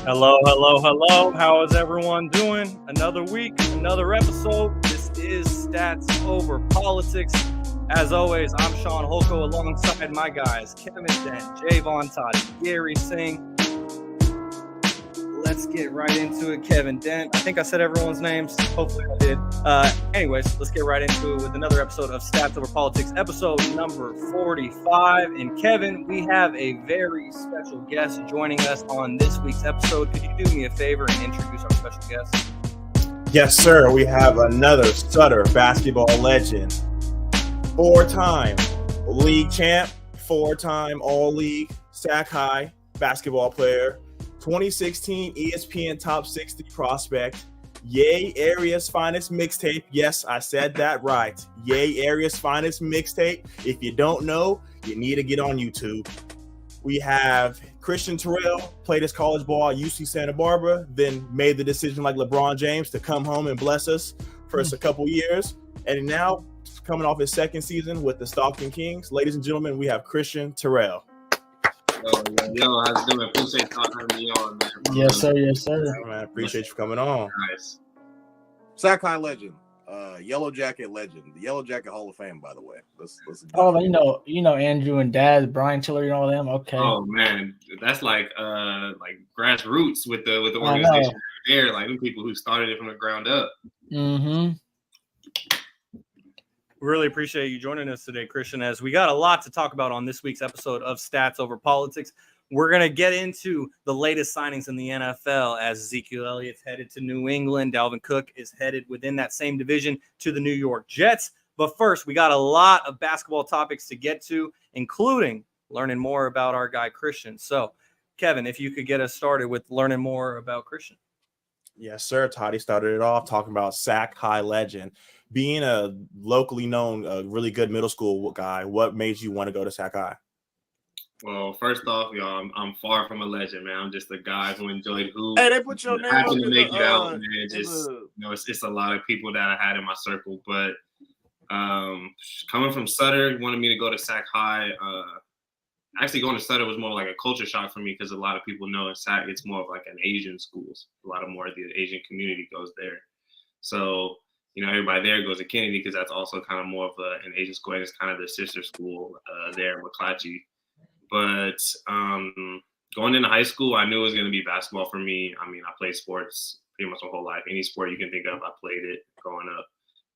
Hello, hello, hello. How is everyone doing? Another week, another episode. This is Stats Over Politics. As always, I'm Shaun Holko alongside my guys, Kevin Dent, Jaevon, Garry Singh. Let's get right into it. Kevin Dent. I think I said everyone's names. Hopefully I did. Anyways, let's get right into it with another episode of Stats Over Politics, episode number 45. And Kevin, we have a very special guest joining us on this week's episode. Could you do me a favor and introduce our special guest? Yes, sir. We have another Sutter basketball legend. Four-time league champ, four-time all-league Sac High basketball player, 2016 ESPN Top 60 prospect, Yay Area's finest mixtape. Yes, I said that right. Yay Area's finest mixtape. If you don't know, you need to get on YouTube. We have Christian Terrell, played his college ball at UC Santa Barbara, then made the decision like LeBron James to come home and bless us for a couple years. And now coming off his second season with the Stockton Kings. Ladies and gentlemen, we have Christian Terrell. Yo, how's it doing? Appreciate having me on, man. Yes, sir. Yes, sir. Yeah, man, appreciate you coming on. Nice. Sac High legend, Yellow Jacket legend, the Yellow Jacket Hall of Fame, by the way. Let's Oh, you know Andrew and Dad, Brian Tiller, and all them. Okay. Oh man, that's like grassroots with the organization there, like the people who started it from the ground up. Mm-hmm. Really appreciate you joining us today, Christian, as we got a lot to talk about on this week's episode of Stats Over Politics. We're going to get into the latest signings in the NFL as Ezekiel Elliott's headed to New England. Dalvin Cook is headed within that same division to the New York Jets. But first, we got a lot of basketball topics to get to, including learning more about our guy, Christian. So, Kevin, if you could get us started with learning more about Christian. Yes, sir. Toddy started it off talking about Sac High legend. Being a locally known, really good middle school guy, what made you want to go to Sac High? Well, first off, y'all, I'm far from a legend, man. I'm just a guy who enjoyed hoop. Hey, they put your name Happy up to make it out, man. It's a lot of people that I had in my circle, but coming from Sutter, wanted me to go to Sac High. Actually, going to Sutter was more like a culture shock for me because a lot of people know in Sac it's more of like an Asian schools. A lot of more of the Asian community goes there. So, everybody there goes to Kennedy because that's also kind of more of an Asian school. And it's kind of the sister school there in McClatchy. But going into high school, I knew it was going to be basketball for me. I mean, I played sports pretty much my whole life. Any sport you can think of, I played it growing up.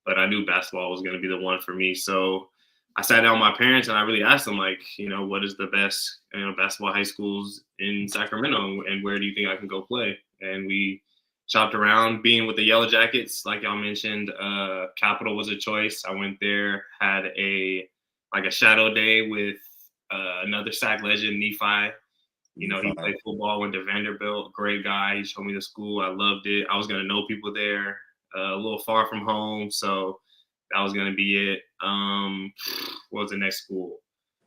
But I knew basketball was going to be the one for me. So I sat down with my parents and I really asked them, like, what is the best basketball high schools in Sacramento and where do you think I can go play? And we shopped around. Being with the Yellow Jackets, like y'all mentioned, Capital was a choice. I went there, had a shadow day with another Sac legend, Nephi. He played football, went to Vanderbilt. Great guy. He showed me the school. I loved it. I was going to know people there. A little far from home, so that was going to be it. What was the next school?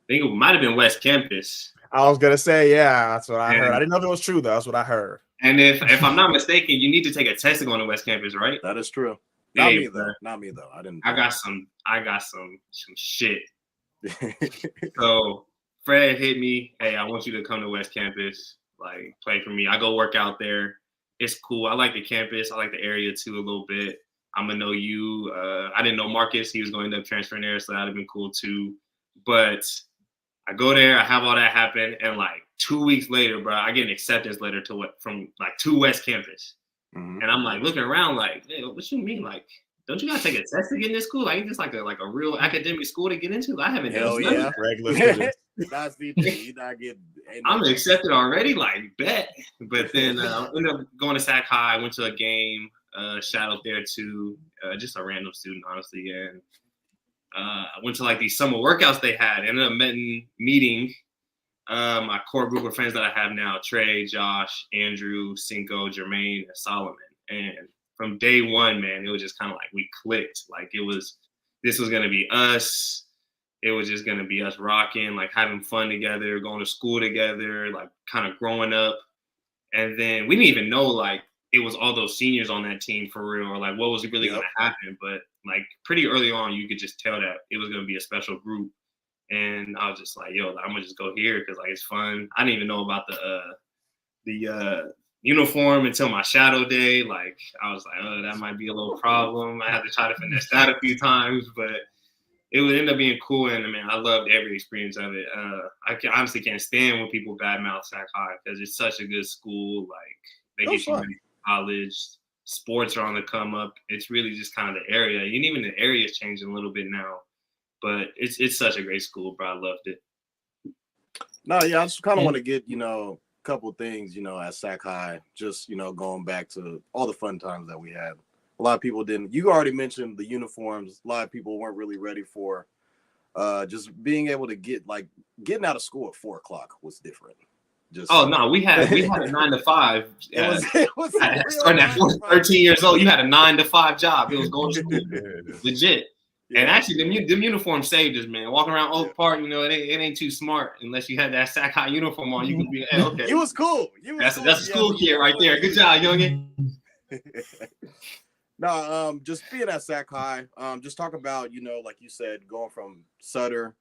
I think it might have been West Campus. I was going to say, yeah, that's what I heard. I didn't know if it was true, though. That's what I heard. And if I'm not mistaken, you need to take a test to go on the West Campus, right? That is true. Hey, Not me though. I didn't. I got some shit. So Fred hit me. Hey, I want you to come to West Campus, like play for me. I go work out there. It's cool. I like the campus. I like the area too a little bit. I'm gonna know you. I didn't know Marcus. He was going to end up transferring there, so that'd have been cool too. But I go there. I have all that happen, and like 2 weeks later, bro, I get an acceptance letter to West Campus, and I'm like looking around, like, hey, what you mean? Like, don't you gotta take a test to get in this school? Like, it's like a real academic school to get into. I haven't done yeah, regular. That's the thing. You not getting. I'm accepted already, like bet. But then I ended up going to Sac High. Went to a game, shadowed there too, just a random student, honestly, and I went to like these summer workouts they had. Ended up meeting my core group of friends that I have now: Trey, Josh, Andrew, Cinco, Jermaine, and Solomon. And from day one, man, it was just kind of like we clicked. Like this was gonna be us. It was just gonna be us rocking, like having fun together, going to school together, like kind of growing up. And then we didn't even know like it was all those seniors on that team for real, or like what was really gonna happen. But like pretty early on, you could just tell that it was gonna be a special group. And I was just like, yo, I'm gonna just go here because like it's fun. I didn't even know about the uniform until my shadow day. Like, I was like, oh, that might be a little problem. I had to try to finesse that a few times, but it would end up being cool. And I mean, I loved every experience of it. I honestly can't stand when people badmouth Sac High because it's such a good school. Like, they get you ready for college. Sports are on the come up. It's really just kind of the area. And even the area is changing a little bit now. But it's such a great school, bro. I loved it. No, yeah, I just kind of want to get, couple of things, at Sac High, just, going back to all the fun times that we had. A lot of people didn't. You already mentioned the uniforms. A lot of people weren't really ready for just being able to getting out of school at 4:00 was different. We had a 9 to 5. It was starting at 13 years old. You had a 9 to 5 job. It was going to school, legit. Yeah. And actually, them uniforms saved us, man. Walking around Oak Park, it ain't too smart unless you had that Sac High uniform on. You could be okay. You was cool. That's a school kid right there. Good job, youngin. No, just being at Sac High, just talk about, like you said, going from Sutter,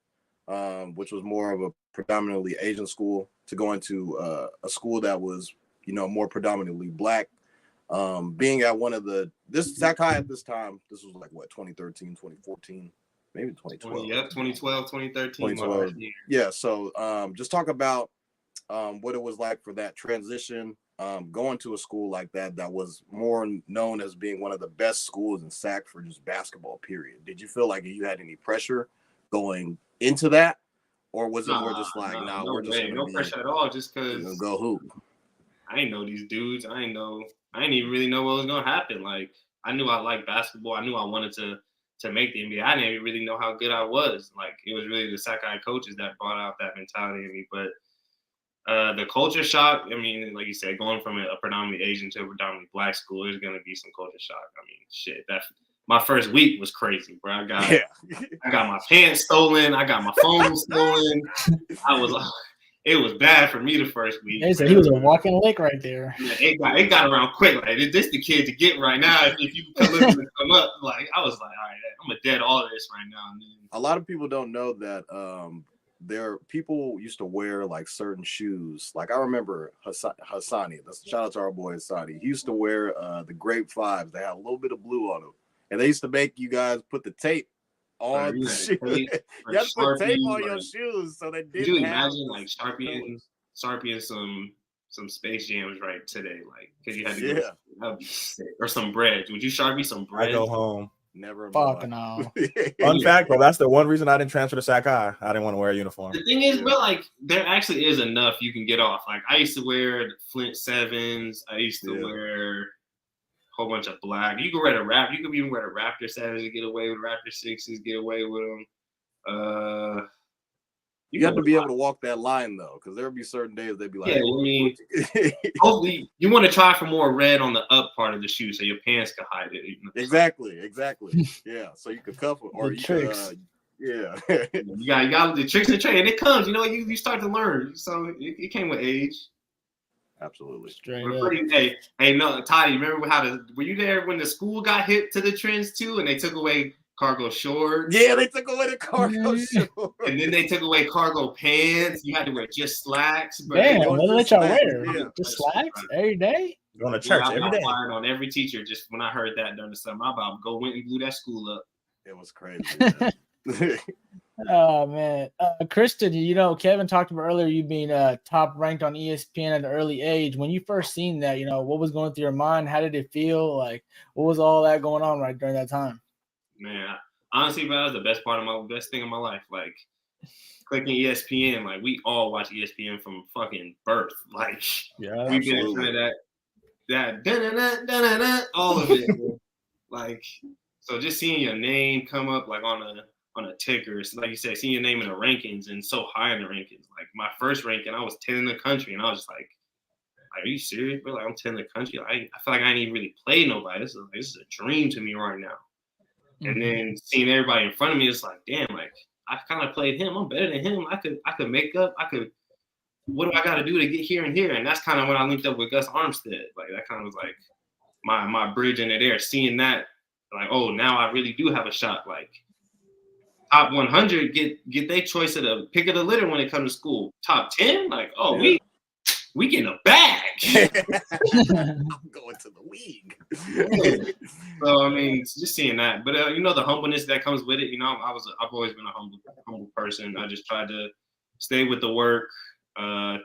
which was more of a predominantly Asian school, to going to a school that was, more predominantly Black. Being at this Sac High at this time, this was like what, 2013, 2014, maybe 2012. Yeah, 2012, 2013. 2012. Yeah. So just talk about what it was like for that transition, going to a school like that was more known as being one of the best schools in Sac for just basketball, period. Did you feel like you had any pressure going into that? Or was it more just like, we're just no pressure at all, just because go hoop? I didn't know these dudes. I didn't even really know what was gonna happen. Like, I knew I liked basketball. I knew I wanted to make the NBA. I didn't even really know how good I was. Like, it was really the Sac High coaches that brought out that mentality in me. But the culture shock, I mean, like you said, going from a predominantly Asian to a predominantly Black school, there's gonna be some culture shock. I mean, shit, my first week was crazy, bro. I got my pants stolen. I got my phone stolen. It was bad for me the first week. They said he was a walking lick right there. Yeah, it got around quick. Like, this the kid to get right now. If you come up, like, I was like, all right, I'm gonna dead all of this right now. Man. A lot of people don't know that people used to wear like certain shoes. Like, I remember Hassani. Shout out to our boy Hassani. He used to wear the Grape 5s. They had a little bit of blue on them, and they used to make you guys put the tape on the shoes. You have to put tape on your shoes so they didn't. Could you imagine like Sharpie and some Space Jams right today? Like, because you had to go, that'd be sick. Or some bread. Would you Sharpie some bread? I go home. Never. Fuck no. Fun fact, bro. That's the one reason I didn't transfer to Sac High. I didn't want to wear a uniform. The thing is, bro, like, there actually is enough you can get off. Like, I used to wear the Flint 7s. I used to wear whole bunch of black. You can wear the Raptor. You can even wear the Raptor 7s and get away with Raptor 6s, get away with them. You have to be able to walk that line though, because there'll be certain days they'd be like, I mean, hopefully you want to try for more red on the up part of the shoe so your pants can hide it. Exactly. Yeah, so you could cuff it or you could, you got the tricks and trade, and it comes. You start to learn. So it came with age. Absolutely. Straight up. Hey, no, Toddy, remember were you there when the school got hit to the trends too, and they took away cargo shorts? Yeah, they took away the cargo shorts. And then they took away cargo pants. You had to wear just slacks. Bro. Damn, what did y'all wear? Yeah. Just slacks every day? Going to church every day. I fired on every teacher just when I heard that during the summer. I about go went and blew that school up. It was crazy. Oh man, Christian, Kevin talked about earlier you being top ranked on ESPN at an early age. When you first seen that, what was going through your mind? How did it feel? Like, what was all that going on right during that time? Man, honestly, bro, that was the best thing in my life. Like, clicking ESPN, like, we all watch ESPN from fucking birth. Like, yeah, we've been in front of that all of it. Like, so just seeing your name come up like on a ticker, it's like you said, seeing your name in the rankings and so high in the rankings. Like, my first ranking, I was 10 in the country, and I was just like, are you serious, bro? Like, I'm 10 in the country. I feel like I ain't even really played nobody. This is a dream to me right now. And then seeing everybody in front of me, it's like, damn, like, I kind of played him. I'm better than him. I could make up. What do I got to do to get here and here? And that's kind of when I linked up with Gus Armstead. Like, that kind of was like my bridge in the air. Seeing that, like, oh, now I really do have a shot. Like, top 100 get their choice of the pick of the litter when it comes to school. Top 10, like, oh, we getting a bag. I'm going to the league. So I mean, just seeing that, but the humbleness that comes with it. I've always been a humble person. I just tried to stay with the work,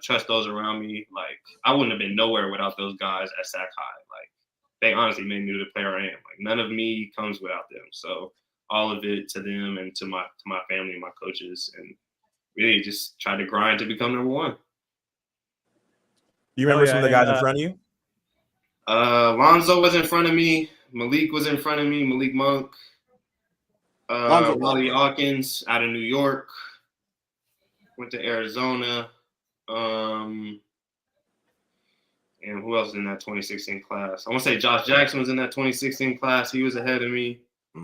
trust those around me. Like I wouldn't have been nowhere without those guys at Sac High. Like they honestly made me the player I am. Like none of me comes without them. So all of it to them and to my family and my coaches, and really just try to grind to become number one. You remember some of the guys in front of you? Lonzo was in front of me. Malik was in front of me. Malik Monk. Wally Hawkins out of New York. Went to Arizona. And who else is in that 2016 class? I want to say Josh Jackson was in that 2016 class. He was ahead of me.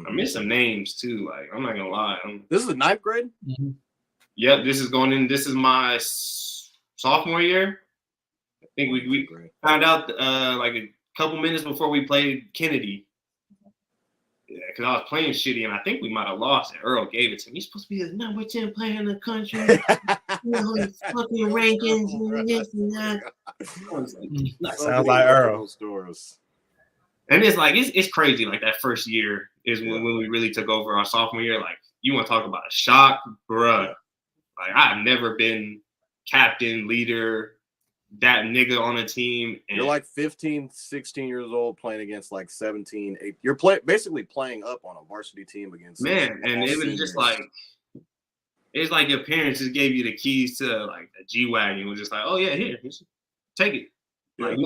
I missed some names too. Like I'm not gonna lie. This is the 9th grade. Mm-hmm. Yep, this is going in. This is my sophomore year. I think we found out like a couple minutes before we played Kennedy. Yeah, because I was playing shitty, and I think we might have lost. And Earl gave it to me. You're supposed to be the number 10 player in the country. Fucking rankings and this and that. That sounds like Earl. And it's like it's crazy. Like that first year is when we really took over our sophomore year. Like you want to talk about a shock, bruh. Like I've never been captain, leader, that nigga on a team. And you're like 15, 16 years old playing against like 17, 8. You're basically playing up on a varsity team against man. And it was just like it's like your parents just gave you the keys to like a G-Wagon. Was just like, oh yeah, here, take it. Like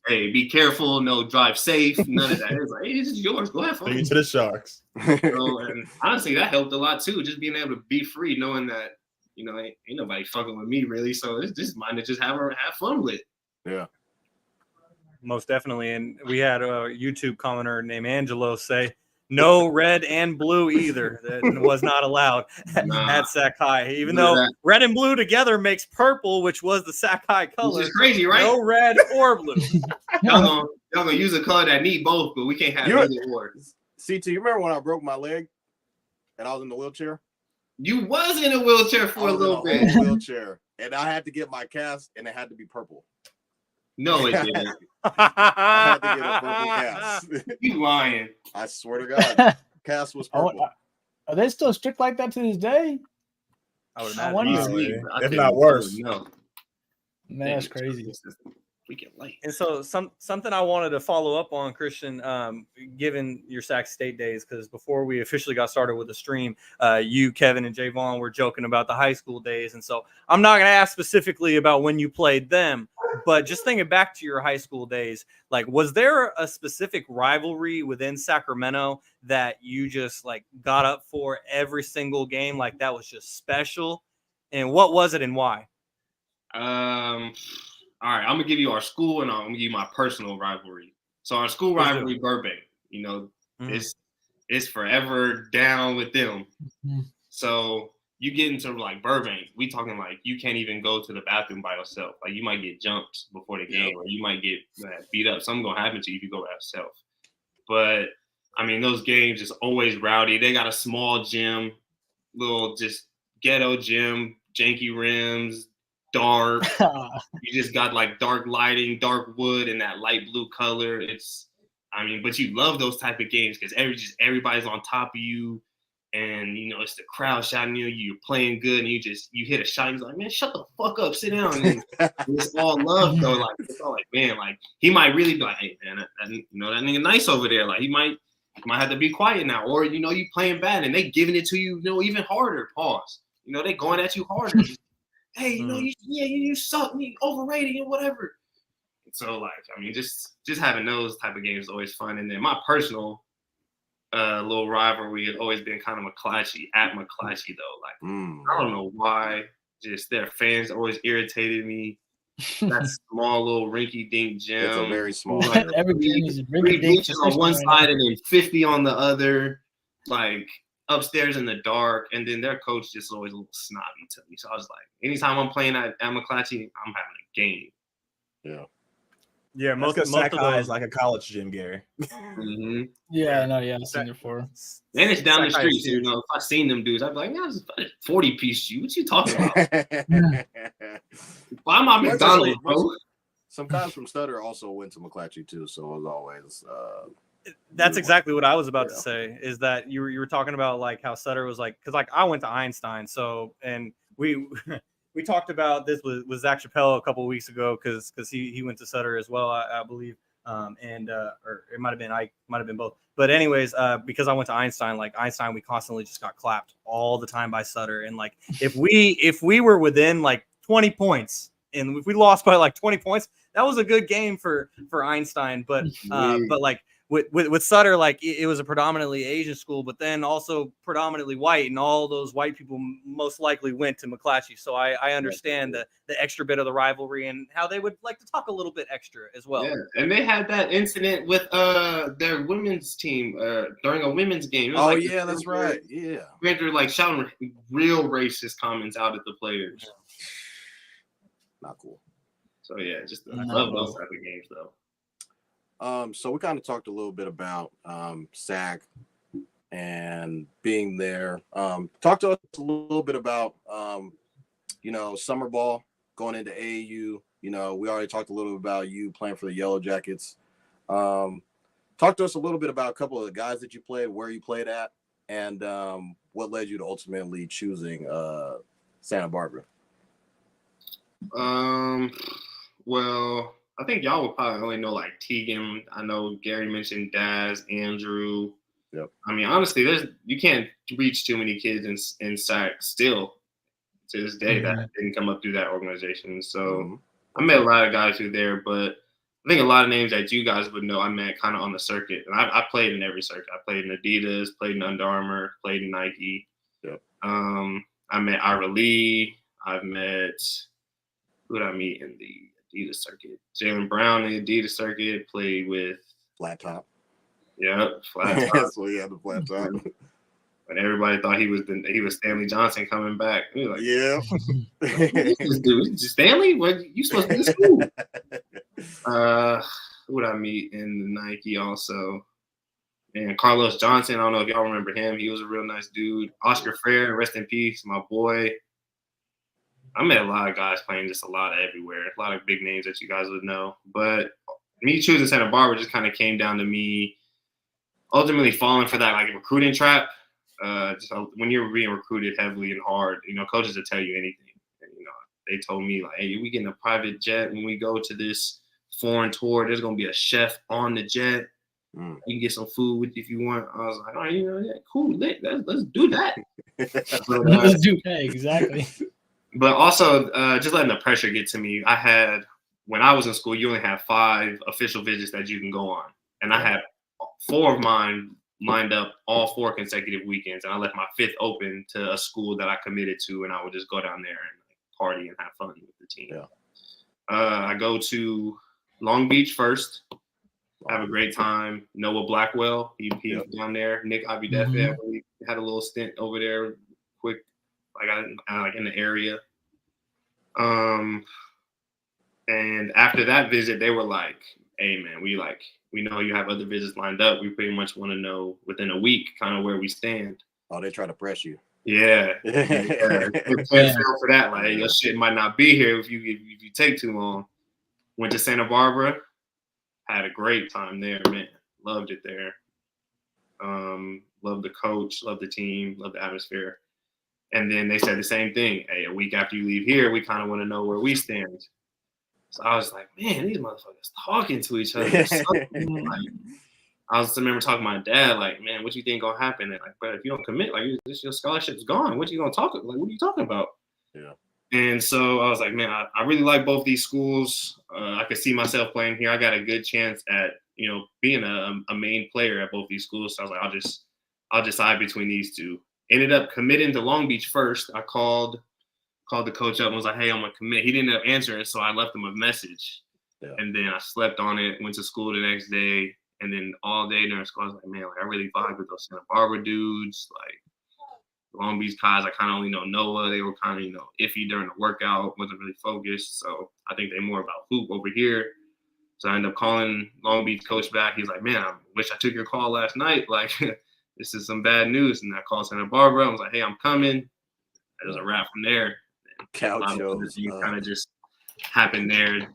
hey, be careful, no drive safe, none of that. It's like, hey, this is yours. Go have fun. Take it to the Sharks. And honestly, that helped a lot too. Just being able to be free, knowing that ain't nobody fucking with me really. So it's just mine to just have fun with. Yeah, most definitely. And we had a YouTube commenter named Angelo say, "No red and blue either. That was not allowed at Sac High. Even though red and blue together makes purple, which was the Sac High color. Which is crazy, right? No red or blue. y'all gonna use a color that need both, but we can't have either or. CT, you remember when I broke my leg and I was in the wheelchair? You was in a wheelchair for a little bit. Wheelchair, and I had to get my cast, and it had to be purple. No, it didn't. I had to get a purple cast. You lying? I swear to God, cast was purple. Are they still strict like that to this day? I would imagine. If not worse. No. Man, that's crazy. We get late. And so something I wanted to follow up on, Christian, given your Sac State days, because before we officially got started with the stream, you, Kevin, and Jaevon were joking about the high school days. And so I'm not going to ask specifically about when you played them, but just thinking back to your high school days, like, was there a specific rivalry within Sacramento that you just like got up for every single game? Like that was just special? And what was it and why? All right, I'm gonna give you our school, and I'm gonna give you my personal rivalry. So our school rivalry, Burbank, it's forever down with them. Mm-hmm. So you get into like Burbank, we talking like you can't even go to the bathroom by yourself. Like you might get jumped before the game, or you might get beat up. Something gonna happen to you if you go by yourself. But I mean, those games is always rowdy. They got a small gym, little just ghetto gym, janky rims. Dark. You just got like dark lighting, dark wood, and that light blue color. But you love those type of games because everybody's on top of you, and it's the crowd shouting at you. You're playing good, and you hit a shot. He's like, man, shut the fuck up, sit down. And it's all love though. Like it's all like, man, like he might really be like, hey man, that nigga nice over there. Like he might have to be quiet now, or you playing bad, and they giving it to you, even harder. Pause. They going at you harder. Hey, you suck, me overrated and whatever. So just having those type of games is always fun. And then my personal little rivalry has always been kind of McClatchy though. Like I don't know why, just their fans always irritated me. That small little rinky-dink gym. It's a very small. Like, everything is rinky-dink on one side and then 50 on the other. Like. Upstairs in the dark, and then their coach just always a little snobby to me. So I was like, anytime I'm playing at McClatchy, I'm having a game. Yeah, most of those is like a college gym, Gary. Mm-hmm. Yeah, I know. Yeah, I've seen it before. And it's down the street. So, if I seen them dudes, I'd be like, yeah, it's a 40-piece shoe. What you talking about? Why am I McDonald's, bro? some guys from Sutter also went to McClatchy too, so it was always. That's exactly what I was about to say. Is that you were talking about like how Sutter was like, because like I went to Einstein, so and we we talked about this with Zach Chappelle a couple of weeks ago because he went to Sutter as well, I believe, or it might have been both. But anyways, because I went to Einstein, we constantly just got clapped all the time by Sutter, and like if we were within like 20 points. And if we lost by like 20 points, that was a good game for Einstein. But like with Sutter, like it was a predominantly Asian school, but then also predominantly white, and all those white people most likely went to McClatchy. So I understand the extra bit of the rivalry and how they would like to talk a little bit extra as well. Yeah, and they had that incident with their women's team during a women's game. Oh like, yeah, that's right. Yeah, they're like shouting real racist comments out at the players. Yeah. Not cool. So yeah, I love those type of games though. So we kind of talked a little bit about SAC and being there. Talk to us a little bit about summer ball going into AAU. We already talked a little bit about you playing for the Yellow Jackets. Talk to us a little bit about a couple of the guys that you played, where you played at, and what led you to ultimately choosing Santa Barbara. Well, I think y'all would probably only know like Tegan. I know Gary mentioned Daz, Andrew. Yep. I mean, honestly, you can't reach too many kids in SAC still to this day that didn't come up through that organization. So I met a lot of guys who there, but I think a lot of names that you guys would know I met kind of on the circuit. And I played in every circuit. I played in Adidas, played in Under Armour, played in Nike. Yep. I met Ira Lee. I've met who did I meet in the Adidas circuit? Jalen Brown in the Adidas circuit, played with Flat Top. Yep, Flat Top. So he had the Flat Top. When everybody thought he was Stanley Johnson coming back. We were like, yeah. This dude, Stanley? What you supposed to be in school? Who would I meet in the Nike also? And Carlos Johnson, I don't know if y'all remember him. He was a real nice dude. Oscar Frere, rest in peace, my boy. I met a lot of guys playing just a lot of everywhere, a lot of big names that you guys would know. But me choosing Santa Barbara just kind of came down to me ultimately falling for that like recruiting trap. Just when you're being recruited heavily and hard, coaches will tell you anything. And, they told me like, hey, we getting a private jet when we go to this foreign tour. There's gonna be a chef on the jet. You can get some food with you if you want. I was like, all right, yeah, cool, let's do that. Let's do that, exactly. But also, just letting the pressure get to me. When I was in school, you only had 5 official visits that you can go on. And I had 4 of mine lined up all 4 consecutive weekends. And I left my 5th open to a school that I committed to. And I would just go down there and party and have fun with the team. Yeah. I go to Long Beach first. Have a great time. Noah Blackwell, he down there. Nick Abidefe, we had a little stint over there quick. Like in the area. And after that visit, they were like, hey man, we know you have other visits lined up. We pretty much want to know within a week kind of where we stand. Oh, they try to press you. Yeah. For that. Like, hey, your shit might not be here if you take too long. Went to Santa Barbara, had a great time there, man. Loved it there. Loved the coach, loved the team, loved the atmosphere. And then they said the same thing. Hey, a week after you leave here, we kind of want to know where we stand. So I was like, man, these motherfuckers talking to each other. I remember talking to my dad, like, man, what you think gonna happen? And like, but if you don't commit, like, your scholarship's gone. What you gonna talk? Like, what are you talking about? Yeah. And so I was like, man, I really like both these schools. I could see myself playing here. I got a good chance at, being a main player at both these schools. So I was like, I'll decide between these two. Ended up committing to Long Beach first. I called the coach up and was like, hey, I'm going to commit. He didn't answer it, so I left him a message. Yeah. And then I slept on it, went to school the next day. And then all day during school, I was like, man, I really vibe with those Santa Barbara dudes. Like, Long Beach guys, I kind of only know Noah. They were kind of, iffy during the workout, wasn't really focused. So I think they're more about hoop over here. So I ended up calling Long Beach coach back. He's like, man, I wish I took your call last night. Like, this is some bad news. And I called Santa Barbara. I was like, hey, I'm coming. It was a wrap from there. Couch shows. You kind of just happened there.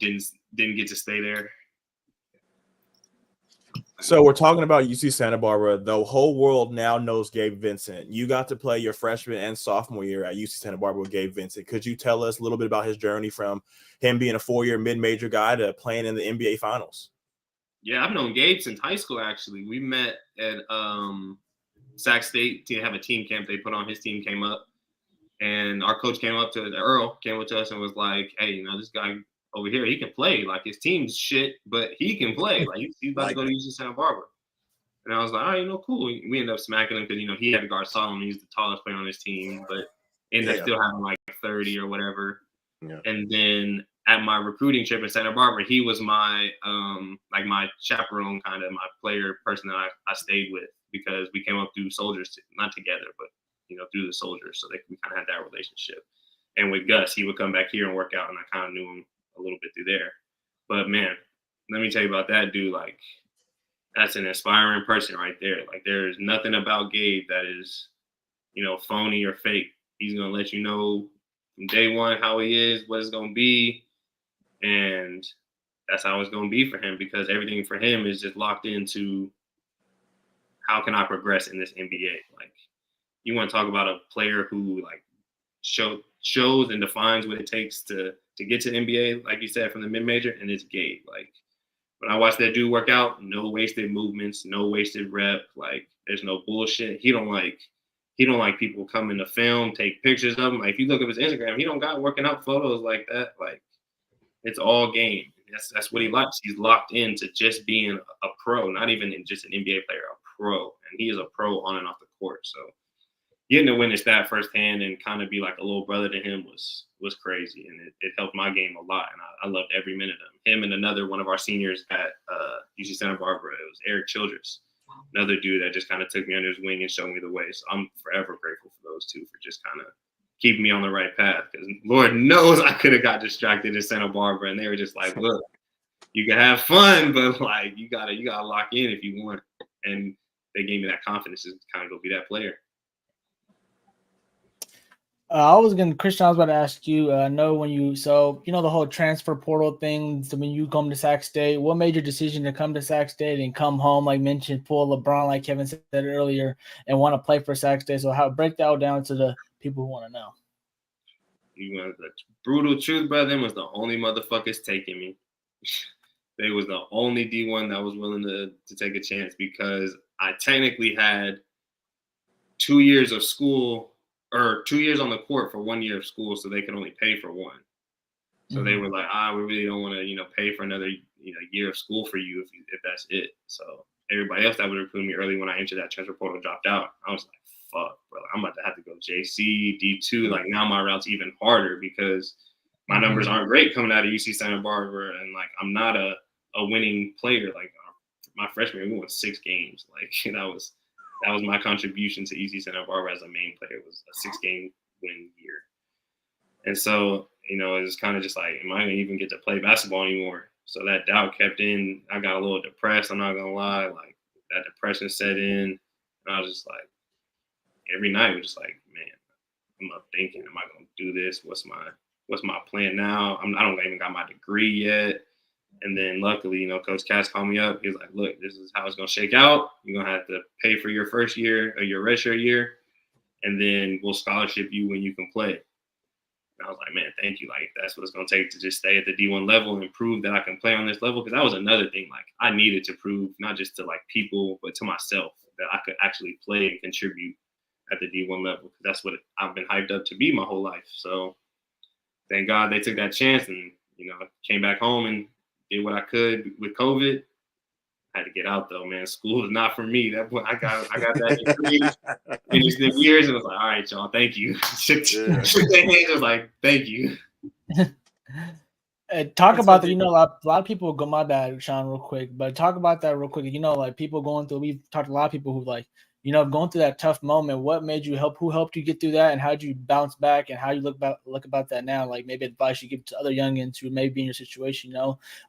didn't get to stay there. So we're talking about UC Santa Barbara. The whole world now knows Gabe Vincent. You got to play your freshman and sophomore year at UC Santa Barbara with Gabe Vincent. Could you tell us a little bit about his journey from him being a 4-year mid-major guy to playing in the NBA Finals? Yeah, I've known Gabe since high school, actually. We met at Sac State to have a team camp. They put on, his team came up. And our coach came up to Earl, came up to us and was like, hey, this guy over here, he can play. Like, his team's shit, but he can play. Like, he's about to go to UC Santa Barbara. And I was like, all right, cool. We ended up smacking him because, he had to guard Solomon. He's the tallest player on his team, but ended up still having like 30 or whatever. Yeah. And then at my recruiting trip in Santa Barbara, he was my my chaperone, kind of my player person that I stayed with, because we came up through soldiers, not together, but through the soldiers. So we kind of had that relationship. And with Gus, he would come back here and work out, and I kind of knew him a little bit through there. But man, let me tell you about that dude. Like, that's an inspiring person right there. Like, there's nothing about Gabe that is, phony or fake. He's gonna let you know from day one how he is, what it's gonna be, and that's how it's gonna be for him, because everything for him is just locked into how can I progress in this NBA. Like, you want to talk about a player who like shows and defines what it takes to get to the NBA, like you said, from the mid-major, and it's Gabe. Like, when I watch that dude work out, no wasted movements, no wasted rep. Like, there's no bullshit. He don't like people coming to film, take pictures of him. Like, if you look at his Instagram, he don't got working out photos like that. Like, it's all game. That's what he likes. He's locked into just being a pro, not even just an NBA player, a pro. And he is a pro on and off the court. So getting to witness that firsthand and kind of be like a little brother to him was crazy, and it helped my game a lot, and I loved every minute of him. And another one of our seniors at UC Santa Barbara, it was Eric Childress, another dude that just kind of took me under his wing and showed me the way. So I'm forever grateful for those two for just kind of keeping me on the right path, because Lord knows I could have got distracted in Santa Barbara, and they were just like, look, you can have fun, but like you gotta lock in if you want. And they gave me that confidence to kind of go be that player. Christian, I was about to ask you, know when you, the whole transfer portal thing, so when you come to Sac State, what made your decision to come to Sac State and come home, like mentioned, pull LeBron, like Kevin said earlier, and want to play for Sac State? So break that down to the people who want to know. The brutal truth, brother, them was the only motherfuckers taking me. They was the only D1 that was willing to take a chance, because I technically had 2 years of school, or 2 years on the court for 1 year of school, so they could only pay for one. So they were like, we really don't want to, pay for another, year of school for you if that's it. So everybody else that would recruit me early when I entered that transfer portal dropped out. I was like, fuck, bro, I'm about to have to go JC, D2. Like, now my route's even harder because my numbers aren't great coming out of UC Santa Barbara, and like I'm not a winning player. Like, my freshman year, we won 6 games. Like, that was my contribution to UC Santa Barbara as a main player, was a 6-game win year. And so, it was kind of just like, am I going to even get to play basketball anymore? So that doubt kept in. I got a little depressed, I'm not going to lie. Like, that depression set in. And I was just like, every night, we're just like, man, I'm up thinking, am I going to do this? What's my plan now? I don't even got my degree yet. And then luckily, Coach Cass called me up. He was like, look, this is how it's going to shake out. You're going to have to pay for your first year or your redshirt year, and then we'll scholarship you when you can play. And I was like, man, thank you. Like, that's what it's going to take to just stay at the D1 level and prove that I can play on this level. Because that was another thing. Like, I needed to prove, not just to, like, people, but to myself, that I could actually play and contribute at the D1 level. Because that's what I've been hyped up to be my whole life. So thank God they took that chance, and, came back home and did what I could with COVID. I had to get out though, man. School is not for me. I got that degree, finished the years, and was like, all right, y'all, thank you. Shook their hands, was like, thank you. Talk about that. A lot of people go, my bad, Shaun, real quick, but talk about that real quick. Like people going through, we've talked to a lot of people who like, going through that tough moment. What made you who helped you get through that, and how did you bounce back, and how you look about that now? Like, maybe advice you give to other youngins who may be in your situation,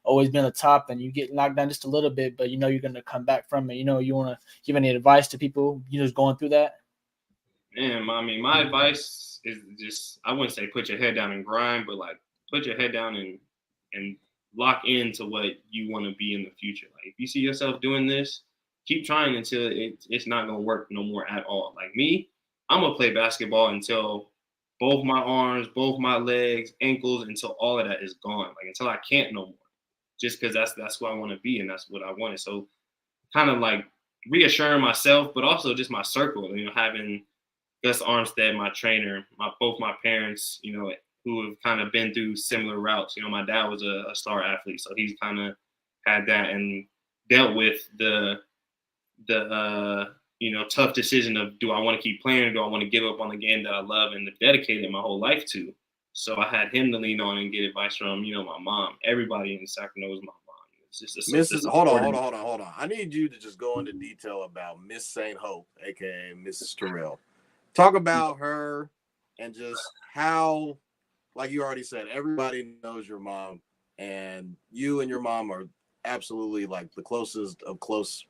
always be on the top and you get knocked down just a little bit, but you're going to come back from it. You want to give any advice to people, just going through that? Man, I mean, my advice is just, I wouldn't say put your head down and grind, but like put your head down and lock into what you want to be in the future. Like if you see yourself doing this, keep trying until it's not gonna work no more at all. Like me, I'm gonna play basketball until both my arms, both my legs, ankles, until all of that is gone. Like until I can't no more. Just because that's what I want to be and that's what I wanted. So kind of like reassuring myself, but also just my circle, you know, having Gus Armstead, my trainer, both my parents, you know, who have kind of been through similar routes. You know, my dad was a star athlete, so he's kind of had that and dealt with the you know, tough decision of do I want to keep playing or do I want to give up on the game that I love and have dedicated my whole life to. So I had him to lean on and get advice from, you know, my mom. Everybody in Sacramento knows my mom. It's just Mrs. Hold on. I need you to just go into detail about Miss St. Hope, aka Mrs. Terrell. Talk about her and just how, like you already said, everybody knows your mom, and you and your mom are absolutely like the closest of close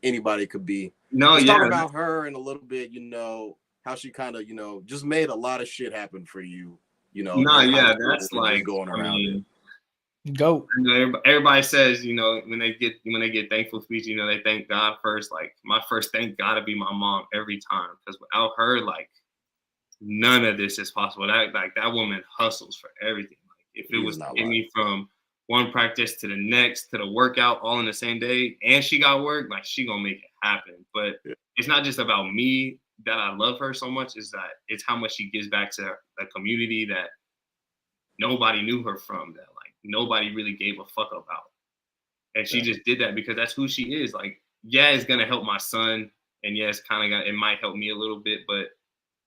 anybody could be. No, Let's yeah. talk about her and a little bit, you know, how she kind of, you know, just made a lot of shit happen for you, you know. No, yeah, that's like going around it. Go. You know, everybody says, you know, when they get thankful speech, you know, they thank God first. Like my first thank God to be my mom every time, because without her, like none of this is possible. That woman hustles for everything. Like if it was to get me from one practice to the next to the workout all in the same day, and she got work, like she gonna make it happen. But it's not just about me that I love her so much, is that it's how much she gives back to the community that nobody knew her from, that like nobody really gave a fuck about. And she just did that because that's who she is. Like, yeah, it's gonna help my son, and yes, it might help me a little bit, but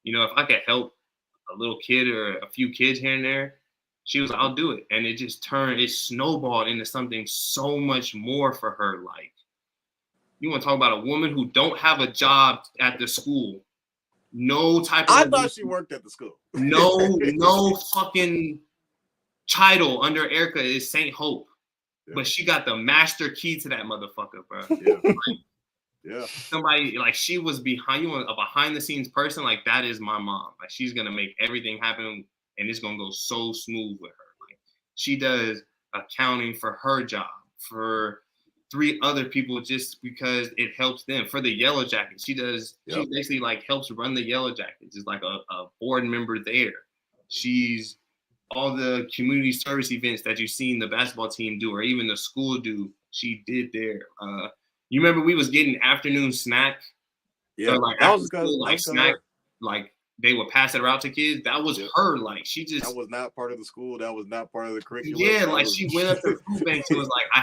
you know, if I could help a little kid or a few kids here and there, she was, I'll do it. And it snowballed into something so much more for her. Like, you want to talk about a woman who don't have a job at the school, no type of. I thought she worked at the school. No fucking title under Erica is St. Hope, but she got the master key to that motherfucker, bro. Yeah. Yeah. Somebody like she was behind the scenes person. Like that is my mom. Like she's gonna make everything happen, and it's gonna go so smooth with her. Like she does accounting for her job, for 3 other people, just because it helps them. For the Yellow Jackets, she basically like helps run the Yellow Jackets. Is like a board member there. She's all the community service events that you've seen the basketball team do, or even the school do. She did there. You remember we was getting afternoon snack? Yeah, so like that was school, like snack, like they would pass it around to kids. That was her. Like she just that was not part of the school. That was not part of the curriculum. Yeah, like she went up to food banks and was like, I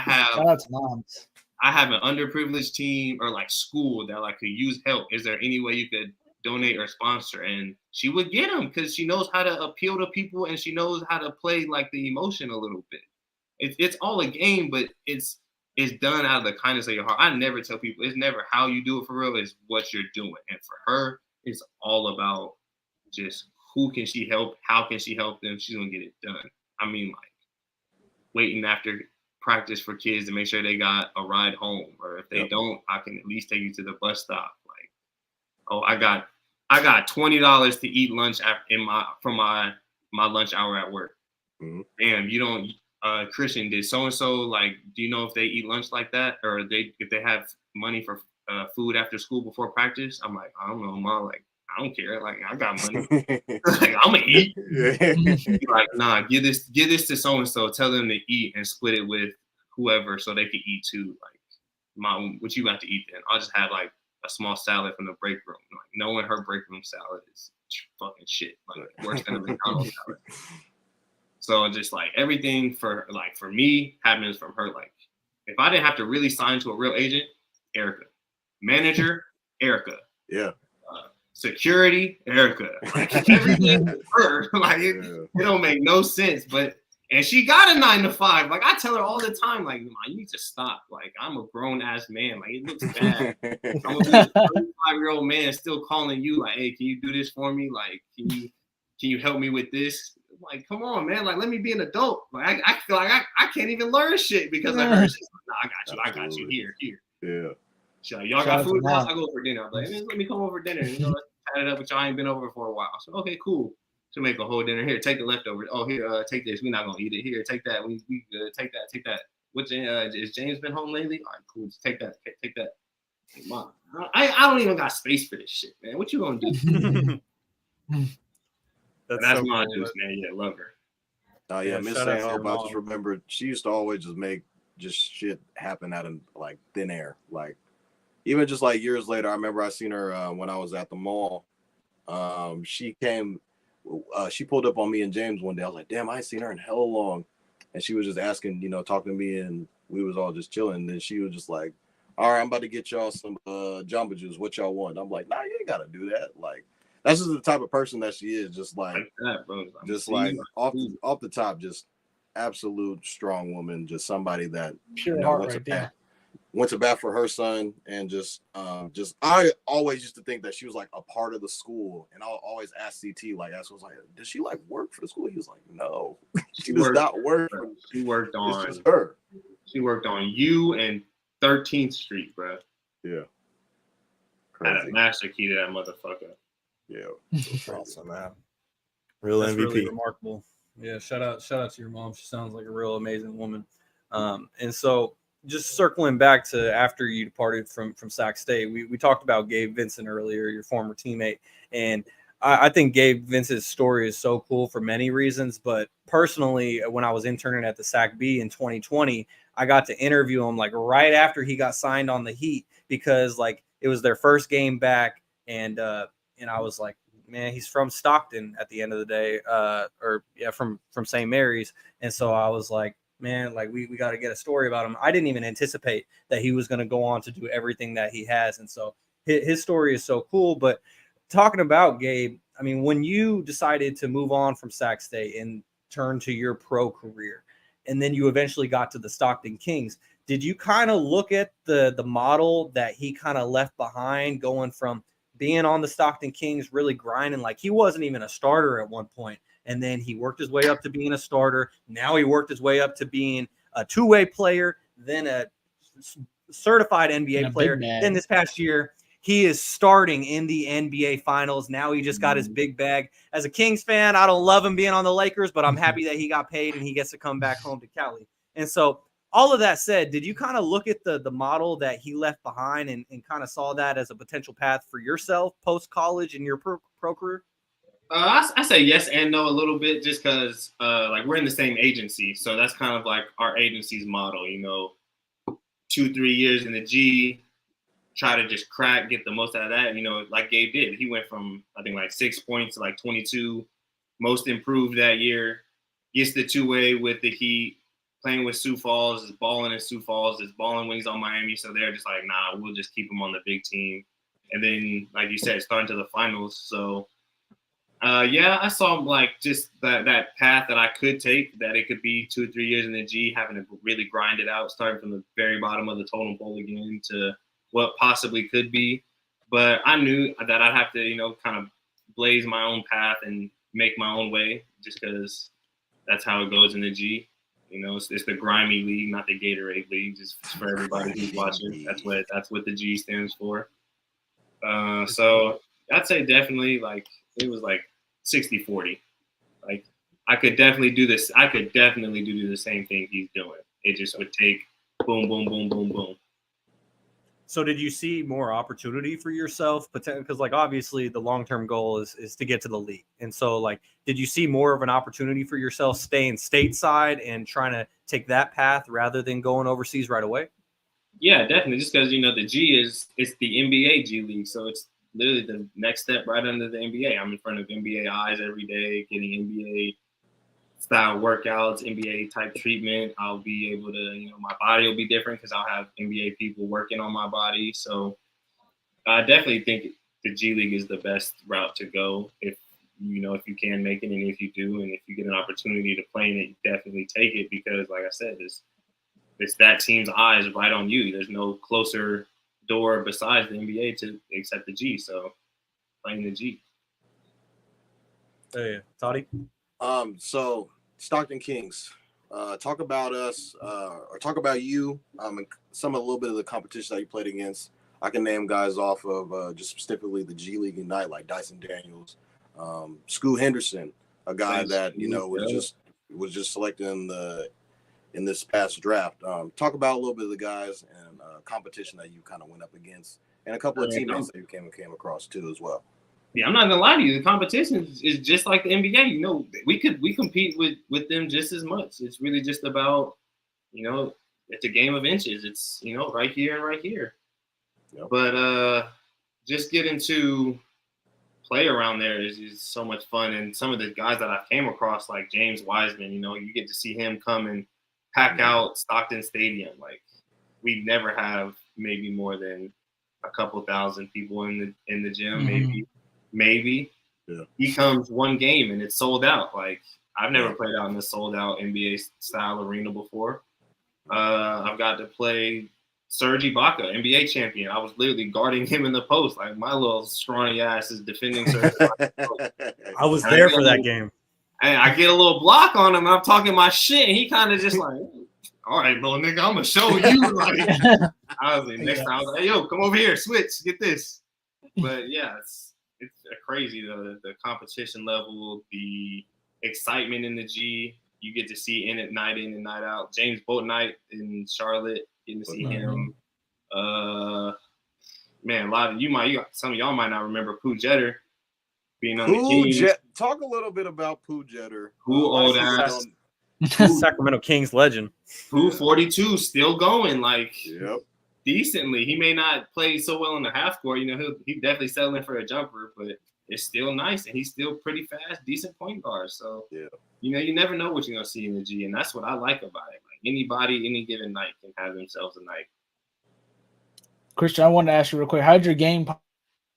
have an underprivileged team or like school that like could use help. Is there any way you could donate or sponsor? And she would get them because she knows how to appeal to people and she knows how to play like the emotion a little bit. It's all a game, but it's done out of the kindness of your heart. I never tell people it's never how you do it for real, it's what you're doing. And for her, it's all about just who can she help, how can she help them, she's gonna get it done. I mean, like waiting after practice for kids to make sure they got a ride home, or if they don't, I can at least take you to the bus stop. Like, oh, I got $20 to eat lunch from my lunch hour at work. Mm-hmm. Damn, you don't. Christian, did so-and-so, like, do you know if they eat lunch like that, or if they have money for food after school before practice? I'm like, I don't know, Mom. Like, I don't care. Like, I got money. Like, I'm gonna eat. Like, nah, give this to so-and-so. Tell them to eat and split it with whoever so they can eat too. Like, Mom, what you got to eat then? I'll just have like a small salad from the break room. Like, knowing her break room salad is fucking shit. Like, worse than a McDonald's salad. So just like everything for me happens from her. Like if I didn't have to really sign to a real agent, Erica, manager, Erica, security, Erica, like everything her. Like it don't make no sense. And she got a 9 to 5. Like I tell her all the time, like you need to stop. Like I'm a grown ass man. Like it looks bad. I'm a 35-year-old man still calling you like, hey, can you do this for me? Like can you help me with this? Like, come on, man. Like, let me be an adult. Like, I feel like I can't even learn shit because of her. She's like, nah, I got you. Here. Yeah. She's like, y'all got food in the house? I go for dinner. I'm like, let me come over for dinner. You know, let's chat it up, but y'all ain't been over for a while. So, okay, cool. She'll make a whole dinner. Here, take the leftovers. Oh, here, take this. We're not gonna eat it. Here, take that. We take that. What's is James been home lately? All right, cool. Just take that. Take that. Like, Mom, I don't even got space for this shit, man. What you gonna do? That's so my juice, man. Yeah, love her. Oh yeah, Miss St. Hope. I just remember she used to always just make just shit happen out of like thin air. Like even just like years later, I remember I seen her when I was at the mall. She pulled up on me and James one day. I was like, damn, I ain't seen her in hell long. And she was just asking, talking to me, and we was all just chilling. And then she was just like, all right, I'm about to get y'all some Jamba Juice. What y'all want? I'm like, nah, you ain't gotta do that. Like, that's just the type of person that she is. Just like that, bro. Just like off the top, just absolute strong woman. Just somebody that pure heart right there. Went to bat for her son, and just I always used to think that she was like a part of the school, and I'll always ask CT, like, I was like, does she like work for the school? He was like, no, she does not work. She worked on it's just her. She worked on you and 13th Street, bro. Yeah, had a master key to that motherfucker. Yeah, awesome, man. Real That's MVP, really remarkable. Yeah, shout out to your mom. She sounds like a real amazing woman. And so, just circling back to after you departed from Sac State, we talked about Gabe Vincent earlier, your former teammate, and I think Gabe Vincent's story is so cool for many reasons. But personally, when I was interning at the Sac B in 2020, I got to interview him like right after he got signed on the Heat, because like it was their first game back, and I was like, man, he's from Stockton at the end of the day, from St. Mary's, and so I was like, man, like we got to get a story about him. I didn't even anticipate that he was going to go on to do everything that he has. And so his story is so cool. But talking about Gabe, I mean, when you decided to move on from Sac State and turn to your pro career, and then you eventually got to the Stockton Kings, did you kind of look at the model that he kind of left behind, going from being on the Stockton Kings, really grinding, like he wasn't even a starter at one point, and then he worked his way up to being a starter. Now he worked his way up to being a two-way player, then a certified NBA player. Then this past year, he is starting in the NBA Finals. Now he just got his big bag. As a Kings fan, I don't love him being on the Lakers, but I'm happy that he got paid and he gets to come back home to Cali. And so all of that said, did you kind of look at the model that he left behind and kind of saw that as a potential path for yourself post-college in your pro career? I say yes and no a little bit, just because like we're in the same agency, so that's kind of like our agency's model. 2-3 years in the G, try to just get the most out of that. Like Gabe did. He went from I think like 6 points to like 22, most improved that year. Gets the two-way with the Heat, playing with Sioux Falls, is balling in Sioux Falls, is balling when he's on Miami. So they're just like, nah, we'll just keep him on the big team. And then, like you said, starting to the finals. So. I saw like just that path that I could take, that it could be 2 or 3 years in the G, having to really grind it out, starting from the very bottom of the totem pole again to what possibly could be. But I knew that I'd have to, kind of blaze my own path and make my own way, just because that's how it goes in the G. It's the grimy league, not the Gatorade league, just for everybody who's watching. That's what the G stands for. So I'd say definitely like it was like 60-40. Like I could definitely do this. I could definitely do the same thing he's doing. It just would take boom, boom, boom, boom, boom. So did you see more opportunity for yourself? Because like obviously the long-term goal is to get to the league. And so like, did you see more of an opportunity for yourself staying stateside and trying to take that path rather than going overseas right away? Yeah, definitely. Just because, the G it's the NBA G League. So it's literally the next step right under the NBA. I'm in front of NBA eyes every day, getting NBA style workouts, NBA type treatment. I'll be able to, my body will be different because I'll have NBA people working on my body. So I definitely think the G League is the best route to go if you can make it, and if you do, and if you get an opportunity to play in it, you definitely take it, because like I said, it's that team's eyes right on you. There's no closer door besides the NBA to accept the G, so playing the G. Hey, Toddy. So Stockton Kings, talk about us, or talk about you, and a little bit of the competition that you played against. I can name guys off of just specifically the G League Ignite, like Dyson Daniels, Scoot Henderson, a guy that was just selected in this past draft. Talk about a little bit of the guys and competition that you kind of went up against, and a couple of teammates that you came across too as well. Yeah, I'm not gonna lie to you. The competition is just like the NBA. You know, we compete with them just as much. It's really just about, you know, it's a game of inches. It's, you know, right here and right here. Yep. But just getting to play around there is so much fun. And some of the guys that I've came across, like James Wiseman, you know, you get to see him come and pack out Stockton Stadium. Like, we never have maybe more than a couple thousand people in the gym, maybe. Yeah. He comes one game and it's sold out. Like, I've never played out in a sold out NBA style arena before. I've got to play Serge Ibaka, NBA champion. I was literally guarding him in the post. Like, my little scrawny ass is defending Serge Ibaka. I was there for that game. And I get a little block on him and I'm talking my shit. And he kind of just like, all right, little nigga, I'm going to show you. Like, I was like, next time I was like, hey, yo, come over here, switch, get this. But yeah, it's crazy, the competition level, the excitement in the G. You get to see in and night out. James Boatnight in Charlotte, getting to see him. Man, some of y'all might not remember Pooh Jeter being on the Kings. Talk a little bit about Pooh Jeter. Pooh old ass. Sacramento Kings legend. Pooh 42 still going, like, decently. He may not play so well in the half court. You know, he definitely settling for a jumper, but it's still nice, and he's still pretty fast, decent point guard. So, you know, you never know what you're going to see in the G, and that's what I like about it. Like, anybody, any given night can have themselves a night. Christian, I wanted to ask you real quick, how did your game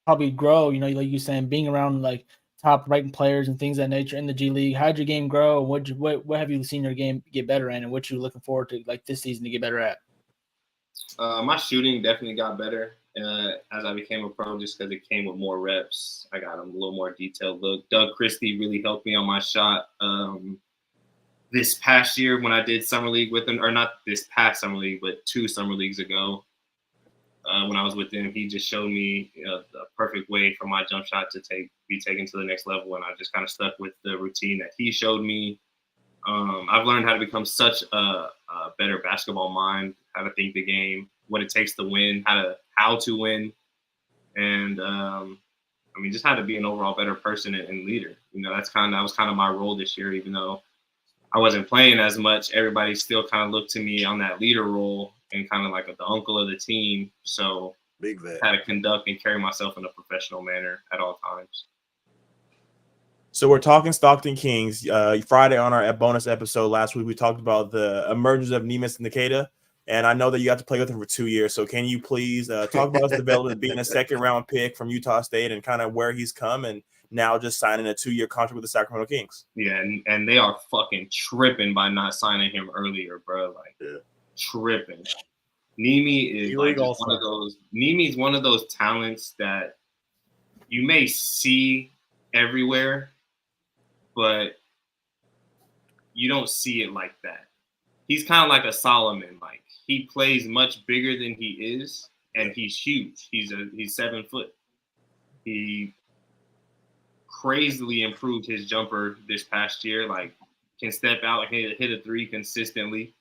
probably grow? You know, like you saying, being around, like, top ranked players and things of that nature in the G League. How did your game grow? What have you seen your game get better at, and what you looking forward to, like, this season to get better at? My shooting definitely got better as I became a pro, just because it came with more reps. I got a little more detailed look. Doug Christie really helped me on my shot this past year when I did summer league with him, or not this past summer league, but 2 summer leagues ago. When I was with him, he just showed me the perfect way for my jump shot to be taken to the next level, and I just kind of stuck with the routine that he showed me. I've learned how to become such a better basketball mind, how to think the game, what it takes to win, how to win, and I mean, just how to be an overall better person and leader. You know, that was kind of my role this year. Even though I wasn't playing as much, everybody still kind of looked to me on that leader role and kind of like the uncle of the team. So big vet. How to conduct and carry myself in a professional manner at all times. So we're talking Stockton Kings. Friday on our bonus episode last week, we talked about the emergence of Naismith and Nikita. And I know that you got to play with him for 2 years. So can you please talk about his development, being a second-round pick from Utah State, and kind of where he's come, and now just signing a 2-year contract with the Sacramento Kings? Yeah, and they are fucking tripping by not signing him earlier, bro. Like, tripping. Nimi is like one of those. Nimi's one of those talents that you may see everywhere, but you don't see it like that. He's kind of like a Solomon. Like, he plays much bigger than he is, and he's huge. He's 7 foot. He crazily improved his jumper this past year. Like, can step out and hit a 3 consistently.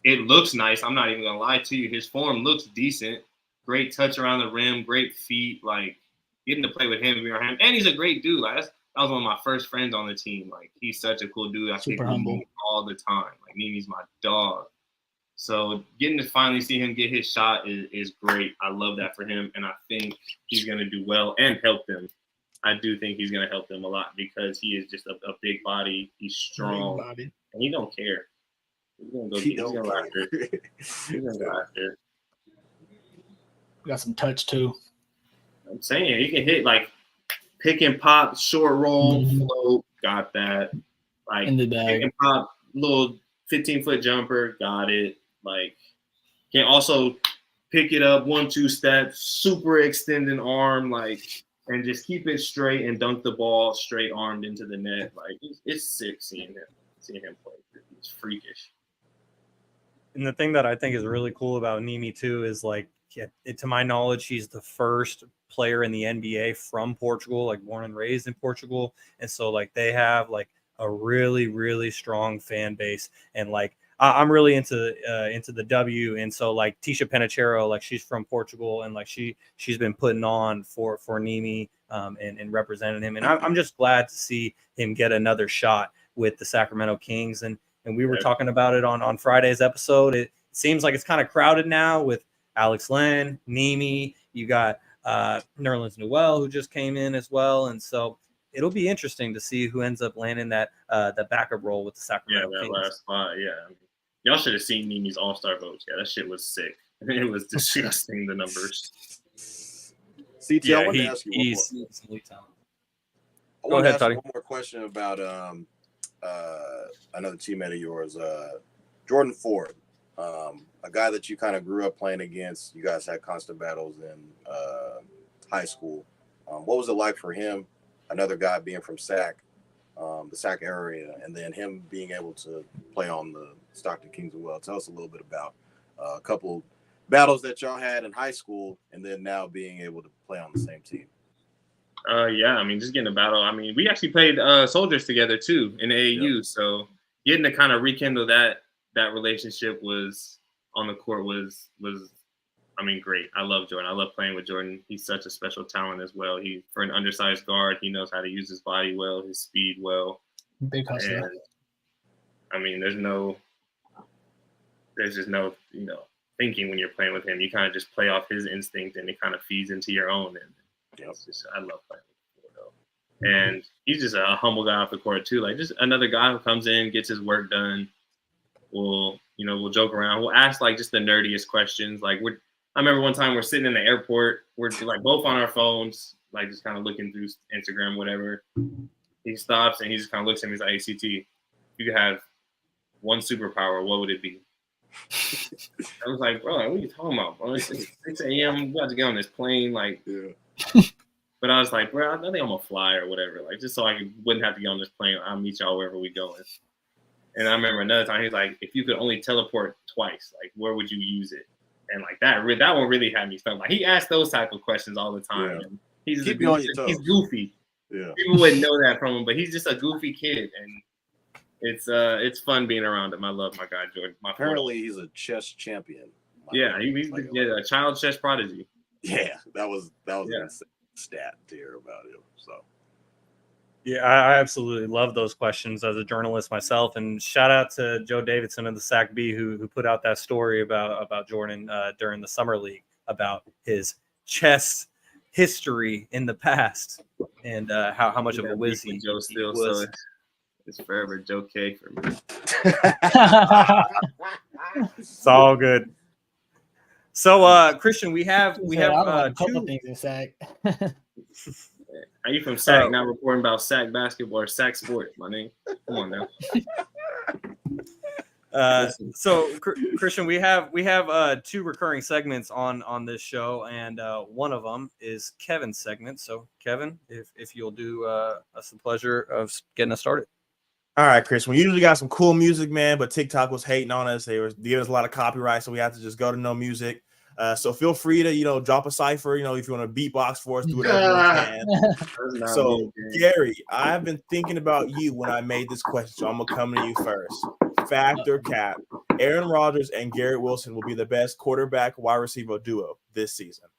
It looks nice. I'm not even gonna lie to you. His form looks decent. Great touch around the rim. Great feet. Like, getting to play with him, and he's a great dude. Like, that was one of my first friends on the team. Like, he's such a cool dude. I Super think humble all the time. Like, Nimi's my dog. So getting to finally see him get his shot is great. I love that for him, and I think he's going to do well and help them. I do think he's going to help them a lot because he is just a big body. He's strong, and he don't care. He's going to go after it. He's going to go after it. Got some touch, too. I'm saying, he can hit, like, pick and pop, short roll, float, got that. Like, in the bag. Pick and pop, little 15-foot jumper, got it. Like, can also pick it up 1-2 steps, super extending arm, like, and just keep it straight and dunk the ball straight armed into the net. Like, it's sick seeing him play. It's freakish. And the thing that I think is really cool about Nimi too is, like, to my knowledge, he's the first player in the NBA from Portugal, like born and raised in Portugal. And so like they have like a really, really strong fan base. And like I'm really into the W. And so like Tisha Penicheiro, like she's from Portugal, and like she's been putting on for Nimi and representing him. And I'm just glad to see him get another shot with the Sacramento Kings. And we were talking about it on Friday's episode. It seems like it's kind of crowded now with Alex Len, Nimi. You got Nerlens Noel, who just came in as well. And so it'll be interesting to see who ends up landing that the backup role with the Sacramento Kings. Last spot, Y'all should have seen Nimi's All-Star votes. Yeah, that shit was sick. It was disgusting, the numbers. CT, I want to ask you one more question about another teammate of yours, Jordan Ford, a guy that you kind of grew up playing against. You guys had constant battles in high school. What was it like for him, another guy being from Sac, the Sac area, and then him being able to play on the Stockton Kings as well? Tell us a little bit about a couple battles that y'all had in high school, and then now being able to play on the same team. Just getting a battle. We actually played soldiers together too in AAU. So getting to kind of rekindle that relationship was on the court was great. I love Jordan. I love playing with Jordan. He's such a special talent as well. For an undersized guard, he knows how to use his body well, his speed well. Big hustler. And there's just no thinking when you're playing with him. You kind of just play off his instinct, and it kind of feeds into your own. And it's just, I love playing with him, though. And he's just a humble guy off the court too. Like just another guy who comes in, gets his work done. We'll joke around. We'll ask like just the nerdiest questions. Like I remember one time we're sitting in the airport. We're like both on our phones, like just kind of looking through Instagram, whatever. He stops and he just kind of looks at me. He's like, "Hey, CT, if you could have one superpower, what would it be?" I was like, "Bro, what are you talking about, bro? It's 6 a.m. I'm about to get on this plane." Like, but I was like, "Bro, I think I'm gonna fly or whatever. Like, just so I wouldn't have to get on this plane. I'll meet y'all wherever we going." And I remember another time he's like, "If you could only teleport twice, like, where would you use it?" And like that one really had me stunned. Like he asked those type of questions all the time. Yeah. And he's goofy. Yeah, people wouldn't know that from him, but he's just a goofy kid, and it's fun being around him. I love my guy Jordan. Apparently, he's a chess champion. Yeah, he's a child chess prodigy. Yeah, that was a stat to hear about him. So. Yeah, I absolutely love those questions as a journalist myself. And shout out to Joe Davidson of the Sac B who put out that story about Jordan during the summer league about his chess history in the past and how much of a whiz he was. So it's forever Joe K for me. It's all good. So Christian, we have a couple things in Sac. Are you from Sac now reporting about Sac basketball or Sac sport, my name? Come on now. So Christian, we have two recurring segments on this show, and one of them is Kevin's segment. So Kevin, if you'll do us the pleasure of getting us started. All right, Chris. We usually got some cool music, man, but TikTok was hating on us. They were giving us a lot of copyright, so we had to just go to no music. So feel free to, drop a cipher, if you want to beatbox for us, do whatever you can. So, Gary, I've been thinking about you when I made this question, so I'm going to come to you first. Fact or cap, Aaron Rodgers and Garrett Wilson will be the best quarterback wide receiver duo this season.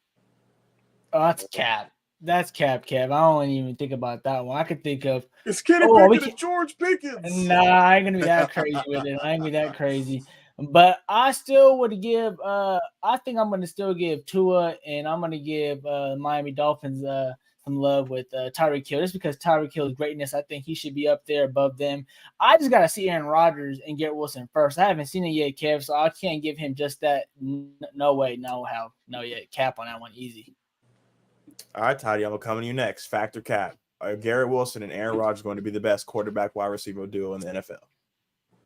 Oh, that's cap. That's cap, Kev. I don't even think about that one. I could think of it's Kenny Pickett and George Pickens. Nah, I ain't gonna be that crazy with it. I ain't gonna be that crazy. But I still would give I think I'm gonna still give Tua, and I'm gonna give Miami Dolphins some love with Tyreek Hill. Just because Tyreek Hill's greatness, I think he should be up there above them. I just gotta see Aaron Rodgers and Garrett Wilson first. I haven't seen it yet, Kev, so I can't give him just that. No way, no how, no yet. Cap on that one, easy. All right, Toddy, I'm coming to you next. Fact or cap? Are Garrett Wilson and Aaron Rodgers going to be the best quarterback wide receiver duo in the NFL?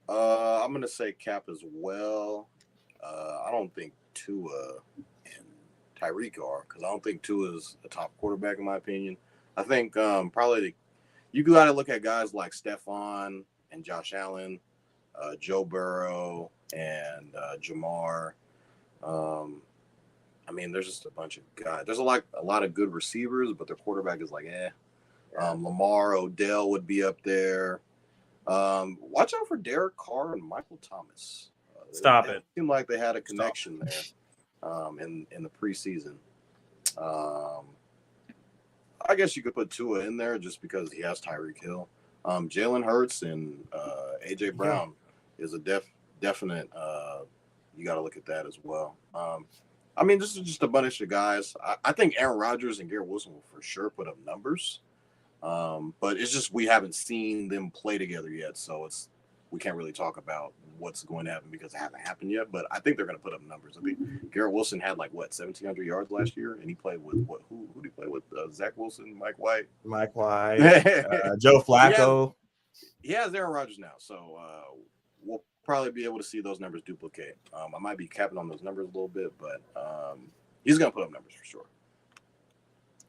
I'm going to say cap as well. I don't think Tua and Tyreek are, because I don't think Tua is a top quarterback in my opinion. I think probably you got to look at guys like Stephon and Josh Allen, Joe Burrow and Jamar. I mean, there's just a bunch of guys. There's a lot of good receivers, but their quarterback is like, eh. Lamar, Odell would be up there. Watch out for Derek Carr and Michael Thomas. Stop it. it. Seemed like they had a connection there in the preseason. I guess you could put Tua in there just because he has Tyreek Hill. Jalen Hurts and A.J. Brown is a definite you got to look at that as well. I mean, this is just a bunch of guys. I think Aaron Rodgers and Garrett Wilson will for sure put up numbers. But it's just we haven't seen them play together yet, so we can't really talk about what's going to happen because it hasn't happened yet. But I think they're going to put up numbers. I think Garrett Wilson had 1,700 yards last year, and he played with who did he play with? Zach Wilson, Mike White, Joe Flacco. He has Aaron Rodgers now, so we'll probably be able to see those numbers duplicate. I might be capping on those numbers a little bit, but he's going to put up numbers for sure.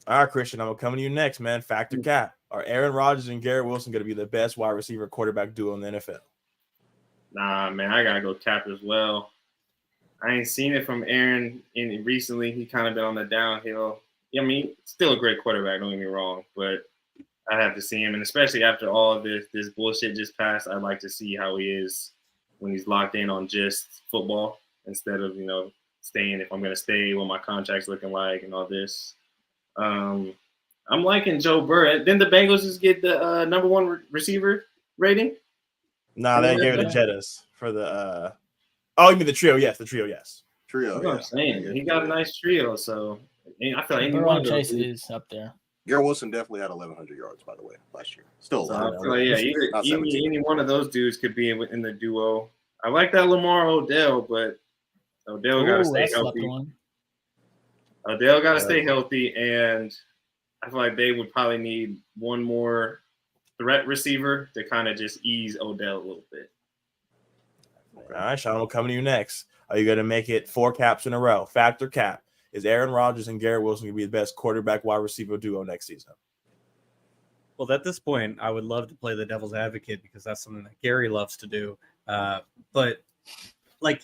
All right, Christian, I'm coming to you next, man. Factor cap. Are Aaron Rodgers and Garrett Wilson going to be the best wide receiver quarterback duo in the NFL? Nah, man, I got to go cap as well. I ain't seen it from Aaron recently. He kind of been on the downhill. I mean, still a great quarterback, don't get me wrong, but I have to see him. And especially after all of this bullshit just passed, I'd like to see how he is when he's locked in on just football instead of, staying if I'm going to stay, what my contract's looking like and all this. I'm liking Joe Burrow. Didn't the Bengals just get the number one receiver rating? Nah, they gave it to Jettas for the oh, you mean the trio? Yes, the trio, yes. Trio. That's what I'm saying. He got a nice trio, so I feel like Burrow and Chase is up there. Garrett Wilson definitely had 1,100 yards, by the way, last year. Still, so I feel like, any one of those dudes could be in the duo. I like that Lamar Odell, but Odell got to stay healthy. Odell got to stay healthy, and I feel like they would probably need one more threat receiver to kind of just ease Odell a little bit. All right, Shaun, we'll come to you next. Are you going to make it 4 caps in a row? Factor cap. Is Aaron Rodgers and Garrett Wilson going to be the best quarterback wide receiver duo next season? Well, at this point, I would love to play the devil's advocate because that's something that Gary loves to do. But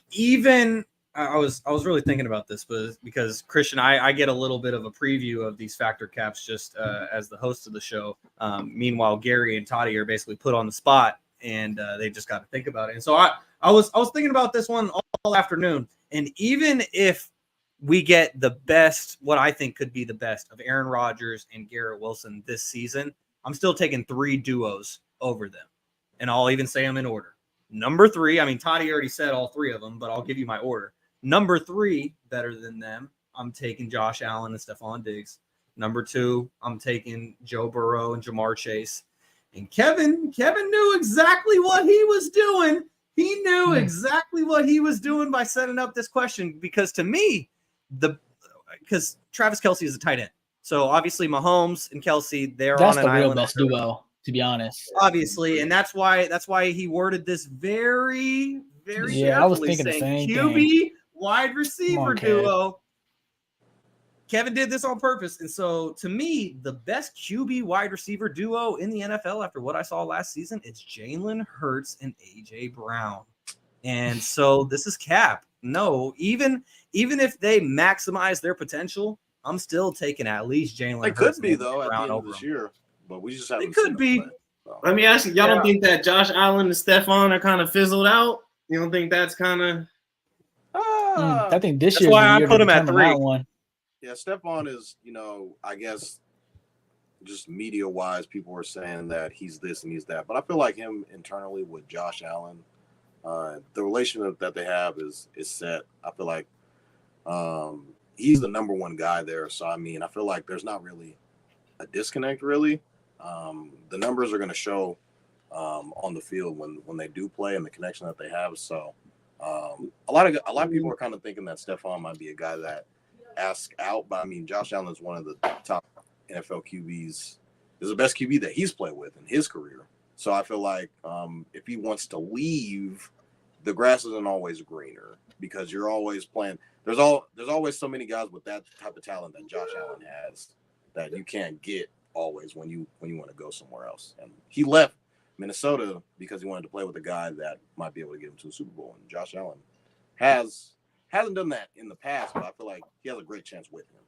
even I was really thinking about this, but because Christian, I get a little bit of a preview of these factor caps just as the host of the show. Meanwhile, Gary and Toddy are basically put on the spot, and they just got to think about it. And so I was thinking about this one all afternoon, and even if we get the best, what I think could be the best of Aaron Rodgers and Garrett Wilson this season, I'm still taking 3 duos over them, and I'll even say them in order. Number 3, I mean, Toddy already said all 3 of them, but I'll give you my order. Number 3, better than them, I'm taking Josh Allen and Stephon Diggs. Number 2, I'm taking Joe Burrow and Jamar Chase. And Kevin knew exactly what he was doing. He knew exactly what he was doing by setting up this question because to me, because Travis Kelce is a tight end. So obviously Mahomes and Kelce, that's on an island. That's the real best duo, to be honest. Obviously, and that's why he worded this very, very carefully, I was thinking the same QB thing. Wide receiver duo. Kevin did this on purpose. And so to me, the best QB wide receiver duo in the NFL after what I saw last season is Jalen Hurts and A.J. Brown. And so this is cap. No, even if they maximize their potential, I'm still taking at least Jalen Hurts. It could be, though, at the end of this year. But we just haven't It could be. So. Let me ask you, y'all don't think that Josh Allen and Stephon are kind of fizzled out? You don't think that's kind of I think this that's year. Why I put him at 3. One. Yeah, Stephon is, I guess just media-wise, people are saying that he's this and he's that. But I feel like him internally with Josh Allen, the relationship that they have is set. I feel like he's the number one guy there. So, I mean, I feel like there's not really a disconnect, really. The numbers are going to show on the field when they do play and the connection that they have. So, a lot of people are kind of thinking that Stephon might be a guy that asks out, but I mean, Josh Allen is one of the top NFL QBs. Is the best QB that he's played with in his career. So I feel like if he wants to leave, the grass isn't always greener because you're always playing. There's always so many guys with that type of talent that Josh Allen has that you can't get always when you want to go somewhere else. And he left Minnesota because he wanted to play with a guy that might be able to get him to the Super Bowl. And Josh Allen has Hasn't done that in the past, but I feel like he has a great chance with him.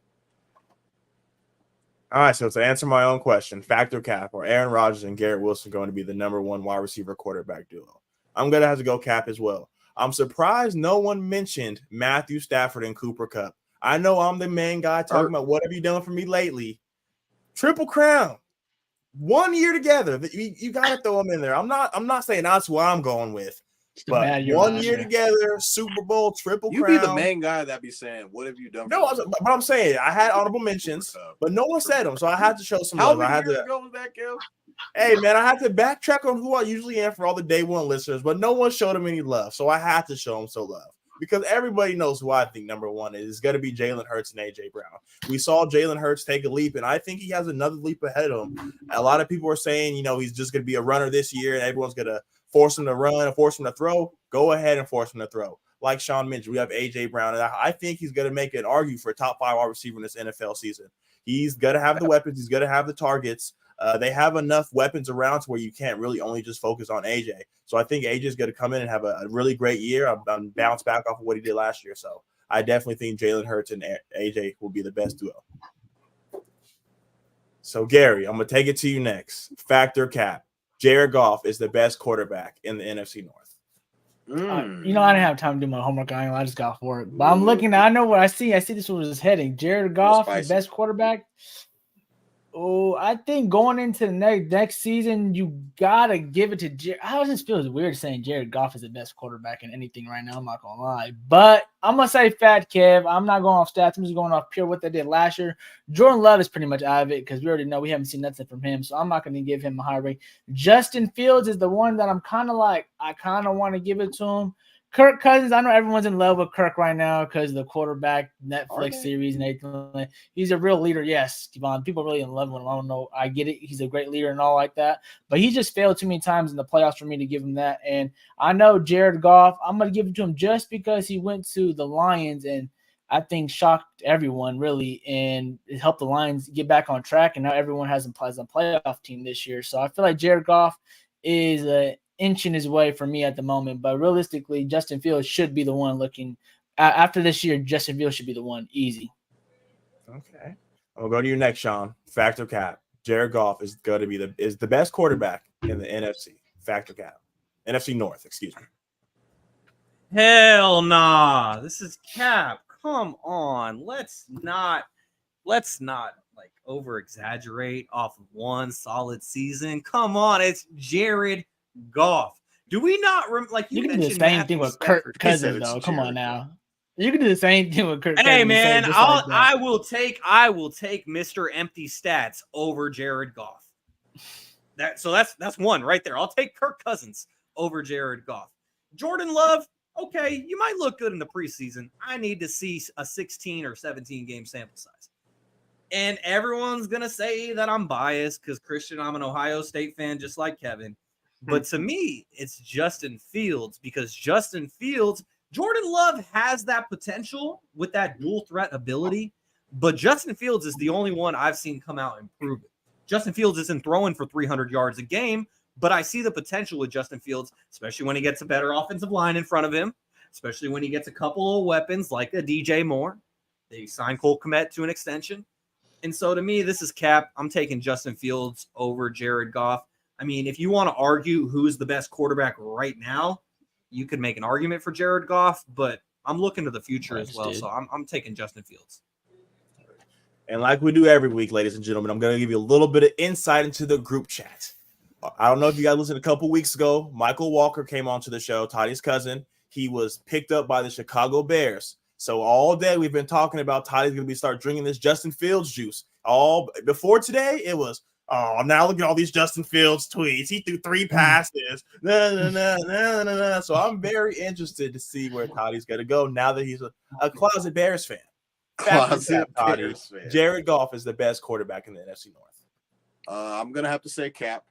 All right, so to answer my own question, factor cap, are Aaron Rodgers and Garrett Wilson going to be the number one wide receiver quarterback duo? I'm going to have to go cap as well. I'm surprised no one mentioned Matthew Stafford and Cooper Kupp. I know I'm the main guy talking about what have you done for me lately. Triple crown. 1 year together. You got to throw them in there. I'm not saying that's what I'm going with. But 1 year together, Super Bowl, triple crown. You be the main guy that be saying, what have you done? No, but I'm saying I had honorable mentions, but no one said them, so I had to show some love. How many years ago was that, Gil? Hey, man, I had to backtrack on who I usually am for all the day one listeners, but no one showed him any love, so I had to show him some love. Because everybody knows who I think number one is. It's going to be Jalen Hurts and A.J. Brown. We saw Jalen Hurts take a leap, and I think he has another leap ahead of him. A lot of people are saying, he's just going to be a runner this year, and everyone's going to force him to run and force him to throw. Go ahead and force him to throw. Like Shaun mentioned, we have A.J. Brown, and I think he's going to make an argue for a top 5 wide receiver in this NFL season. He's going to have the weapons. He's going to have the targets. They have enough weapons around to where you can't really only just focus on AJ. So I think AJ is going to come in and have a really great year. I'm bounce back off of what he did last year. So I definitely think Jalen Hurts and AJ will be the best duo. So Gary, I'm going to take it to you next. Factor cap. Jared Goff is the best quarterback in the NFC North. I didn't have time to do my homework. I just got for it. But I'm looking. I know what I see. I see this was heading. Jared Goff, the best quarterback. Oh, I think going into the next season, you gotta give it to Jared. I just feel it's weird saying Jared Goff is the best quarterback in anything right now. I'm not gonna lie, but I'm gonna say Fat Kev. I'm not going off stats. I'm just going off pure what they did last year. Jordan Love is pretty much out of it because we already know we haven't seen nothing from him, so I'm not gonna give him a high rate. Justin Fields is the one that I'm kind of like. I kind of want to give it to him. Kirk Cousins, I know everyone's in love with Kirk right now because of the quarterback Netflix series and everything. He's a real leader, yes, Devon. People are really in love with him. I don't know. I get it. He's a great leader and all like that. But he just failed too many times in the playoffs for me to give him that. And I know Jared Goff, I'm going to give it to him just because he went to the Lions and I think shocked everyone, really, and it helped the Lions get back on track. And now everyone has a playoff team this year. So I feel like Jared Goff is a inching his way for me at the moment, but realistically, Justin Fields should be the one looking after this year. Justin Fields should be the one, easy. Okay, I'll go to you next, Shaun. Factor cap. Jared Goff is going to be the best quarterback in the NFC. Factor cap. NFC North, excuse me. Hell nah. This is cap. Come on. Let's not like over exaggerate off of one solid season. Come on, it's Jared Goff. Do we not like you can do the same thing with Kirk Cousins though? Come on now, you can do the same thing with Kirk. Hey man, I will take Mr. Empty Stats over Jared Goff. That's one right there. I'll take Kirk Cousins over Jared Goff. Jordan Love, okay, you might look good in the preseason. I need to see a 16 or 17 game sample size. And everyone's gonna say that I'm biased because Christian, I'm an Ohio State fan, just like Kevin. But to me, it's Justin Fields because Justin Fields, Jordan Love has that potential with that dual threat ability, but Justin Fields is the only one I've seen come out and prove it. Justin Fields isn't throwing for 300 yards a game, but I see the potential with Justin Fields, especially when he gets a better offensive line in front of him, especially when he gets a couple of weapons like a DJ Moore. They signed Cole Kmet to an extension. And so to me, this is cap. I'm taking Justin Fields over Jared Goff. I mean, if you want to argue who's the best quarterback right now, you could make an argument for Jared Goff, but I'm looking to the future as well. So I'm taking Justin Fields. And like we do every week, ladies and gentlemen, I'm going to give you a little bit of insight into the group chat. I don't know if you guys listened a couple weeks ago. Michael Walker came onto the show, Toddy's cousin. He was picked up by the Chicago Bears. So all day we've been talking about Toddy's going to start drinking this Justin Fields juice. All before today, it was, oh, now look at all these Justin Fields tweets. He threw 3 passes. So I'm very interested to see where Toddy's going to go now that he's a closet Bears fan. Bears fan. Jared Goff is the best quarterback in the NFC North. I'm going to have to say cap.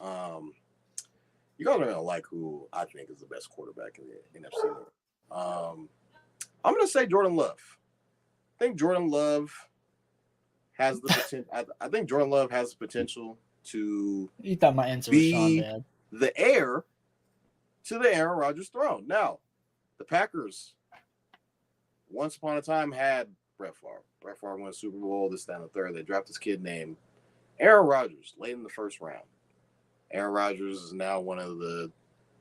You guys are going to like who I think is the best quarterback in the NFC North. I'm going to say Jordan Love. I think Jordan Love has the potential. I think Jordan Love has the potential to you thought my answer be was Shaun, man. The heir to the Aaron Rodgers throne. Now, the Packers once upon a time had Brett Favre. Brett Favre won a Super Bowl, this, that, and the third. They drafted this kid named Aaron Rodgers late in the first round. Aaron Rodgers is now one of the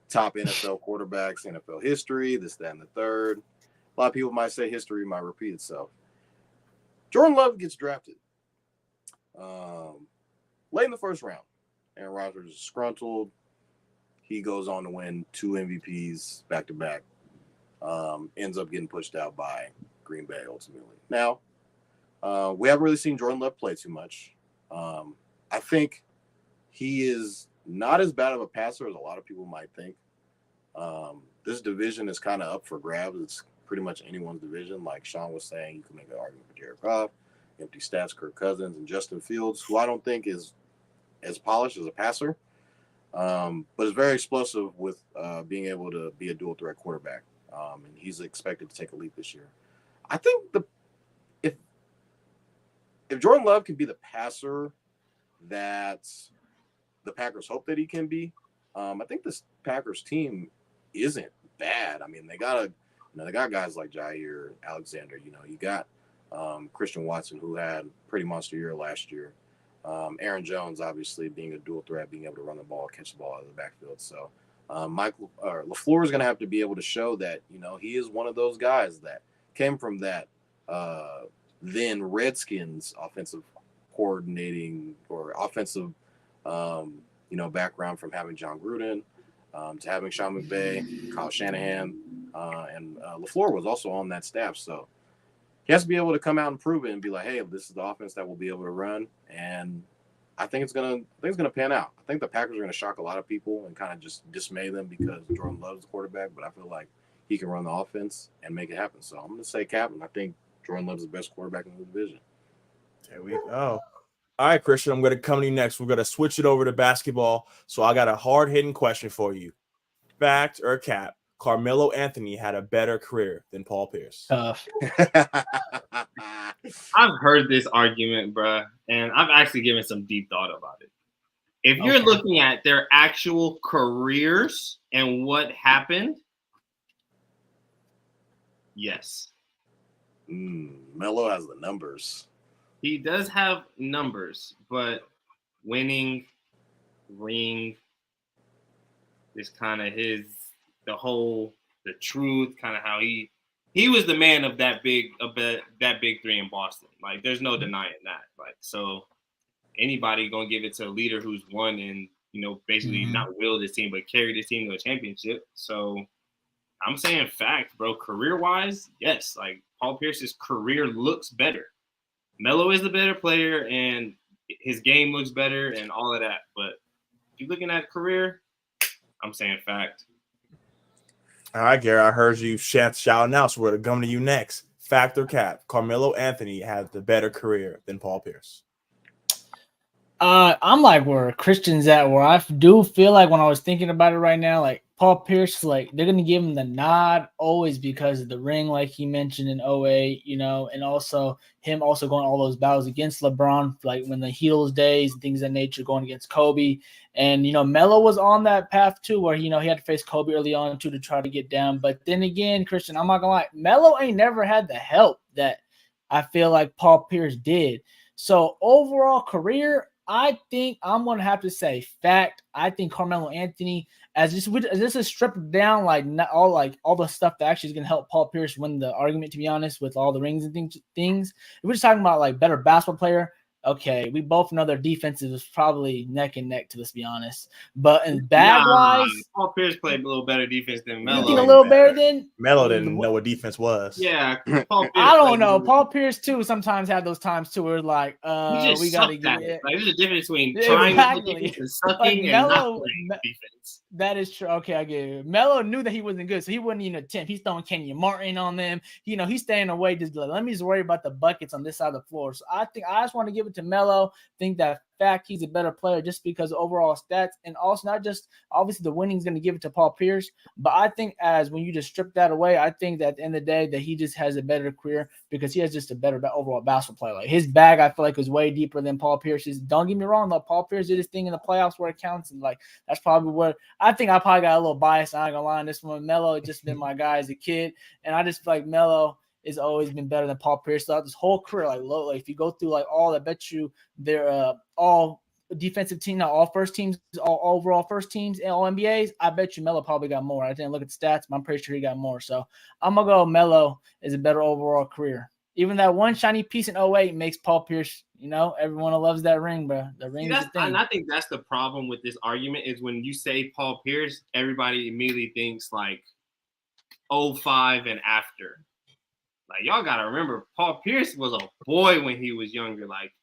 top NFL quarterbacks in NFL history, this, that, and the third. A lot of people might say history might repeat itself. Jordan Love gets drafted late in the first round. Aaron Rodgers is disgruntled. He goes on to win 2 MVPs back-to-back. Ends up getting pushed out by Green Bay ultimately. Now, we haven't really seen Jordan Love play too much. I think he is not as bad of a passer as a lot of people might think. This division is kind of up for grabs. It's pretty much anyone's division. Like Shaun was saying, you can make an argument for Jared Goff, empty stats, Kirk Cousins, and Justin Fields, who I don't think is as polished as a passer, but is very explosive with being able to be a dual threat quarterback. And he's expected to take a leap this year. I think if Jordan Love can be the passer that the Packers hope that he can be, I think this Packers team isn't bad. I mean, they got guys like Jair Alexander. You got Christian Watson, who had a pretty monster year last year. Aaron Jones, obviously, being a dual threat, being able to run the ball, catch the ball out of the backfield. So LaFleur is going to have to be able to show that, he is one of those guys that came from that then Redskins offensive coordinating or offensive, background from having John Gruden to having Sean McVay, Kyle Shanahan, and LaFleur was also on that staff. So he has to be able to come out and prove it and be like, hey, this is the offense that we'll be able to run. And I think it's gonna pan out. I think the Packers are gonna shock a lot of people and kind of just dismay them because Jordan Love's the quarterback, but I feel like he can run the offense and make it happen. So I'm gonna say Captain. I think Jordan Love's the best quarterback in the division. There we go. All right, Christian, I'm going to come to you next. We're going to switch it over to basketball. So I got a hard-hitting question for you. Fact or cap, Carmelo Anthony had a better career than Paul Pierce? Tough. I've heard this argument, bruh, and I've actually given some deep thought about it. If you're looking at their actual careers and what happened, yes. Melo has the numbers. He does have numbers, but winning, ring, is kind of the truth, kind of how he was the man of that big three in Boston. Like, there's no denying that. Like, so anybody gonna give it to a leader who's won and basically not willed his team but carried his team to a championship. So I'm saying fact, bro. Career wise, yes. Like, Paul Pierce's career looks better. Melo is the better player and his game looks better and all of that. But if you're looking at career, I'm saying fact. All right, Gary, I heard you shouting out, so we're going to come to you next. Fact or cap, Carmelo Anthony had the better career than Paul Pierce? I'm like where Christian's at, where I do feel like when I was thinking about it right now, like Paul Pierce, like they're going to give him the nod always because of the ring, like he mentioned in 08, and also him also going all those battles against LeBron, like when the Heels days and things of that nature, going against Kobe. And, Melo was on that path too, where, he had to face Kobe early on too to try to get down. But then again, Christian, I'm not going to lie, Melo ain't never had the help that I feel like Paul Pierce did. So overall career, I think I'm going to have to say fact. I think Carmelo Anthony, as this is stripped down, like not all the stuff that actually is going to help Paul Pierce win the argument, to be honest, with all the rings and things. If we're just talking about like better basketball player, okay, we both know their defense is probably neck and neck, to let's be honest. But in bag-wise, Paul Pierce played a little better defense than Melo. You think a little better than Melo didn't know what defense was. Yeah, Paul Pierce I don't know. Paul Pierce too sometimes had those times too where like we got to get it. Like, there's a difference between trying to play defense and sucking and not playing defense. That is true. Okay, I get it. Melo knew that he wasn't good, so he wouldn't even attempt. He's throwing Kenny Martin on them. He's staying away. Just like, let me just worry about the buckets on this side of the floor. So I think I just want to give it to Melo. Think that fact he's a better player just because of overall stats, and also not just obviously the winning's going to give it to Paul Pierce, but I think as when you just strip that away, I think that at the end of the day that he just has a better career because he has just a better overall basketball player. Like his bag, I feel like was way deeper than Paul Pierce's. Don't get me wrong though, Paul Pierce did his thing in the playoffs where it counts, and like that's probably what I think. I probably got a little biased. I ain't gonna lie on this one. Melo just been my guy as a kid, and I just feel like Melo has always been better than Paul Pierce throughout this whole career. Like if you go through like all, I bet you they're all defensive team, not all first teams, all overall first teams and all NBAs. I bet you Melo probably got more. I didn't look at the stats, but I'm pretty sure he got more. So I'm gonna go Melo is a better overall career. Even that one shiny piece in 08 makes Paul Pierce, everyone loves that ring, bro. The ring is the thing. And I think that's the problem with this argument is when you say Paul Pierce, everybody immediately thinks like 05 and after. Like, y'all got to remember, Paul Pierce was a boy when he was younger. Like,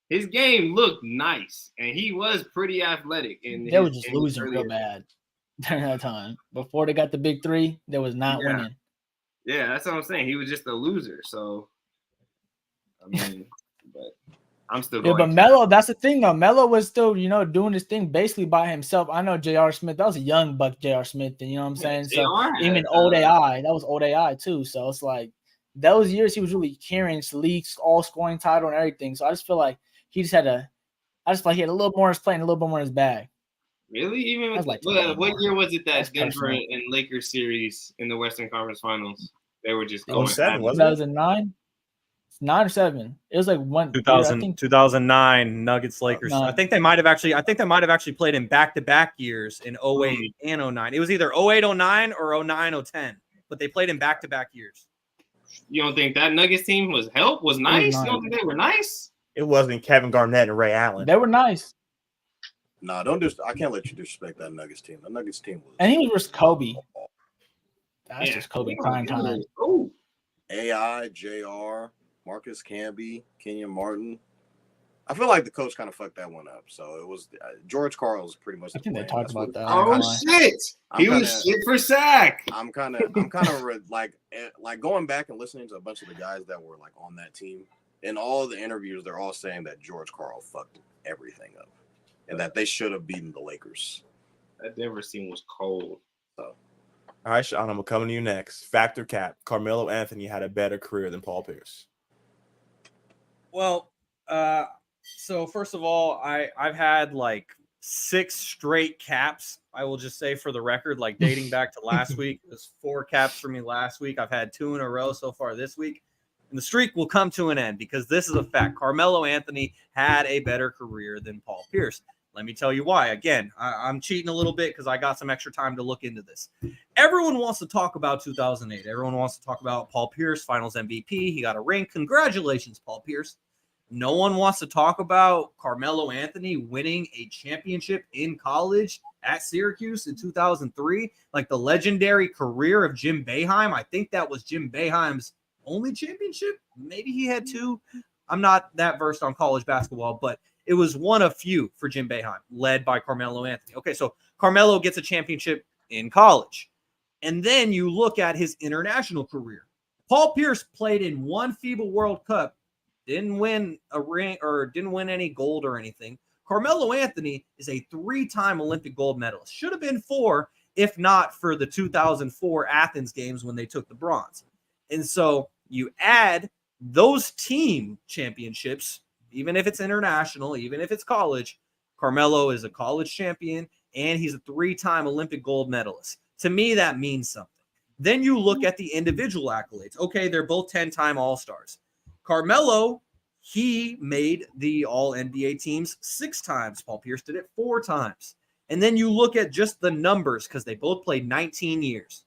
his game looked nice, and he was pretty athletic. And they were just losing real bad during that time. Before they got the big three, they was not winning. Yeah, that's what I'm saying. He was just a loser. So, I mean, but I'm still going. Yeah, but Melo, that's the thing, though. Melo was still, doing his thing basically by himself. I know J.R. Smith. That was a young buck J.R. Smith, and you know what I'm saying? So, even old AI, that was old AI, too. So, it's like those years he was really carrying the league's all-scoring title and everything. So, I just feel like he just had a little more in his play and a little bit more in his bag. Really? Even with, like what year was it that Denver and Lakers series in the Western Conference Finals? They were just going 07, wasn't it? 2009? 9 or 7. It was like 2009 Nuggets Lakers. I think they might have actually played in back-to-back years in 08 and 09. It was either 08, 09 or 09, 010. But they played in back-to-back years. You don't think that Nuggets team was nice? You don't think they were nice? It wasn't Kevin Garnett and Ray Allen. They were nice. Nah, I can't let you disrespect that Nuggets team. The Nuggets team was. And he was just Kobe. That's just Kobe prime time. AI, JR, Marcus Camby, Kenyon Martin. I feel like the coach kind of fucked that one up. So it was George Karl was pretty much. I think they talked about that. Oh shit! He was shit for Sac. I'm kind of like going back and listening to a bunch of the guys that were like on that team. In all of the interviews, they're all saying that George Karl fucked everything up, and that they should have beaten the Lakers. That Denver team was cold. So. All right, Shaun, I'm coming to you next. Factor cap. Carmelo Anthony had a better career than Paul Pierce. Well, so first of all, I've had like 6 straight caps. I will just say for the record, like dating back to last week, it was 4 caps for me last week. I've had 2 in a row so far this week. And the streak will come to an end because this is a fact. Carmelo Anthony had a better career than Paul Pierce. Let me tell you why. Again, I'm cheating a little bit because I got some extra time to look into this. Everyone wants to talk about 2008. Everyone wants to talk about Paul Pierce, Finals MVP. He got a ring. Congratulations, Paul Pierce. No one wants to talk about Carmelo Anthony winning a championship in college at Syracuse in 2003, like the legendary career of Jim Boeheim. I think that was Jim Boeheim's only championship. Maybe he had 2. I'm not that versed on college basketball, but it was one of few for Jim Boeheim, led by Carmelo Anthony. Okay, so Carmelo gets a championship in college. And then you look at his international career. Paul Pierce played in 1 FIBA World Cup, didn't win a ring or didn't win any gold or anything. Carmelo Anthony is a 3-time Olympic gold medalist. Should have been 4, if not for the 2004 Athens games when they took the bronze. And so you add those team championships, even if it's international, even if it's college, Carmelo is a college champion and he's a 3-time Olympic gold medalist. To me, that means something. Then you look at the individual accolades. Okay, they're both 10-time All-Stars. Carmelo, he made the All-NBA teams 6 times. Paul Pierce did it 4 times. And then you look at just the numbers because they both played 19 years.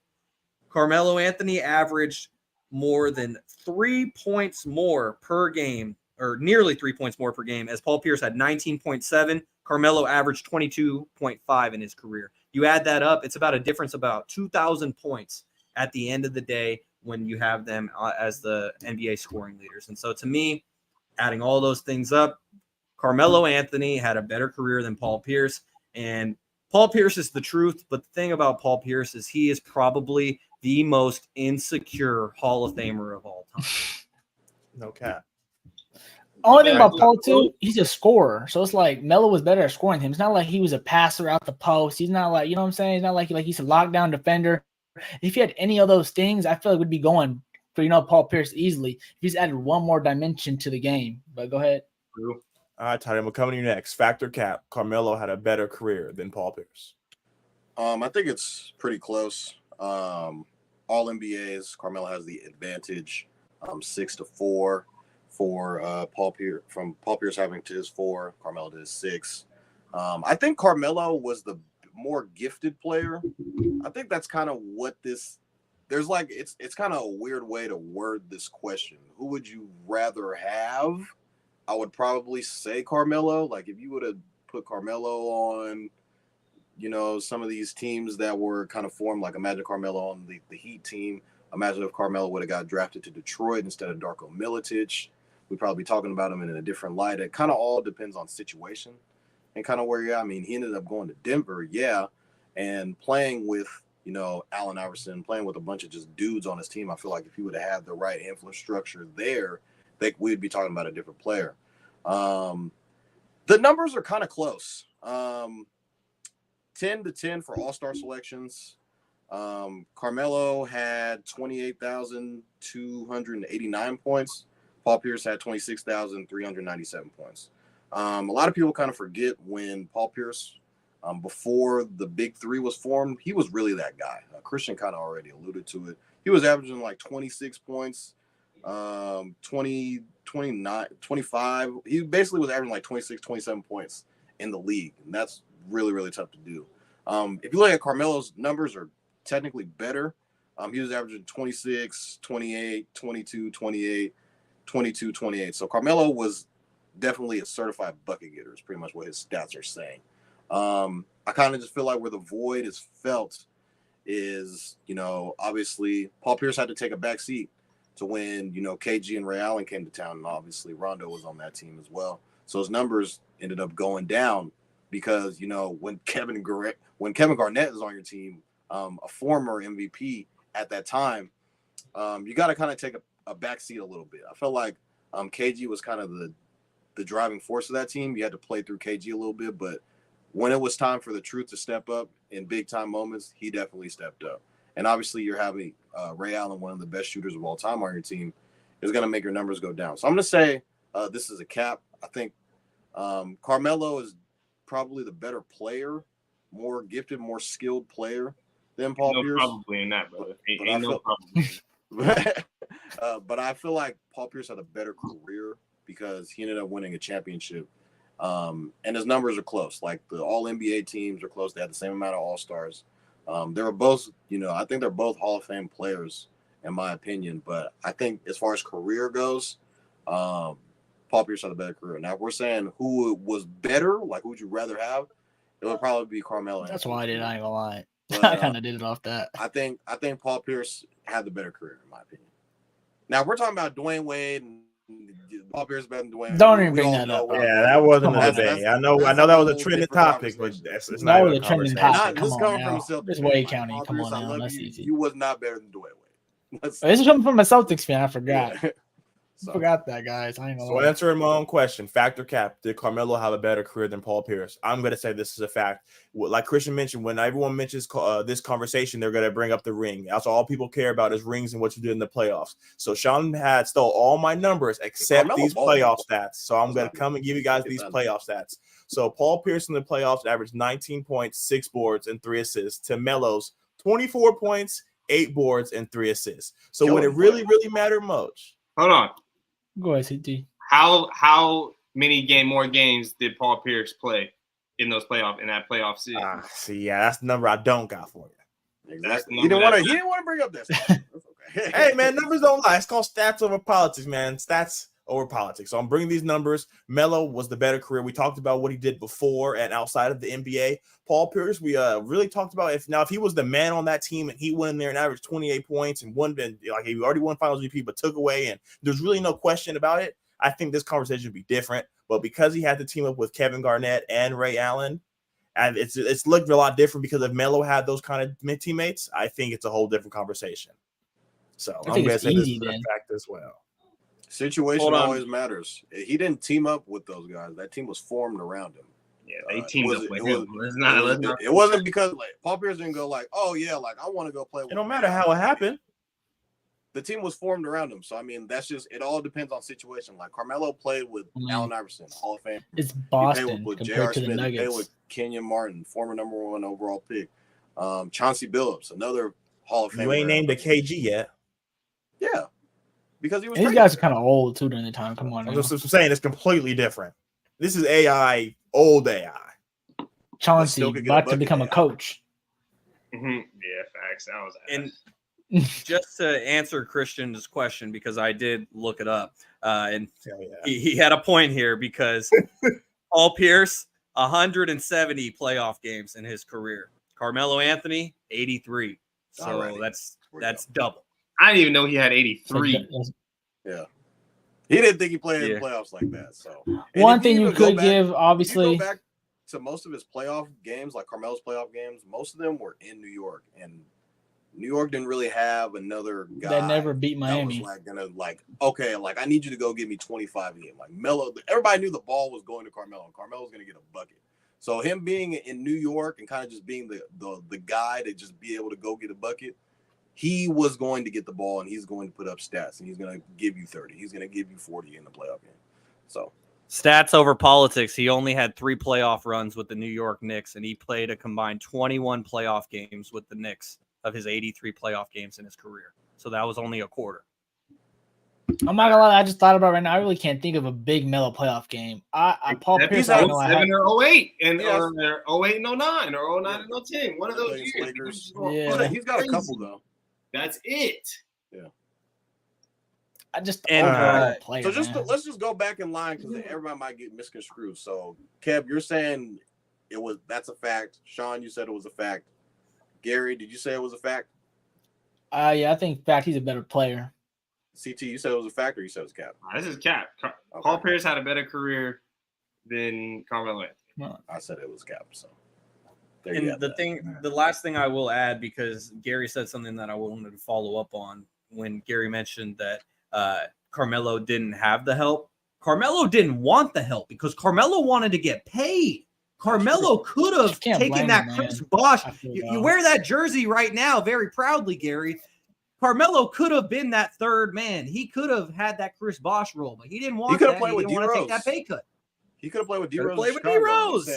Carmelo Anthony averaged more than 3 points more per game, or nearly 3 points more per game, as Paul Pierce had 19.7. Carmelo averaged 22.5 in his career. You add that up, it's about a difference about 2,000 points at the end of the day when you have them as the NBA scoring leaders. And so to me, adding all those things up, Carmelo Anthony had a better career than Paul Pierce. And Paul Pierce is the truth, but the thing about Paul Pierce is he is probably the most insecure Hall of Famer of all time. No cap. Only thing about Paul, too, he's a scorer. So it's like Melo was better at scoring than him. It's not like he was a passer out the post. He's not like, you know what I'm saying? It's not like he's a lockdown defender. If he had any of those things, I feel like we'd be going for, Paul Pierce easily. If he's added one more dimension to the game. But go ahead. All right, Tony, we're coming to you next. Factor cap. Carmelo had a better career than Paul Pierce. I think it's pretty close. All NBAs, Carmelo has the advantage. 6-4 for Paul Pierce, from Paul Pierce having to his 4, Carmelo to his 6. I think Carmelo was the more gifted player. I think that's kind of what this. There's like it's kind of a weird way to word this question. Who would you rather have? I would probably say Carmelo. Like if you would have put Carmelo on, some of these teams that were kind of formed, like imagine Carmelo on the Heat team. Imagine if Carmelo would have got drafted to Detroit instead of Darko Milicic. We'd probably be talking about him in a different light. It kind of all depends on situation and kind of where you're at. I mean, he ended up going to Denver, and playing with, Allen Iverson, playing with a bunch of just dudes on his team. I feel like if he would have had the right infrastructure there, we'd be talking about a different player. The numbers are kind of close. 10-10 for all-star selections. Carmelo had 28,289 points. Paul Pierce had 26,397 points. A lot of people kind of forget when Paul Pierce, before the Big Three was formed, he was really that guy. Christian kind of already alluded to it. He was averaging like 26 points, 20, 29, 25. He basically was averaging like 26, 27 points in the league. And that's really, really tough to do. If you look at Carmelo's numbers are technically better. He was averaging 26, 28, 22, 28, 22, 28. So Carmelo was definitely a certified bucket getter is pretty much what his stats are saying. I kind of just feel like where the void is felt is, obviously Paul Pierce had to take a back seat to when, KG and Ray Allen came to town, and obviously Rondo was on that team as well. So his numbers ended up going down because, when Kevin Garnett is on your team, a former MVP at that time, you got to kind of take a back seat a little bit. I felt like KG was kind of the driving force of that team. You had to play through KG a little bit, but when it was time for the truth to step up in big time moments, he definitely stepped up. And obviously you're having Ray Allen, one of the best shooters of all time on your team, is going to make your numbers go down. So I'm going to say this is a cap. I think Carmelo is probably the better player, more gifted, more skilled player than Paul Pierce. Probably in that, brother. But I feel like Paul Pierce had a better career because he ended up winning a championship. And his numbers are close. Like the all NBA teams are close. They had the same amount of all-stars. They were both, I think they're both Hall of Fame players in my opinion. But I think as far as career goes, Paul Pierce had a better career. Now, if we're saying who was better, like who would you rather have, it would probably be Carmelo. That's why I ain't gonna lie. But, I kind of did it off that. I think Paul Pierce had the better career in my opinion. Now, if we're talking about Dwayne Wade and Paul Pierce better than Dwayne. Don't even bring that up. Yeah, that wasn't a debate. I know that was a trending topic, but it's not a trending topic. Come on now. It's Wade County. Come on now. That's easy. You was not better than Dwayne Wade. This is coming from a Celtics fan. I forgot. Yeah. I forgot that, guys. I ain't gonna lie. Answering my own question, factor cap, did Carmelo have a better career than Paul Pierce? I'm going to say this is a fact. Like Christian mentioned, when everyone mentions this conversation, they're going to bring up the ring. That's all people care about is rings and what you did in the playoffs. So Shaun had stole all my numbers except these playoff stats. So I'm going to come and give you guys these playoff stats. So Paul Pierce in the playoffs averaged 19 points, 6 boards, and 3 assists to Melo's 24 points, 8 boards, and 3 assists. So when it really, really mattered most. Hold on. Go ahead, CT. How many more games did Paul Pierce play in that playoff season? That's the number I don't got for you. Exactly. He didn't want to bring up this. That's okay. Hey man, numbers don't lie. It's called stats over politics, man. Stats over politics. So I'm bringing these numbers. Melo was the better career. We talked about what he did before and outside of the NBA. Paul Pierce, we really talked about if he was the man on that team and he went in there and averaged 28 points and he already won Finals MVP but took away and there's really no question about it. I think this conversation would be different. But because he had to team up with Kevin Garnett and Ray Allen, and it's looked a lot different because if Melo had those kind of teammates, I think it's a whole different conversation. So I'm going to say this is a fact as well. Situation always matters. He didn't team up with those guys. That team was formed around him. Yeah, they teamed up with him. It wasn't because Paul Pierce didn't go I want to go play with him. It don't matter how it happened. The team was formed around him. So, I mean, that's just – it all depends on situation. Like, Carmelo played with Allen Iverson, Hall of Fame. It's Boston he played with compared J.R. to the Smith. Nuggets. He played with Kenyon Martin, former number 1 overall pick. Chauncey Billups, another Hall of Fame. You ain't named a KG yet. Yeah. because he was. These guys are kind of old too during the time. Come on, I'm now. just saying it's completely different. This is AI, old AI. Chauncey still could get a about to bucket, become a yeah. coach. Yeah, facts. That was And ass. just to answer Christian's question, because I did look it up, and Hell yeah. he had a point here because Paul Pierce, 170 playoff games in his career. Carmelo Anthony, 83. So Alrighty. that's double. I didn't even know he had 83. Yeah. He didn't think he played in the playoffs like that. So One if thing you even go could back- give, if obviously, you go back to most of his playoff games, like Carmelo's playoff games, most of them were in New York, and New York didn't really have another guy that never beat that was Miami. like gonna okay, I need you to go give me 25 a game. Like Melo, everybody knew the ball was going to Carmelo, and Carmelo was gonna get a bucket. So him being in New York and kind of just being the guy to just be able to go get a bucket, he was going to get the ball and he's going to put up stats and he's going to give you 30. He's going to give you 40 in the playoff game. So Stats over politics. He only had 3 playoff runs with the New York Knicks, and he played a combined 21 playoff games with the Knicks of his 83 playoff games in his career. So that was only a quarter. I'm not gonna lie, I just thought about it right now. I really can't think of a big Melo playoff game. Paul Pierce, I know I had 07 or 08 and Yes. or 08 and 09 or 09 and 010. One of those Lakers, years. Lakers. Yeah. He's got a couple though. That's it. I just And, overall player. So man. let's just go back in line because everybody might get misconstrued. So Kev, you're saying that's a fact. Shaun, you said it was a fact. Gary, did you say it was a fact? Yeah, I think in fact he's a better player. CT, you said it was a fact or you said it was cap? This is cap. Okay. Paul Pierce had a better career than Carmelo Anthony. I said it was cap. So And the last thing I will add, because Gary said something that I wanted to follow up on when Gary mentioned that Carmelo didn't have the help. Carmelo didn't want the help because Carmelo wanted to get paid. Carmelo could have taken that Chris Bosh. You wear that jersey right now very proudly, Gary. Carmelo could have been that third man. He could have had that Chris Bosh role, but he didn't want that. He didn't want to take that pay cut. He could have played with D-Rose. Play with D-Rose.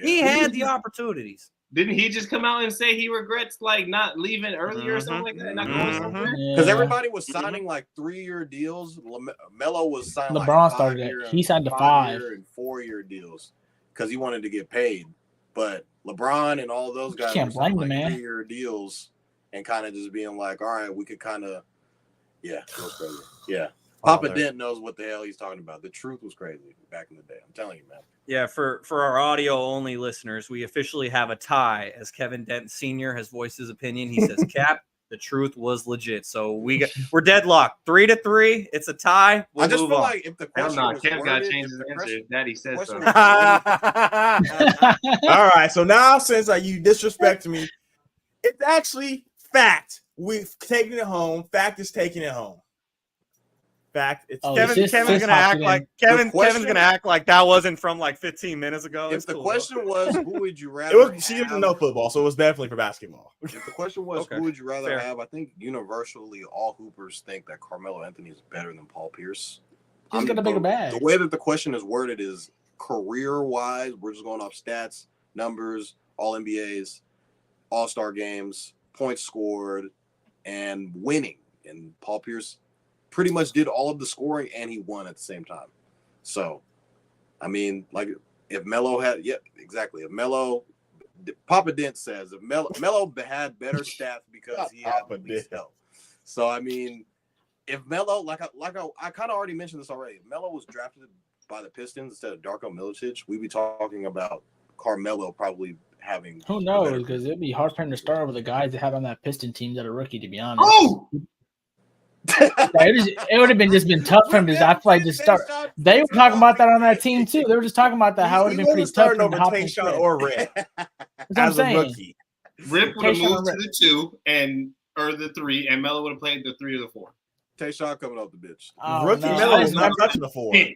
He had the opportunities. Didn't he just come out and say he regrets not leaving earlier or something like that? Not going somewhere? Because everybody was signing 3-year deals. Melo was signing LeBron started it. He signed to 5 and 4-year deals because he wanted to get paid. But LeBron and all those guys can't blame the man. 3-year deals and kind of just being like, all right, we could kind of, it was crazy. Yeah. Papa Dent knows what the hell he's talking about. The truth was crazy back in the day. I'm telling you, man. Yeah, for our audio-only listeners, we officially have a tie as Kevin Dent Sr. has voiced his opinion. He says, Cap, the truth was legit. So we're deadlocked. 3-3. It's a tie. I just feel like if the question was Kev got to worded, change his answer. Daddy said so. All right, so now since you disrespect me, it's actually fact. We've taken it home. Fact is taking it home. Fact. It's Kevin's gonna act like Kevin's gonna act like that wasn't from 15 minutes ago. If the question was, who would you rather? She didn't know football, so it was definitely for basketball. If the question was, who would you rather have? I think universally all Hoopers think that Carmelo Anthony is better than Paul Pierce. He's got a bigger bag. The way that the question is worded is career-wise. We're just going off stats, numbers, all NBAs, All-Star games, points scored, and winning. And Paul Pierce pretty much did all of the scoring and he won at the same time. So, I mean, if Melo had, exactly. If Melo, Papa Dent says, if Melo had better stats because he had the least help. So, I mean, if Melo, I kind of already mentioned this already. If Melo was drafted by the Pistons instead of Darko Milicic, we'd be talking about Carmelo probably having. Who knows? Because it'd be hard for him to start with the guys that had on that Piston team that are rookie, to be honest. Oh! It would have been tough for him to. I feel like just start. They were talking about that on that team too. They were just talking about that how it would have been pretty tough for him to hop in. Shaun or Rip as a rookie. Rip would have moved to the 2 or the 3, and Melo would have played the 3 or the 4. Tayshaun coming off the bench. Rookie Melo is not touching the 4. I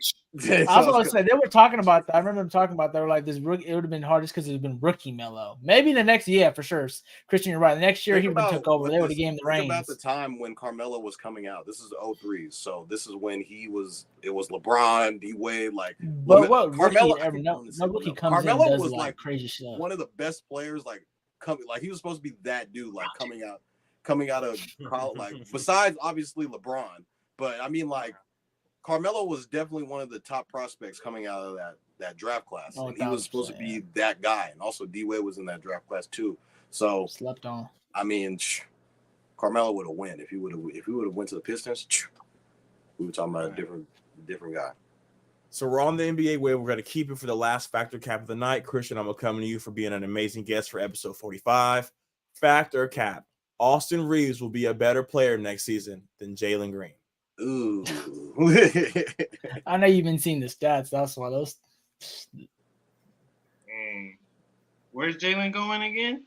was going to say, they were talking about that. I remember them talking about that. They were like, this rookie, it would have been hard just because it would have been rookie Melo. Maybe the next year, for sure. Christian, you're right. The next year, he would have took over. They would have gave him the reins. About the time when Carmelo was coming out. This is 03. So this is when it was LeBron, D-Wade. But what Carmelo, no rookie comes Carmelo in and does was crazy stuff. One of the best players, he was supposed to be that dude, coming out of college, besides obviously LeBron. But I mean, like, Carmelo was definitely one of the top prospects coming out of that draft class. Oh, and he was supposed to be that guy. And also D-Wade was in that draft class too. So slept on. I mean, Carmelo would have won if he would have went to the Pistons. We were talking about a different guy. So we're on the NBA wave. We're going to keep it for the last factor cap of the night. Christian, I'm going to come to you for being an amazing guest for episode 45. Factor cap. Austin Reeves will be a better player next season than Jalen Green. Ooh. I know you've been seeing the stats. That's why those. Where's Jalen going again?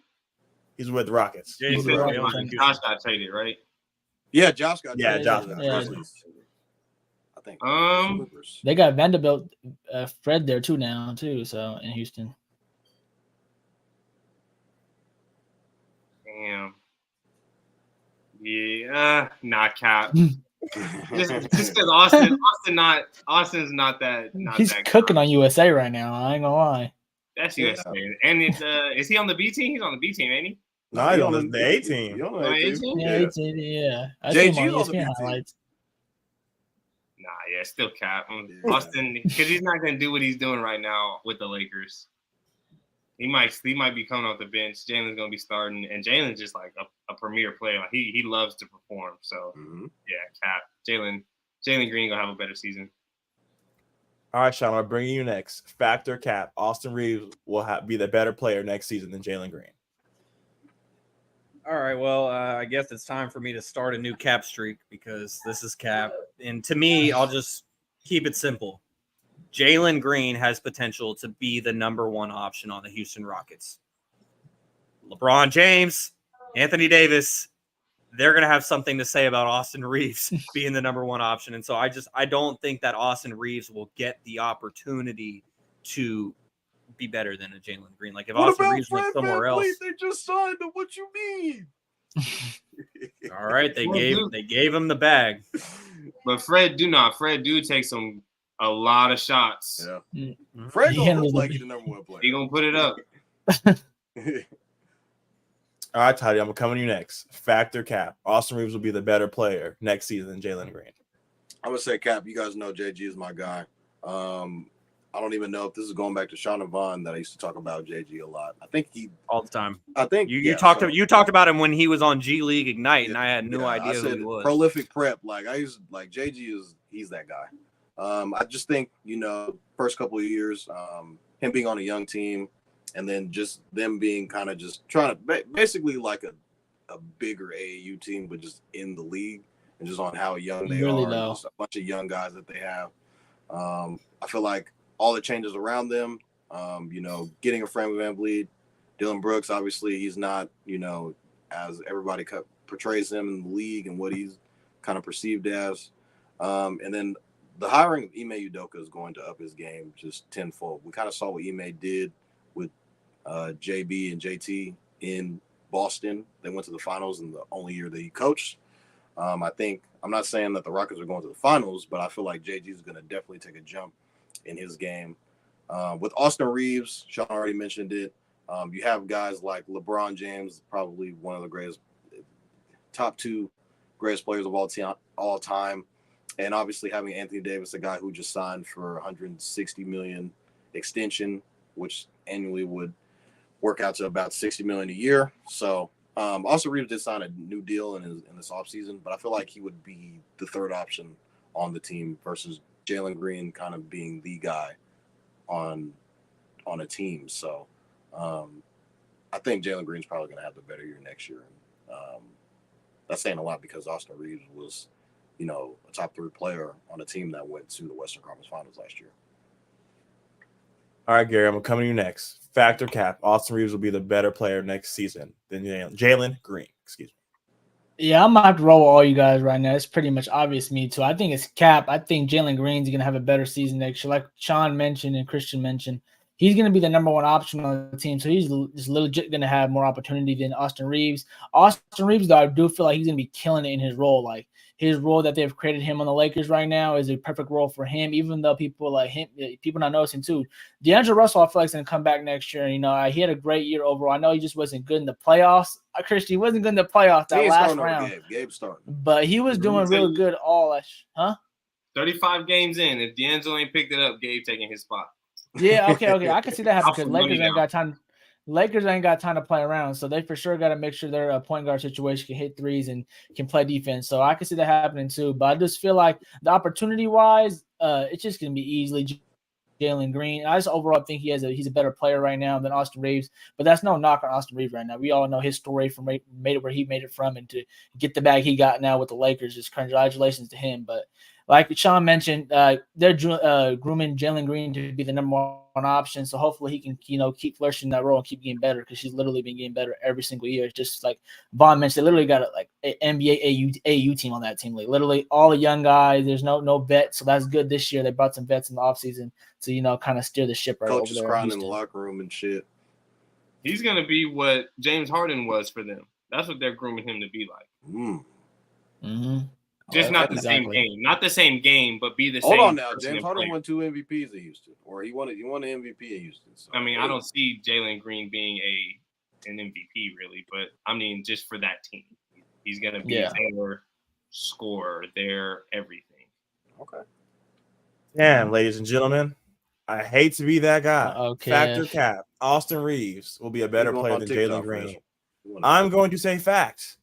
He's with the Rockets. Josh got traded, right? Yeah, Josh got traded. Josh got traded. I think. They got Vanderbilt, Fred there too now too. So in Houston. Damn. Yeah, not cap. just because Austin's not that. He's that cooking guy. on USA right now. I ain't gonna lie. That's USA. And it's is he on the B team? He's on the B team, ain't he? No, he's on the A team. Yeah, 18, yeah. I JG see him on on the B ESPN team. highlights. Nah, yeah, still cap. Austin, because he's not gonna do what he's doing right now with the Lakers. He might be coming off the bench. Jalen's gonna be starting, and Jalen's just like a premier player. Like he loves to perform. So yeah, cap. Jalen Green gonna have a better season. All right, Shaun, I'll bring you next. Factor cap. Austin Reeves will be the better player next season than Jalen Green. All right, well, I guess it's time for me to start a new cap streak because this is cap. And to me, I'll just keep it simple. Jalen Green has potential to be the number one option on the Houston Rockets. LeBron James, Anthony Davis, they're going to have something to say about Austin Reeves being the number one option. And so I don't think that Austin Reeves will get the opportunity to be better than a Jalen Green. Like if Austin Reeves went somewhere else. They just signed him. What you mean? All right, they gave him the bag. But Fred do take a lot of shots. Yeah. Fred don't look like he's the number one player. He gonna put it up. All right, Toddy, I'm going to come to you next. Factor cap. Austin Reeves will be the better player next season than Jalen Green. I'm going to say cap. You guys know JG is my guy. I don't even know if this is going back to Shaun and Vaughn that I used to talk about JG a lot. I think he all the time. I think you talked about him when he was on G League Ignite, and I had no idea who he was. Prolific prep. He's that guy. I just think, first couple of years, him being on a young team, and then just them being kind of just trying to basically like a bigger AAU team, but just in the league and just on how young they are, just a bunch of young guys that they have. I feel like all the changes around them, getting a Frank VanVleet, Dylan Brooks, obviously he's not, as everybody portrays him in the league and what he's kind of perceived as. And then the hiring of Ime Udoka is going to up his game just tenfold. We kind of saw what Ime did with JB and JT in Boston. They went to the finals in the only year that he coached. I'm not saying that the Rockets are going to the finals, but I feel like JG is going to definitely take a jump in his game. With Austin Reeves, Shaun already mentioned it. You have guys like LeBron James, probably one of the top two greatest players of all time. And obviously having Anthony Davis, a guy who just signed for $160 million extension, which annually would work out to about $60 million a year. So Austin Reeves did sign a new deal in this offseason, but I feel like he would be the third option on the team versus Jalen Green kind of being the guy on a team. So I think Jalen Green's probably going to have the better year next year. That's saying a lot because Austin Reeves was, a top 3 player on a team that went to the Western Conference Finals last year. All right, Gary, I'm coming to you next. Factor cap. Austin Reeves will be the better player next season than Jalen Green. Excuse me. Yeah, I'm going to have to roll with all you guys right now. It's pretty much obvious to me, too. I think it's cap. I think Jalen Green's going to have a better season next year. Like Shaun mentioned and Christian mentioned, he's going to be the number one option on the team. So he's just legit going to have more opportunity than Austin Reeves. Austin Reeves, though, I do feel like he's going to be killing it in his role. Like his role that they've created him on the Lakers right now is a perfect role for him, even though people like him, people not noticing too. D'Angelo Russell, I feel like is going to come back next year. And, you know, he had a great year overall. I know he just wasn't good in the playoffs. Christian, he wasn't good in the playoffs that last round. Gabe started. But he was doing real good all that. 35 games in. If D'Angelo ain't picked it up, Gabe taking his spot. Yeah, okay. I can see that happen because Lakers ain't got time. Lakers ain't got time to play around, so they for sure got to make sure their point guard situation can hit threes and can play defense. So I can see that happening too. But I just feel like the opportunity-wise, it's just going to be easily Jalen Green. I just overall think he's a better player right now than Austin Reeves. But that's no knock on Austin Reeves right now. We all know his story from made it where he made it from, and to get the bag he got now with the Lakers, just congratulations to him. But like Shaun mentioned, they're grooming Jalen Green to be the number one option. So hopefully he can, keep flourishing that role and keep getting better because she's literally been getting better every single year. It's just like Vaughn mentioned, they literally got an NBA AU team on that team. Like literally all the young guys. There's no vets, so that's good this year. They brought some vets in the offseason to kind of steer the ship right Coach over there. crying in the locker room and shit. He's gonna be what James Harden was for them. That's what they're grooming him to be like. Mm-hmm. Just not the same game. Not the same game, but be the same. Hold on now. James Harden won 2 MVPs in Houston. Or he won an MVP in Houston. So. I mean, I don't see Jalen Green being an MVP really, but I mean just for that team. He's gonna be their scorer, their everything. Okay. Damn, ladies and gentlemen. I hate to be that guy. Okay. Factor cap. Austin Reeves will be a better player than Jalen Green. I'm going to say facts.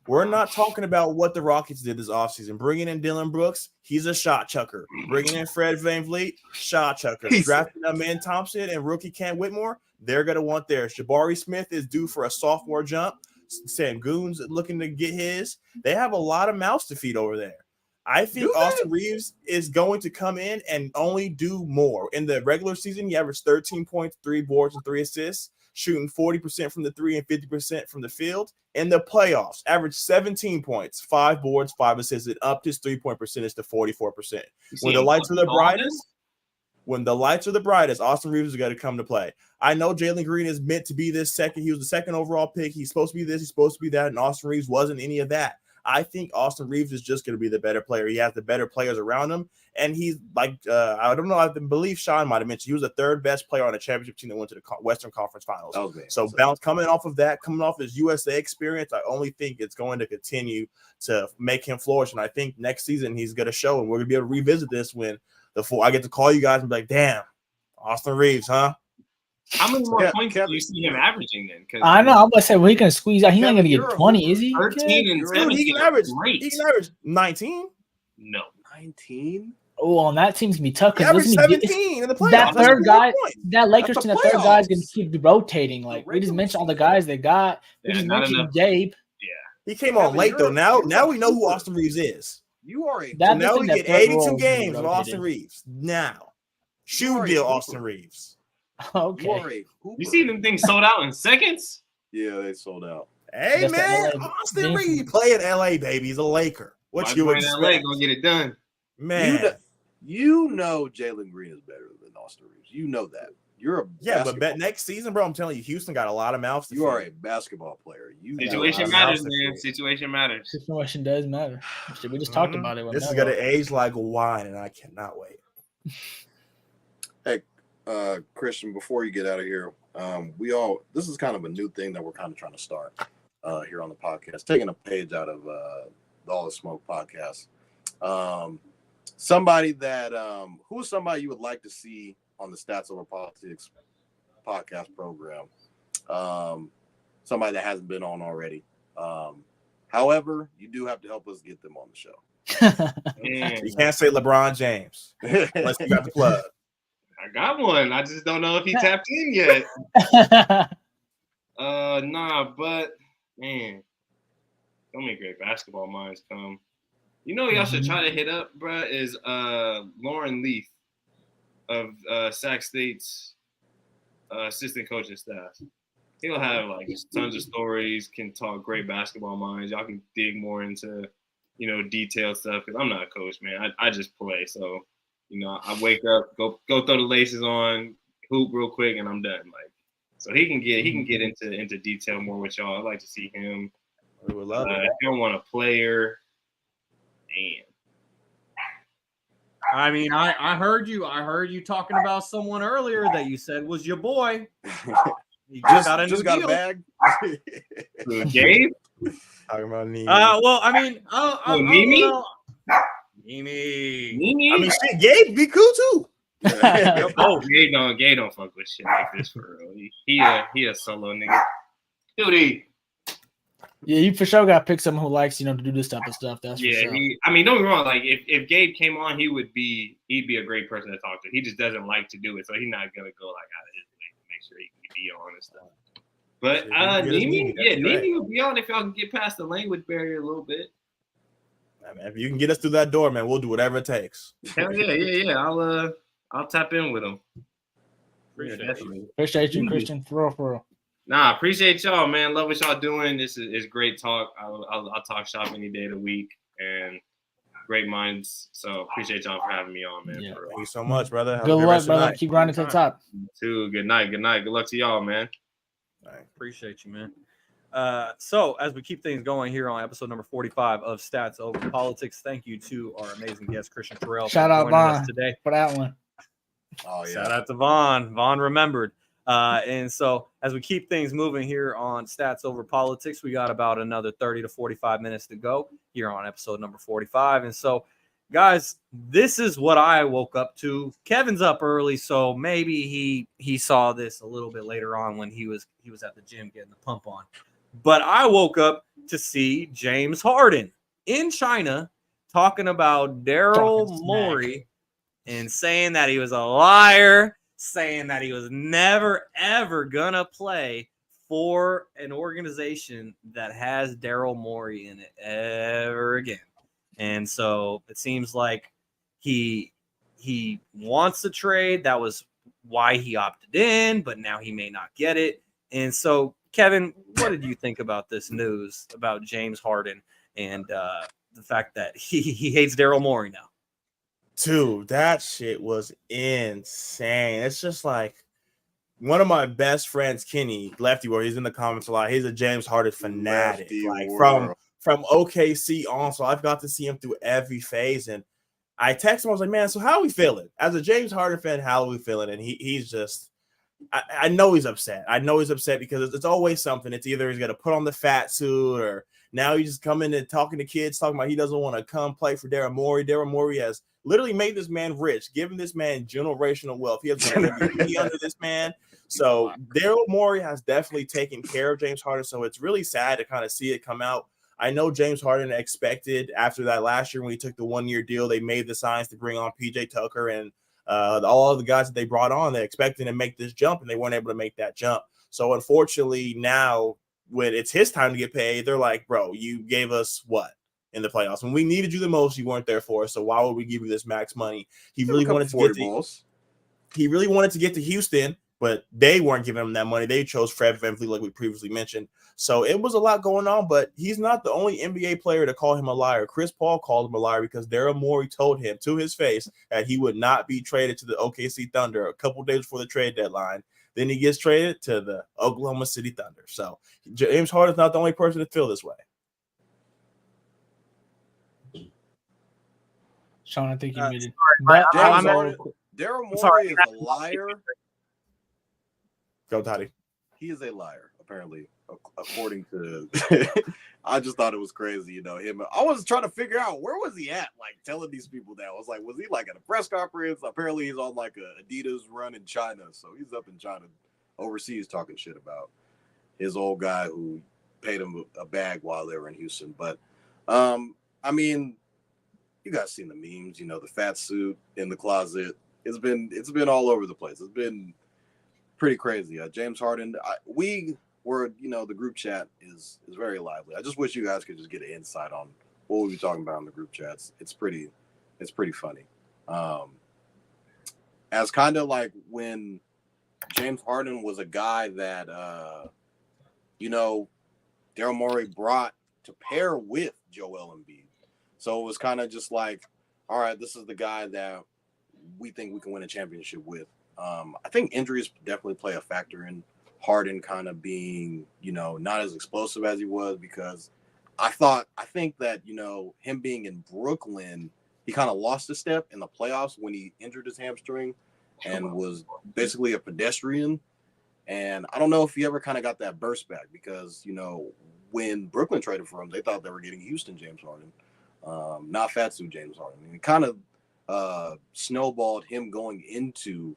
We're not talking about what the Rockets did this offseason. Bringing in Dylan Brooks, he's a shot chucker. Bringing in Fred VanVleet, shot chucker. Drafting Amen Thompson and rookie Cam Whitmore, they're going to want theirs. Jabari Smith is due for a sophomore jump. Sangoon's looking to get his. They have a lot of mouths to feed over there. I think Austin Reeves is going to come in and only do more. In the regular season, he averaged 13 points, 3 boards, and 3 assists, shooting 40% from the 3 and 50% from the field. In the playoffs, averaged 17 points, 5 boards, 5 assists, and upped his 3-point percentage to 44%. When the lights are the brightest, Austin Reeves is going to come to play. I know Jalen Green is meant to be this second. He was the second overall pick. He's supposed to be this. He's supposed to be that. And Austin Reeves wasn't any of that. I think Austin Reeves is just going to be the better player. He has the better players around him. And he's like, I don't know, I believe Shaun might have mentioned he was the 3rd best player on a championship team that went to the Western Conference Finals. Coming off of that, coming off his USA experience, I only think it's going to continue to make him flourish. And I think next season he's going to show, and we're going to be able to revisit this when I get to call you guys and be like, damn, Austin Reeves, huh? How many more points do you see him averaging then? I know. I'm about to say, he can squeeze out. He's not going to get 20, is he? 13 and 7. He can average 19. No. 19? Oh, on that team's going to be tough. He averaged 17 in the playoffs. That third guy, that Lakers team, that third guy is going to keep rotating. Like, we just mentioned all the guys they got. We just mentioned Gabe. Yeah. He came on late, though. Now we know who Austin Reeves is. Now we get 82 games of Austin Reeves. Now, shoe deal Austin Reeves. Okay. You see them things sold out in seconds? Yeah, they sold out. Hey, man, Austin Reeves play in LA, baby. He's a Laker. What you expect? LA gonna get it done. Man. You know Jalen Green is better than Austin Reeves. You know that. You're a but next season, bro, I'm telling you, Houston got a lot of mouths to feed. You are a basketball player. Situation matters, man. Situation matters. Situation does matter. We just talked about it. This is gonna age like wine, and I cannot wait. Hey, Christian, before you get out of here, this is kind of a new thing that we're kind of trying to start here on the podcast, taking a page out of the All the Smoke podcast. Somebody that who's somebody you would like to see on the Stats Over Politics podcast program? Somebody that hasn't been on already. However, you do have to help us get them on the show. You can't say LeBron James unless you got the plug. I got one. I just don't know if he tapped in yet. But man, don't make great basketball minds come. You know, y'all should try to hit up, bruh, is Lauren Leaf of Sac State's assistant coaching staff. He'll have like tons of stories, can talk great basketball minds. Y'all can dig more into, detailed stuff. Because I'm not a coach, man. I just play. So, I wake up, go throw the laces on, hoop real quick and I'm done. Like, so he can get into detail more with y'all. I'd like to see him. We would love it. If you don't want a player, man. I mean, I heard you talking about someone earlier that you said was your boy. He just got a bag. Gabe? Talking about Nene. Well, I mean, Nene? Nene. I mean, shit, Gabe be cool too. Gabe don't fuck with shit like this for real. He a solo nigga. Dude, Yeah, you for sure got to pick someone who likes, to do this type of stuff. That's for sure. I mean, don't get me wrong. Like, if Gabe came on, he'd be a great person to talk to. He just doesn't like to do it, so he's not gonna go like out of his way to make sure he can be on and stuff. But Nene will be on if y'all can get past the language barrier a little bit. Man, if you can get us through that door, man, we'll do whatever it takes. Hell yeah. I'll tap in with him. Appreciate you, Christian. For real. Nah, appreciate y'all, man. Love what y'all doing. This is great talk. I'll talk shop any day of the week and great minds. So appreciate y'all for having me on, man. Yeah. Thank you so much, brother. Have good luck, brother. Keep grinding to the top. Good night. Good luck to y'all, man. Appreciate you, man. So as we keep things going here on episode number 45 of Stats Over Politics, thank you to our amazing guest, Christian Terrell. Shout out Vaughn today for that one. Oh, yeah. Shout out to Vaughn. Vaughn remembered. And so as we keep things moving here on Stats Over Politics, we got about another 30 to 45 minutes to go here on episode number 45. And so, guys, this is what I woke up to. Kevin's up early, so maybe he saw this a little bit later on when he was at the gym getting the pump on. But I woke up to see James Harden in China talking about Daryl Morey and saying that he was a liar, saying that he was never, ever going to play for an organization that has Daryl Morey in it ever again. And so it seems like he wants to trade. That was why he opted in, but now he may not get it. And so, Kevin, what did you think about this news about James Harden and the fact that he hates Daryl Morey now? Dude, that shit was insane. It's just like one of my best friends, Kenny, Lefty World, he's in the comments a lot. He's a James Harden fanatic. From OKC on, so I've got to see him through every phase. And I texted him, I was like, man, so how are we feeling? As a James Harden fan, how are we feeling? And he's just, I know he's upset. I know he's upset because it's always something. It's either he's going to put on the fat suit or now he's just coming and talking to kids, talking about he doesn't want to come play for Daryl Morey. Daryl Morey has literally made this man rich, given this man generational wealth. He has been MVP under this man. So Daryl Morey has definitely taken care of James Harden. So it's really sad to kind of see it come out. I know James Harden expected after that last year when he took the 1-year deal, they made the signs to bring on PJ Tucker and all of the guys that they brought on. They expected to make this jump, and they weren't able to make that jump. So unfortunately, now when it's his time to get paid, they're like, bro, you gave us what in the playoffs? When we needed you the most, you weren't there for us. So why would we give you this max money? He really wanted to get to Houston, but they weren't giving him that money. They chose Fred VanVleet, like we previously mentioned. So it was a lot going on, but he's not the only NBA player to call him a liar. Chris Paul called him a liar because Daryl Morey told him to his face that he would not be traded to the OKC Thunder a couple days before the trade deadline. Then he gets traded to the Oklahoma City Thunder. So James Harden's not the only person to feel this way. Shaun, I think you muted. Daryl Morey is a liar. Go, Toddy. He is a liar, apparently, according to. I just thought it was crazy, him. I was trying to figure out where was he at, like telling these people that. I was like, was he like at a press conference? Apparently, he's on like a Adidas run in China, so he's up in China, overseas, talking shit about his old guy who paid him a bag while they were in Houston. But, I mean, you guys seen the memes, the fat suit in the closet. It's been all over the place. It's been pretty crazy. James Harden, we were, the group chat is very lively. I just wish you guys could just get an insight on what we'll be talking about in the group chats. It's pretty funny. As kind of like when James Harden was a guy that, Daryl Morey brought to pair with Joel Embiid. So it was kind of just like, all right, this is the guy that we think we can win a championship with. I think injuries definitely play a factor in Harden kind of being, not as explosive as he was, because I think that, him being in Brooklyn, he kind of lost a step in the playoffs when he injured his hamstring and was basically a pedestrian. And I don't know if he ever kind of got that burst back, because, when Brooklyn traded for him, they thought they were getting Houston James Harden, not Fatsu James Harden. And it kind of snowballed him going into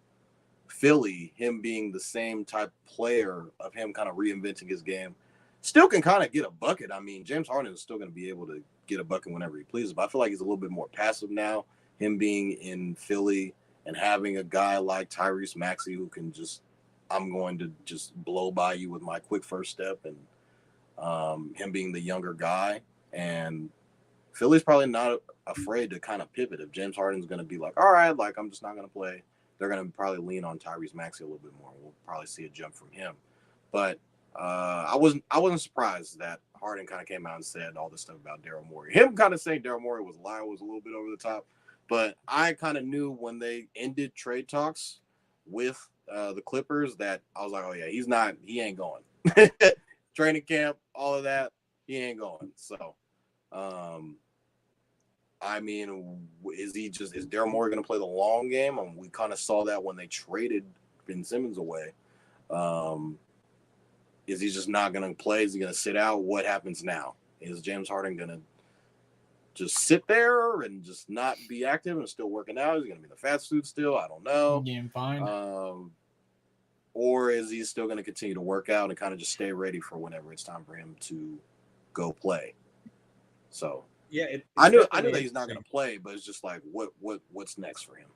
Philly, him being the same type player of him kind of reinventing his game. Still can kind of get a bucket. I mean, James Harden is still going to be able to get a bucket whenever he pleases, but I feel like he's a little bit more passive now, him being in Philly and having a guy like Tyrese Maxey who can I'm going to just blow by you with my quick first step, and him being the younger guy. And Philly's probably not afraid to kind of pivot. If James Harden's going to be like, all right, like I'm just not going to play, they're going to probably lean on Tyrese Maxey a little bit more. We'll probably see a jump from him. But I wasn't surprised that Harden kind of came out and said all this stuff about Daryl Morey. Him kind of saying Daryl Morey was lying was a little bit over the top. But I kind of knew when they ended trade talks with the Clippers that I was like, oh yeah, he ain't going. Training camp, all of that, he ain't going. So, I mean, is Daryl Morey going to play the long game? We kind of saw that when they traded Ben Simmons away. Is he just not going to play? Is he going to sit out? What happens now? Is James Harden going to just sit there and just not be active and still working out? Is he going to be in the fast food still? I don't know. Getting fine. Or is he still going to continue to work out and kind of just stay ready for whenever it's time for him to go play? So yeah, I knew that he's not going to play, but it's just like what's next for him?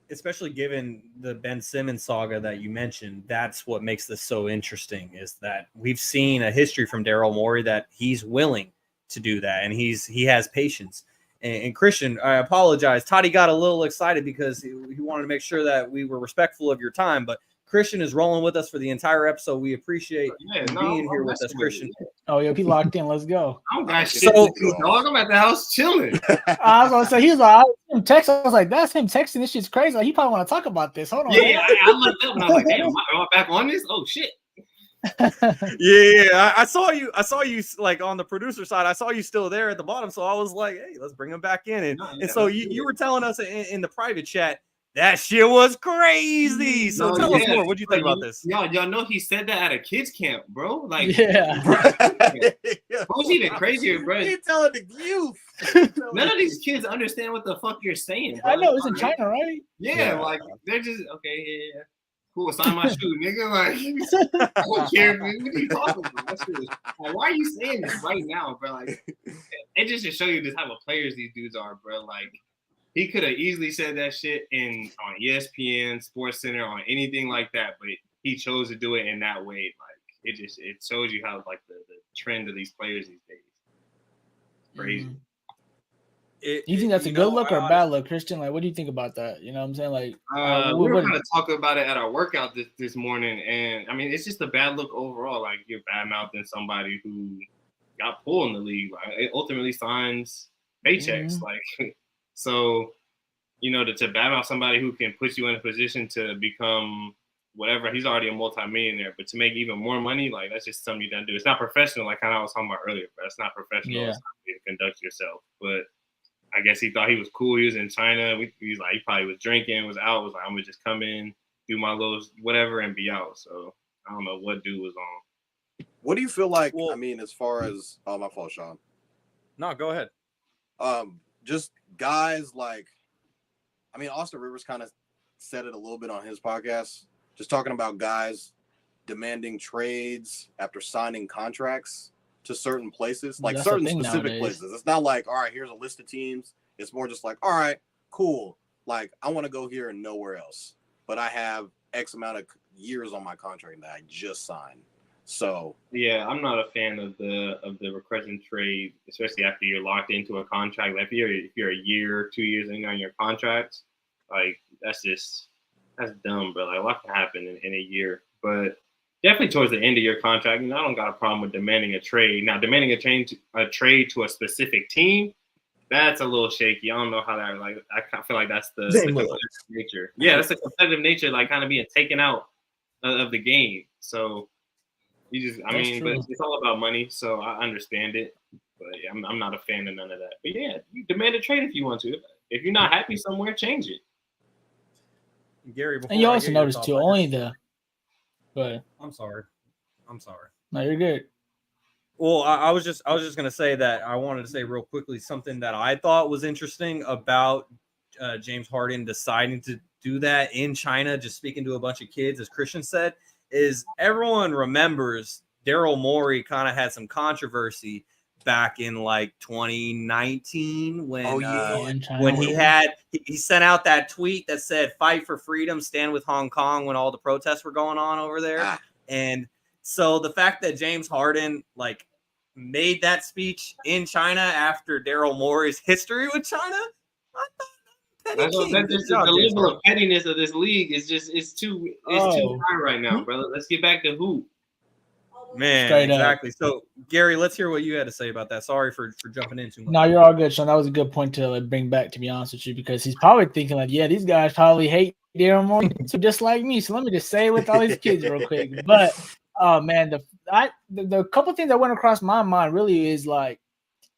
Especially given the Ben Simmons saga that you mentioned, that's what makes this so interesting, is that we've seen a history from Daryl Morey that he's willing to do that, and he has patience. And Christian, I apologize. Toddy got a little excited because he wanted to make sure that we were respectful of your time, but Christian is rolling with us for the entire episode. We appreciate being here with us, Christian. Oh, yo, he locked in. Let's go. I don't got shit to do, dog. I'm at the house chilling. I was gonna say, he was like, I text. I was like, that's him texting. This shit's crazy. Like, he probably want to talk about this. Hold on. Yeah, I looked up and I was like, damn, am I back on this? Oh shit. Yeah, I saw you like on the producer side. I saw you still there at the bottom, so I was like, hey, let's bring him back in. And so you were telling us in the private chat that shit was crazy. So tell us more. What do you think about this? Y'all know he said that at a kids camp, bro. Like, yeah. Who's even crazier, bro? He's telling the youth. None of these kids understand what the fuck you're saying, bro. I know it's in China, right? Yeah, like they're just okay. Yeah. Cool, sign my shoe, nigga. Like, I don't care, man. What are you talking about? That shit was, like, why are you saying this right now, bro? Like, it just to show you the type of players these dudes are, bro. Like, he could have easily said that shit on ESPN, Sports Center, on anything like that, but he chose to do it in that way. Like, it shows you how like the trend of these players these days. It's crazy. Mm-hmm. You think that's a good look or a bad look, Christian? Like, what do you think about that? You know what I'm saying? Like, we were kind of talking about it at our workout this morning, and I mean, it's just a bad look overall. Like, you're bad-mouthing somebody who got pulled in the league. Like, it ultimately signs paychecks. Mm-hmm. Like, so, to badmouth somebody who can put you in a position to become whatever. He's already a multimillionaire, but to make even more money, like, that's just something you don't do. It's not professional, like kind of I was talking about earlier, but it's not professional. Yeah. It's not how you conduct yourself, but I guess he thought he was cool. He was in China. He probably was drinking, was out, was like, I'm going to just come in, do my little whatever, and be out. So I don't know what dude was on. What do you feel like, as far as – oh, my fault, Shaun. No, go ahead. Just guys like – Austin Rivers kind of said it a little bit on his podcast, just talking about guys demanding trades after signing contracts to certain places, like certain specific places. It's not like, all right, here's a list of teams. It's more just like, all right, cool. Like, I want to go here and nowhere else, but I have X amount of years on my contract that I just signed. So yeah, I'm not a fan of the requesting trade, especially after you're locked into a contract. Like if you're a year, 2 years in on your contract, like that's dumb, bro. Like what can happen in a year? But definitely towards the end of your contract, I don't got a problem with demanding a trade. Now, demanding a trade to a specific team, that's a little shaky. I don't know how that like. I kind of feel like that's the Same competitive nature. Yeah, that's the competitive nature, like kind of being taken out of the game. So you just, I That's mean, true. but it's all about money, so I understand it. But yeah, I'm not a fan of none of that. But yeah, you demand a trade if you want to. If you're not happy somewhere, change it. Gary, before And you I also get your notice thoughts, too, only the. But I'm sorry. no, you're good. Well, I was just gonna say that I wanted to say real quickly something that I thought was interesting about James Harden deciding to do that in China. Just speaking to a bunch of kids, as Christian said, is everyone remembers Daryl Morey kind of had some controversy back in like 2019 when In China. when he sent out that tweet that said "Fight for freedom, stand with Hong Kong" when all the protests were going on over there, and so the fact that James Harden like made that speech in China after Daryl Morey's history with China, I thought That's just the level of pettiness of this league is just it's too high right now, brother. Let's get back to hoop. Man, Straight up. exactly. So Gary, let's hear what you had to say about that. Sorry for jumping in too much. No, you're all good, Shaun. That was a good point to like, bring back, to be honest with you, because he's probably thinking like, yeah, these guys probably hate Daryl Morey so just like me. So let me just say it with all these kids real quick. But oh man, the couple things that went across my mind really is like,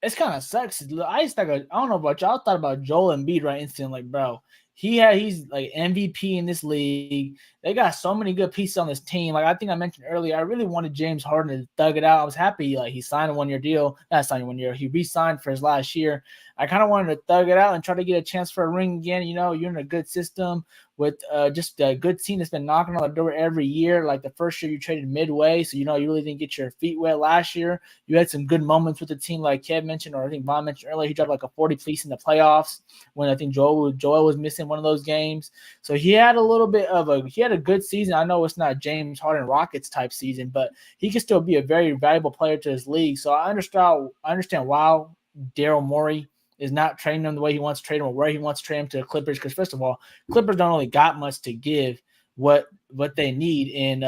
it's kind of sucks. I just think I don't know about y'all. I thought about Joel Embiid right instantly. Like, bro, he's like MVP in this league. They got so many good pieces on this team. Like I think I mentioned earlier, I really wanted James Harden to thug it out. I was happy like he signed a 1-year deal. Not signed a 1 year. He re-signed for his last year. I kind of wanted to thug it out and try to get a chance for a ring again. You know, you're in a good system with just a good team that's been knocking on the door every year. Like the first year you traded midway, so you know you really didn't get your feet wet last year. You had some good moments with the team, like Kev mentioned, or I think Von mentioned earlier. He dropped like a 40 piece in the playoffs when I think Joel was missing one of those games. So he had a good season. I know it's not James Harden Rockets type season, but he can still be a very valuable player to his league. So I understand why Daryl Morey is not trading him the way he wants to trade him or where he wants to trade him to the Clippers. Because first of all, Clippers don't really got much to give what they need in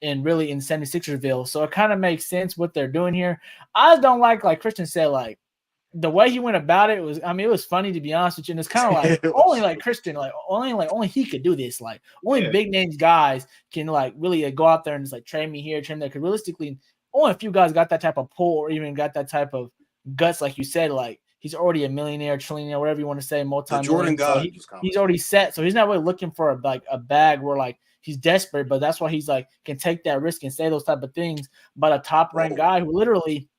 76ersville. So it kind of makes sense what they're doing here. I don't like Christian said, like the way he went about it was, I mean, it was funny to be honest with you. And it's kind of like only like Christian, like only he could do this. Like only big names guys can like really go out there and just like trade me here, trade me there. Because realistically, only a few guys got that type of pull or even got that type of guts, like you said, like he's already a millionaire, trillionaire, whatever you want to say, multi-million. So he's already set. So he's not really looking for a bag where like he's desperate, but that's why he's like can take that risk and say those type of things. But a top-ranked guy who literally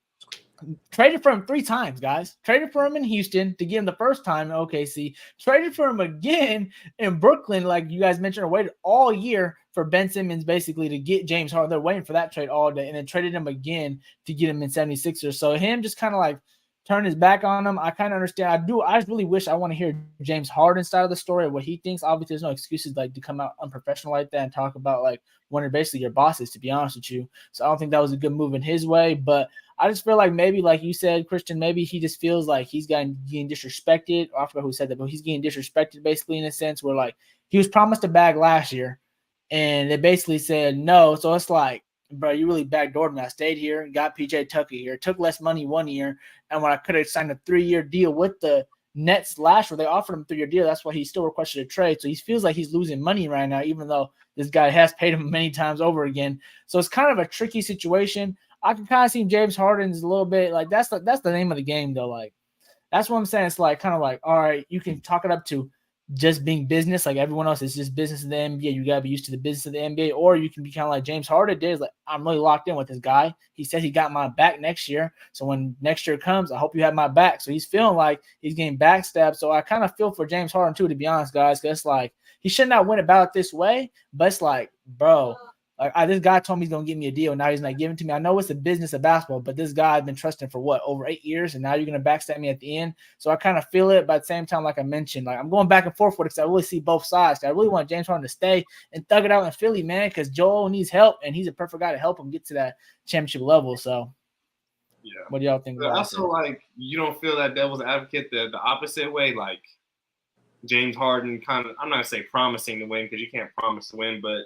traded for him 3 times, guys. Traded for him in Houston to get him the first time in OKC. Traded for him again in Brooklyn, like you guys mentioned, or waited all year for Ben Simmons basically to get James Harden. They're waiting for that trade all day, and then traded him again to get him in 76ers. So him just kind of like turn his back on him. I kind of understand. I just really wish I want to hear James Harden's side of the story, what he thinks. Obviously, there's no excuses like to come out unprofessional like that and talk about like one of basically your bosses, to be honest with you. So I don't think that was a good move in his way. But I just feel like maybe, like you said, Christian, maybe he just feels like he's getting disrespected. I forgot who said that, but he's getting disrespected basically in a sense where like he was promised a bag last year and they basically said no. So it's like, bro, you really backdoored me. I stayed here and got PJ Tucker here. Took less money 1 year. And when I could have signed a 3-year deal with the Nets last year, they offered him a 3-year deal. That's why he still requested a trade. So he feels like he's losing money right now, even though this guy has paid him many times over again. So it's kind of a tricky situation. I can kind of see James Harden's a little bit like that's the name of the game though. Like that's what I'm saying. It's like kind of like, all right, you can talk it up to just being business, like everyone else. It's just business in the NBA. You gotta be used to the business of the NBA, or you can be kind of like James Harden did. Like I'm really locked in with this guy. He said he got my back next year. So when next year comes, I hope you have my back. So he's feeling like he's getting backstabbed. So I kind of feel for James Harden too, to be honest, guys. Because it's like he should not win about it this way. But it's like, bro. Like this guy told me he's gonna give me a deal. Now he's not giving it to me. I know it's the business of basketball, but this guy I've been trusting for what, over 8 years, and now you're gonna backstab me at the end. So I kind of feel it, but at the same time, like I mentioned, like I'm going back and forth with it because I really see both sides. I really want James Harden to stay and thug it out in Philly, man, because Joel needs help, and he's a perfect guy to help him get to that championship level. So, yeah, what do y'all think? But also, like, you don't feel that devil's advocate the opposite way, like James Harden kind of. I'm not gonna say promising to win because you can't promise to win, but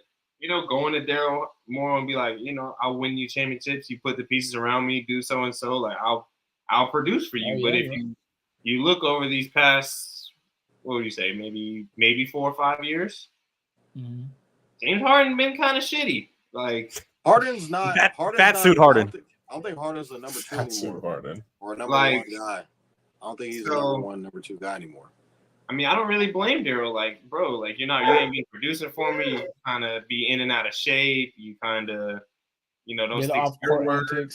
going to Daryl Morey and be like, I'll win you championships. You put the pieces around me, do so and so. Like I'll produce for you. But if you look over these past, what would you say, maybe 4 or 5 years. Mm-hmm. James Harden been kind of shitty. Like Harden's not fat suit Harden. I don't think Harden's the number 2 anymore. Harden. Or number Like, 1 guy. I don't think he's the number 1, number 2 guy anymore. I mean, I don't really blame Daryl. Like, bro, like you ain't being producer for me. You kind of be in and out of shape. You kind of, don't stick to your word.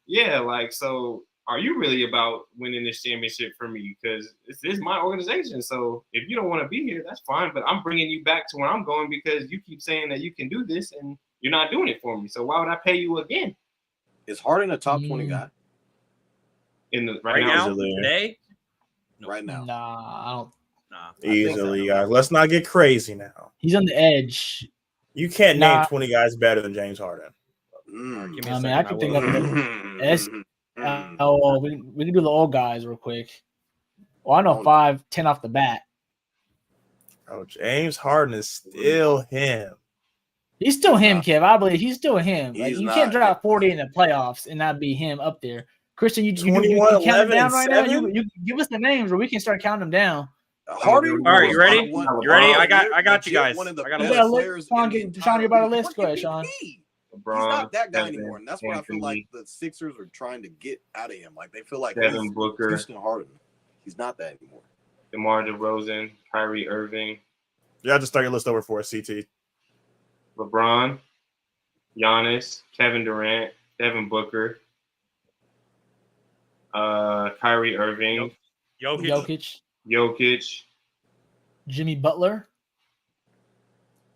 Yeah, like, so are you really about winning this championship for me? Because this is my organization. So if you don't want to be here, that's fine. But I'm bringing you back to where I'm going because you keep saying that you can do this and you're not doing it for me. So why would I pay you again? Is Harden a top 20 guy? Right now, today? No. Right now. Nah, I don't. Easily, guys. Let's not get crazy now. He's on the edge. You can't name 20 guys better than James Harden. Give me I a mean, second, I can think of we can do the old guys real quick. Well, I know 5, 10 off the bat. Oh, James Harden is still him. He's still him, Kev. I believe he's still him. Like, you can't not. drop 40 in the playoffs and not be him up there. Christian, you 21, count them 11, down right now. 7? You give us the names, or we can start counting them down. Harden. All right, you ready? You ready? I got you guys. One of the I got a best list. players Shaun, you're about to list. What Go ahead, can Shaun. he be? LeBron, He's not that guy Kevin, anymore, and that's what I feel like the Sixers are trying to get out of him. Like they feel like Devin he's Booker, Christian Harden. He's not that anymore. DeMar DeRozan, Kyrie Irving. Yeah, just start your list over for us, CT. LeBron, Giannis, Kevin Durant, Devin Booker, Kyrie Irving, Jokic, Jimmy Butler,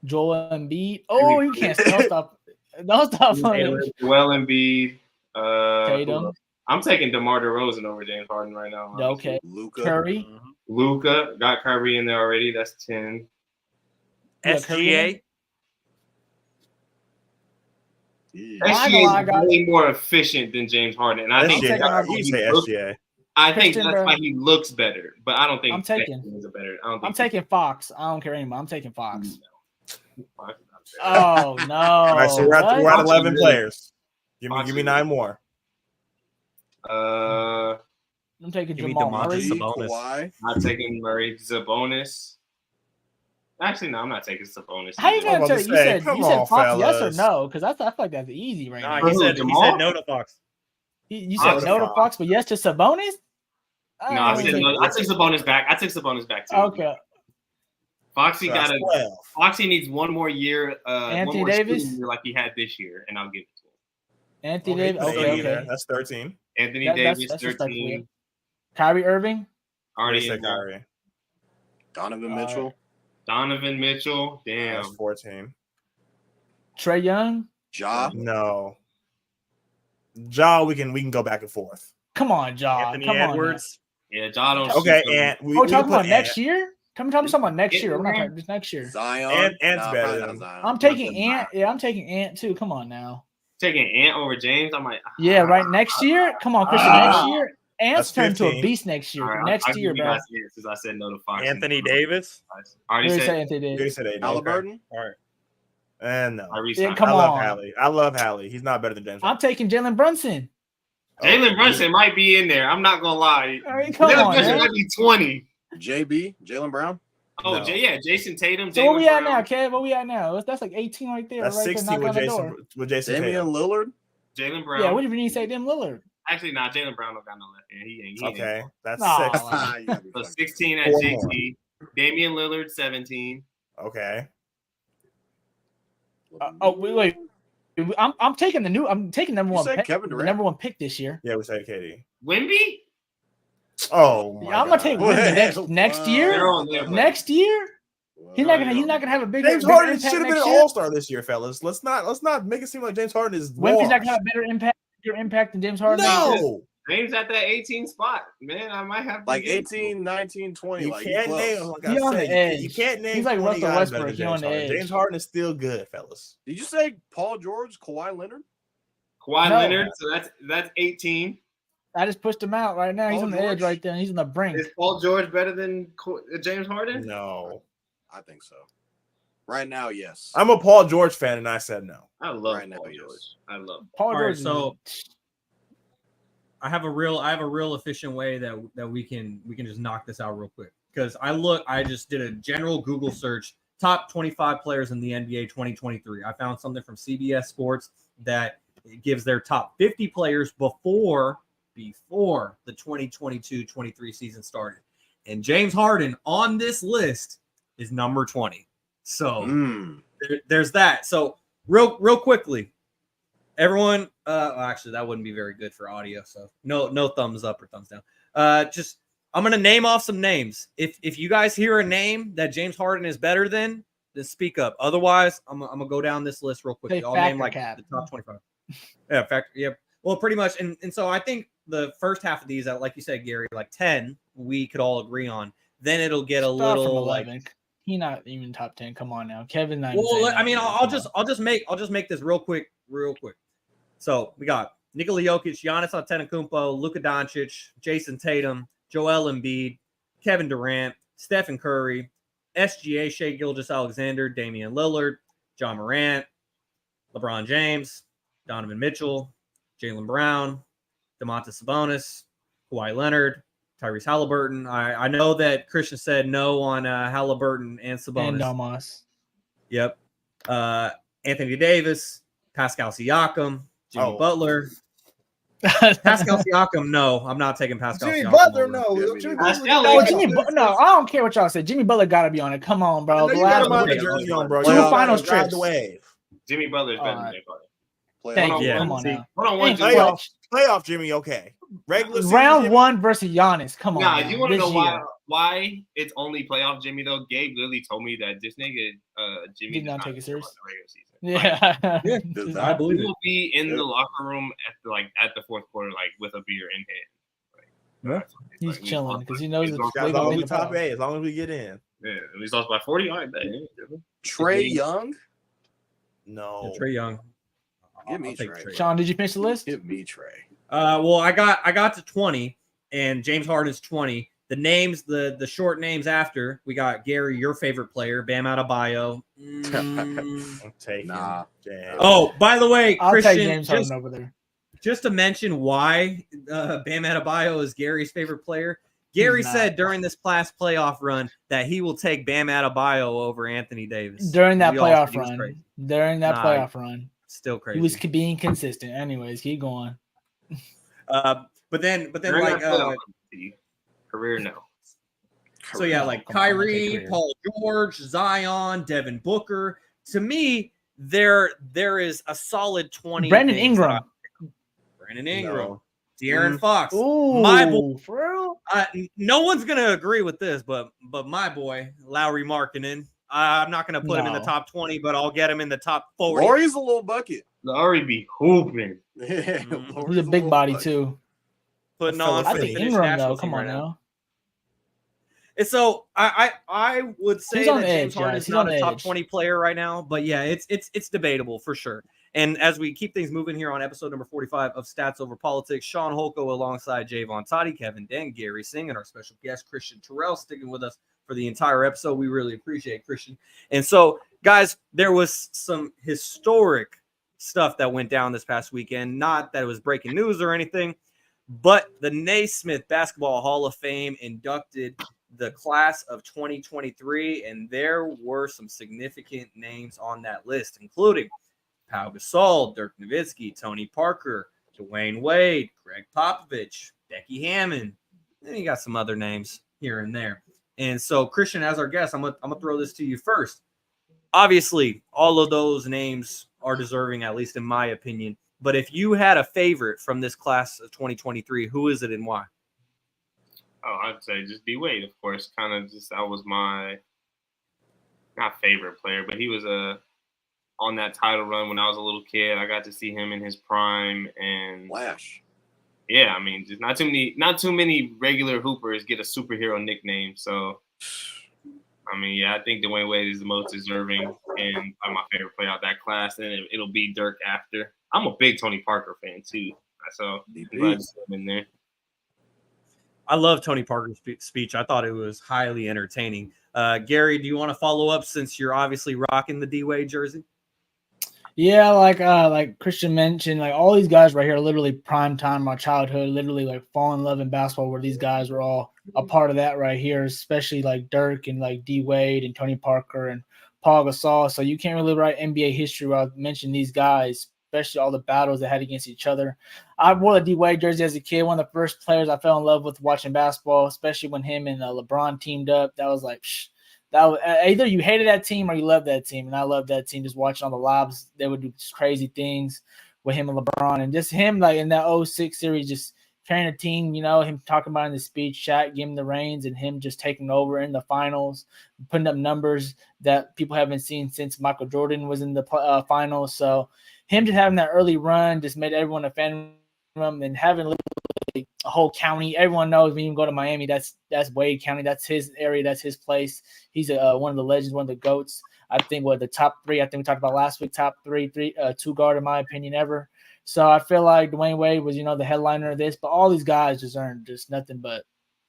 Joel Embiid. Oh, you can't stop. Don't stop. Joel Embiid. Tatum. I'm taking DeMar DeRozan over James Harden right now. Okay. Luka. Curry. Luka got Kyrie in there already. That's 10. SGA. SGA is way more efficient than James Harden, and I think you say SGA. I think that's why he looks better, but I don't think I'm taking Fox. I don't care anymore. I'm taking Fox. Oh no! All right, so we're at 11 players. Give me 9 more. I'm taking Jamal Murray. Kawhi. I'm taking Murray. Sabonis. Actually, no, I'm not taking Sabonis. How you gonna tell? You said Fox, fellas. yes or no? Because I feel like that's easy right now. He said no to Fox. You said no to Fox, but yes to Sabonis. No, I said no. I took Sabonis back. I took Sabonis back too. Okay. Foxy needs one more year. Anthony Davis, year like he had this year, and I'll give it to him. Anthony Davis. Okay. That's 13. Anthony Davis, that's 13. Kyrie Irving. Already said Kyrie. Donovan Mitchell. Donovan Mitchell. Damn. That's 14. Trae Young. Ja. No. Ja, we can go back and forth. Come on, Ja. Anthony Edwards. Yeah, Ja don't. Okay, and we talking about next year. Talking about next year. We're not talking just next year. Zion. Ant's better than Zion. I'm taking Ant. Yeah, I'm taking Ant too. Come on now. Taking Ant over James. I'm like. Yeah, right. Next year. Come on, Christian. Next year. Ant's turned to a 15. beast next year. Right, next year, bro. Since I said no to Fox. Anthony Davis. I already said Anthony Davis. Halliburton. All right. And no. Yeah, come on. I love Hallie. He's not better than James. I'm taking Jalen Brunson. Jalen Brunson might be in there. I'm not gonna lie. I mean, come Jalen on, Brunson man. might be 20. JB. Jalen Brown. Oh, No. Jason Tatum. So Jaylen what we at Brown. now, Kev? What we at now? That's like 18 right there. That's right 16 there, with Jason Damian Tatum. Lillard. Jaylen Brown. Yeah, what did you need to say? Them Lillard. Actually, nah. Jaylen Brown don't got no left hand. He ain't. Okay, that's Nah. 6. So 16 at 4 JT. Damian Lillard 17. Okay. Wait. I'm taking the new. I'm taking number You one. said Pick, Kevin the Durant? number one pick this year. Yeah, we said KD. Wemby. Oh, Yeah, I'm gonna take Wemby next year. They're on there, Next year, he's not gonna have a big. James bigger Harden impact should have been next an year. All-Star this year, fellas. Let's not make it seem like James Harden is Wemby's not washed. gonna have a bigger impact than James Harden. No, James at that 18 spot. Man, I might have to Like get- 18, 19, 20. you like can't close. name. Like He I on the said, edge. you can't name. He's like 20 Russell guys better Westbrook. than He on James the Harden. edge. James Harden is still good, fellas. Did you say Paul George, Kawhi Leonard? Kawhi No. Leonard. So that's 18. I just pushed him out right now. He's Paul on the edge George? right there. He's on the brink. Is Paul George better than James Harden? No, I think so. Right now, yes. I'm a Paul George fan, and I said no. I love Right now, Paul yes. George. I love. Paul All right, George. so I have a real efficient way that we can just knock this out real quick. Because I just did a general Google search, top 25 players in the NBA 2023. I found something from CBS Sports that gives their top 50 players before the 2022-23 season started. And James Harden on this list is number 20. So there's that. So real quickly, everyone, actually that wouldn't be very good for audio. So no thumbs up or thumbs down. I'm going to name off some names. If you guys hear a name that James Harden is better than, then speak up. Otherwise, I'm going to go down this list real quick. I'll name like the top 25. Yeah, fact. Yeah. Well, pretty much. And so I think the first half of these, like you said, Gary, like 10, we could all agree on. Then it'll get a little like he not even top 10. Come on now, Kevin. Well, I mean, I'll just make this real quick. So we got Nikola Jokic, Giannis Antetokounmpo, Luka Doncic, Jason Tatum, Joel Embiid, Kevin Durant, Stephen Curry, SGA, Shai Gilgeous-Alexander, Damian Lillard, John Morant, LeBron James, Donovan Mitchell, Jaylen Brown, Domantas Sabonis, Kawhi Leonard, Tyrese Halliburton. I know that Christian said no on Halliburton and Sabonis. And Domas. Yep. Anthony Davis, Pascal Siakam, Jimmy Butler. Pascal Siakam, no. I'm not taking Pascal Jimmy Siakam. Butler, over. no. No, I don't care what y'all say. Jimmy Butler got to be on it. Come on, bro. The last bro. Two finals trips. The wave. Jimmy Butler's better than anybody. Thank you. Come on now. Playoff Jimmy, okay. Regular round one versus Giannis. Come on. Nah, you want to know why it's only playoff Jimmy though? Gabe literally told me that this nigga Jimmy did not take it serious. Yeah, I believe he will be in the locker room at the fourth quarter, like with a beer in hand. He's chilling because he knows it's as long as we top 8, as long as we get in. Yeah, and he's lost by 40. All right, Trae Young. No, Trae Young. Give me Trae. Shaun, did you finish the list? Give me Trae. Well, I got to 20, and James Harden's 20. The names, the short names after, we got Gary, your favorite player, Bam Adebayo. I'm taking. Nah. Oh, by the way, I'll Christian, take James Harden over there. Just to mention why Bam Adebayo is Gary's favorite player. Gary said during this class playoff run that he will take Bam Adebayo over Anthony Davis. During that playoff run. Still crazy. He was being consistent. Anyways, keep going. But then like career no. So yeah, like Kyrie, Paul George, Zion, Devin Booker. To me, there is a solid 20. Brandon Ingram, De'Aaron Fox. Ooh, my boy. For real? No one's gonna agree with this, but my boy Lauri Markkanen. I'm not gonna put him in the top 20, but I'll get him in the top 40. Lauri's a little bucket. Lauri be hooping. Yeah, he's a big body too. Putting on. I think Ingram though. Come on now. And so I would say that James Harden is not a top 20 player right now, but yeah, it's debatable for sure. And as we keep things moving here on episode number 45 of Stats Over Politics, Shaun Holko alongside Jaevon, Toddy, Kevin, Dan, Gary Singh, and our special guest Christian Terrell sticking with us for the entire episode. We really appreciate Christian. And so, guys, there was some historic stuff that went down this past weekend. Not that it was breaking news or anything, but the Naismith Basketball Hall of Fame inducted the class of 2023, and there were some significant names on that list, including Pau Gasol, Dirk Nowitzki, Tony Parker, Dwayne Wade, Greg Popovich, Becky Hammond. Then you got some other names here and there. And so, Christian, as our guest, I'm gonna throw this to you first. Obviously, all of those names are deserving, at least in my opinion. But if you had a favorite from this class of 2023, who is it and why? Oh, I'd say just D Wade, of course. Kind of just that was my not favorite player, but he was on that title run when I was a little kid. I got to see him in his prime and Flash. Yeah, I mean, just not too many regular hoopers get a superhero nickname. So, I mean, yeah, I think Dwayne Wade is the most deserving and my favorite player out that class, and it'll be Dirk after. I'm a big Tony Parker fan too, so I'm glad to see him in there. I love Tony Parker's speech. I thought it was highly entertaining. Gary, do you want to follow up since you're obviously rocking the D Wade jersey? Yeah, like Christian mentioned, like all these guys right here are literally prime time my childhood, literally like fall in love in basketball where these guys were all a part of that right here, especially like Dirk and like D Wade and Tony Parker and Paul Gasol. So you can't really write NBA history without mentioning these guys, especially all the battles they had against each other. I wore the D Wade jersey as a kid, one of the first players I fell in love with watching basketball, especially when him and LeBron teamed up. That was like that was, either you hated that team or you loved that team, and I loved that team. Just watching on the lives, they would do crazy things with him and LeBron, and just him like in that 06 series, just carrying a team. You know, him talking about in the speech, Shaq giving the reins, and him just taking over in the finals, putting up numbers that people haven't seen since Michael Jordan was in the finals. So him just having that early run just made everyone a fan of him, and having a whole county. Everyone knows when you go to Miami, that's Wade County. That's his area. That's his place. He's one of the legends, one of the GOATs. I think the top three, I think we talked about last week, top two guard, in my opinion, ever. So I feel like Dwayne Wade was, the headliner of this, but all these guys just earned just nothing but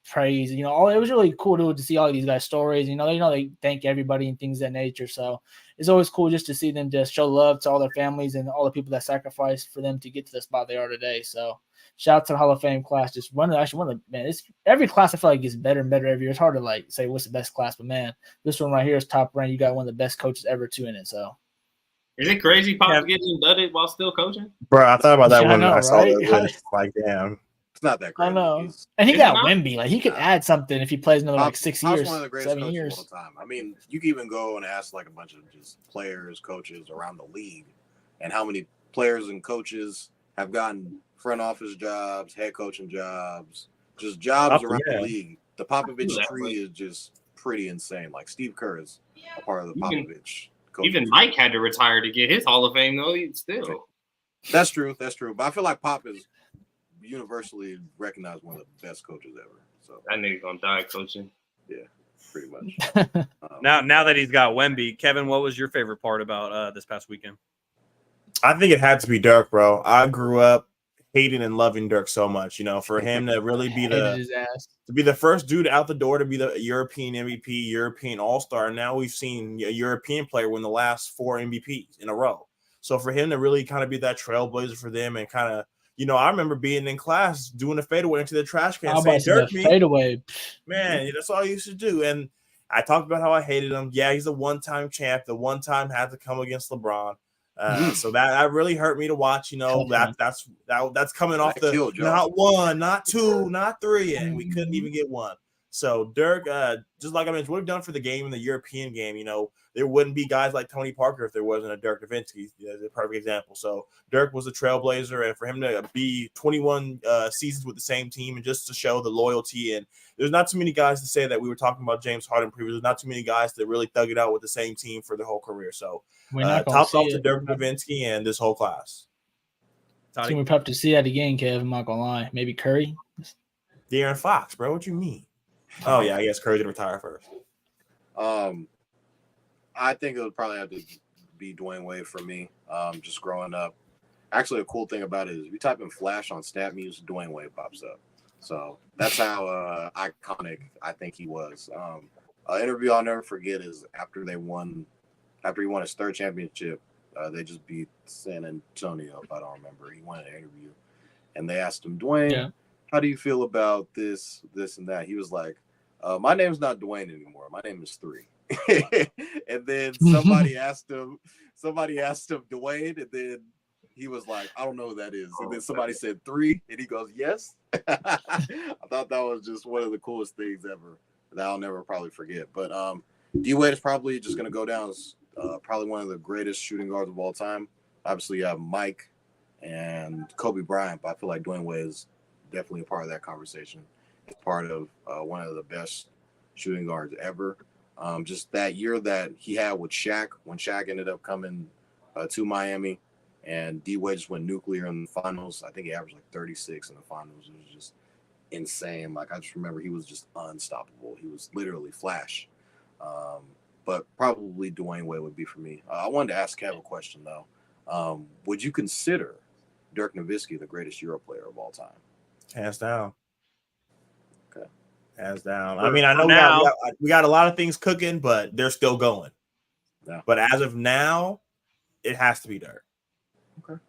praise. It was really cool to see all these guys' stories. They thank everybody and things of that nature. So it's always cool just to see them just show love to all their families and all the people that sacrificed for them to get to the spot they are today. So shout out to the Hall of Fame class. Just every class I feel like gets better and better every year. It's hard to say what's the best class, but man, this one right here is top ranked. You got one of the best coaches ever too in it. So is it crazy Pop getting inducted while still coaching? Bro, I thought about that when I saw right? that list. Like, damn. It's not that crazy. I know. And he got Wemby. Like, he could add something if he plays another 6 years, one of the greatest 7 years. Of all time. I mean, you can even go and ask like a bunch of just players, coaches around the league, and how many players and coaches have gotten front office jobs, head coaching jobs, just jobs around the league. The Popovich tree is just pretty insane. Like Steve Kerr is a part of the Popovich. Even Mike had to retire to get his Hall of Fame, though. Still, that's true. But I feel like Pop is universally recognized one of the best coaches ever. So that nigga's gonna die coaching. Yeah, pretty much. Now that he's got Wemby, Kevin, what was your favorite part about this past weekend? I think it had to be Dirk, bro. I grew up hating and loving Dirk so much. For him to really be the first dude out the door to be the European MVP, European All-Star. And now we've seen a European player win the last 4 MVPs in a row. So for him to really kind of be that trailblazer for them and kind of, I remember being in class doing a fadeaway into the trash can saying, Dirk, fadeaway. Man, that's all I used to do. And I talked about how I hated him. Yeah, he's a one-time champ. The one time had to come against LeBron. So that really hurt me to watch. That's coming off the not 1, not 2, not 3, and we couldn't even get 1. So Dirk, just like I mentioned, what we've done for the game in the European game, there wouldn't be guys like Tony Parker if there wasn't a Dirk Nowitzki. As a perfect example. So Dirk was a trailblazer, and for him to be 21 seasons with the same team and just to show the loyalty, and there's not too many guys to say that. We were talking about James Harden previously. There's not too many guys that really thug it out with the same team for their whole career. So tops off to Dirk Nowitzki and this whole class. So we have to see that again, Kev. I'm not gonna lie. Maybe Curry. De'Aaron Fox, bro. What you mean? Oh yeah, I guess Curry did retire first. I think it would probably have to be Dwayne Wade for me. Just growing up. Actually, a cool thing about it is if you type in Flash on StatMuse, Dwayne Wade pops up. So that's how iconic I think he was. An interview I'll never forget is after he won his 3rd championship, they just beat San Antonio, if I don't remember. He won an interview, and they asked him, Dwayne, how do you feel about this, and that? He was like, my name's not Dwayne anymore. My name is 3. And then somebody asked him Dwayne, and then he was like, I don't know who that is. And then somebody said 3, and he goes, yes. I thought that was just one of the coolest things ever that I'll never probably forget. But D-Wade is probably just going to go down as probably one of the greatest shooting guards of all time. Obviously, you have Mike and Kobe Bryant, but I feel like Dwayne Wade is definitely a part of that conversation. He's part of one of the best shooting guards ever. Just that year that he had with Shaq, when Shaq ended up coming to Miami, and D-Wade just went nuclear in the finals. I think he averaged like 36 in the finals. It was just insane. Like, I just remember he was just unstoppable. He was literally Flash. But probably Dwayne Wade would be for me. I wanted to ask Kev a question, though. Would you consider Dirk Nowitzki the greatest Euro player of all time? Hands down. Okay. Hands down. I mean, I know we got a lot of things cooking, but they're still going. Yeah. But as of now, it has to be Dirk. Okay.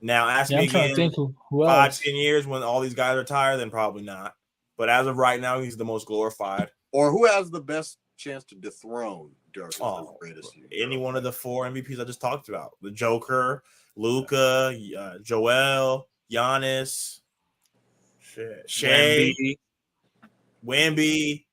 Now, ask Yeah, me I'm trying to again, think who 5, else. 10 years when all these guys retire, then probably not. But as of right now, he's the most glorified. Or who has the best chance to dethrone Dirk as the greatest? Any one of the 4 MVPs I just talked about. The Joker, Luka, Joel, Giannis, Shea, Wemby.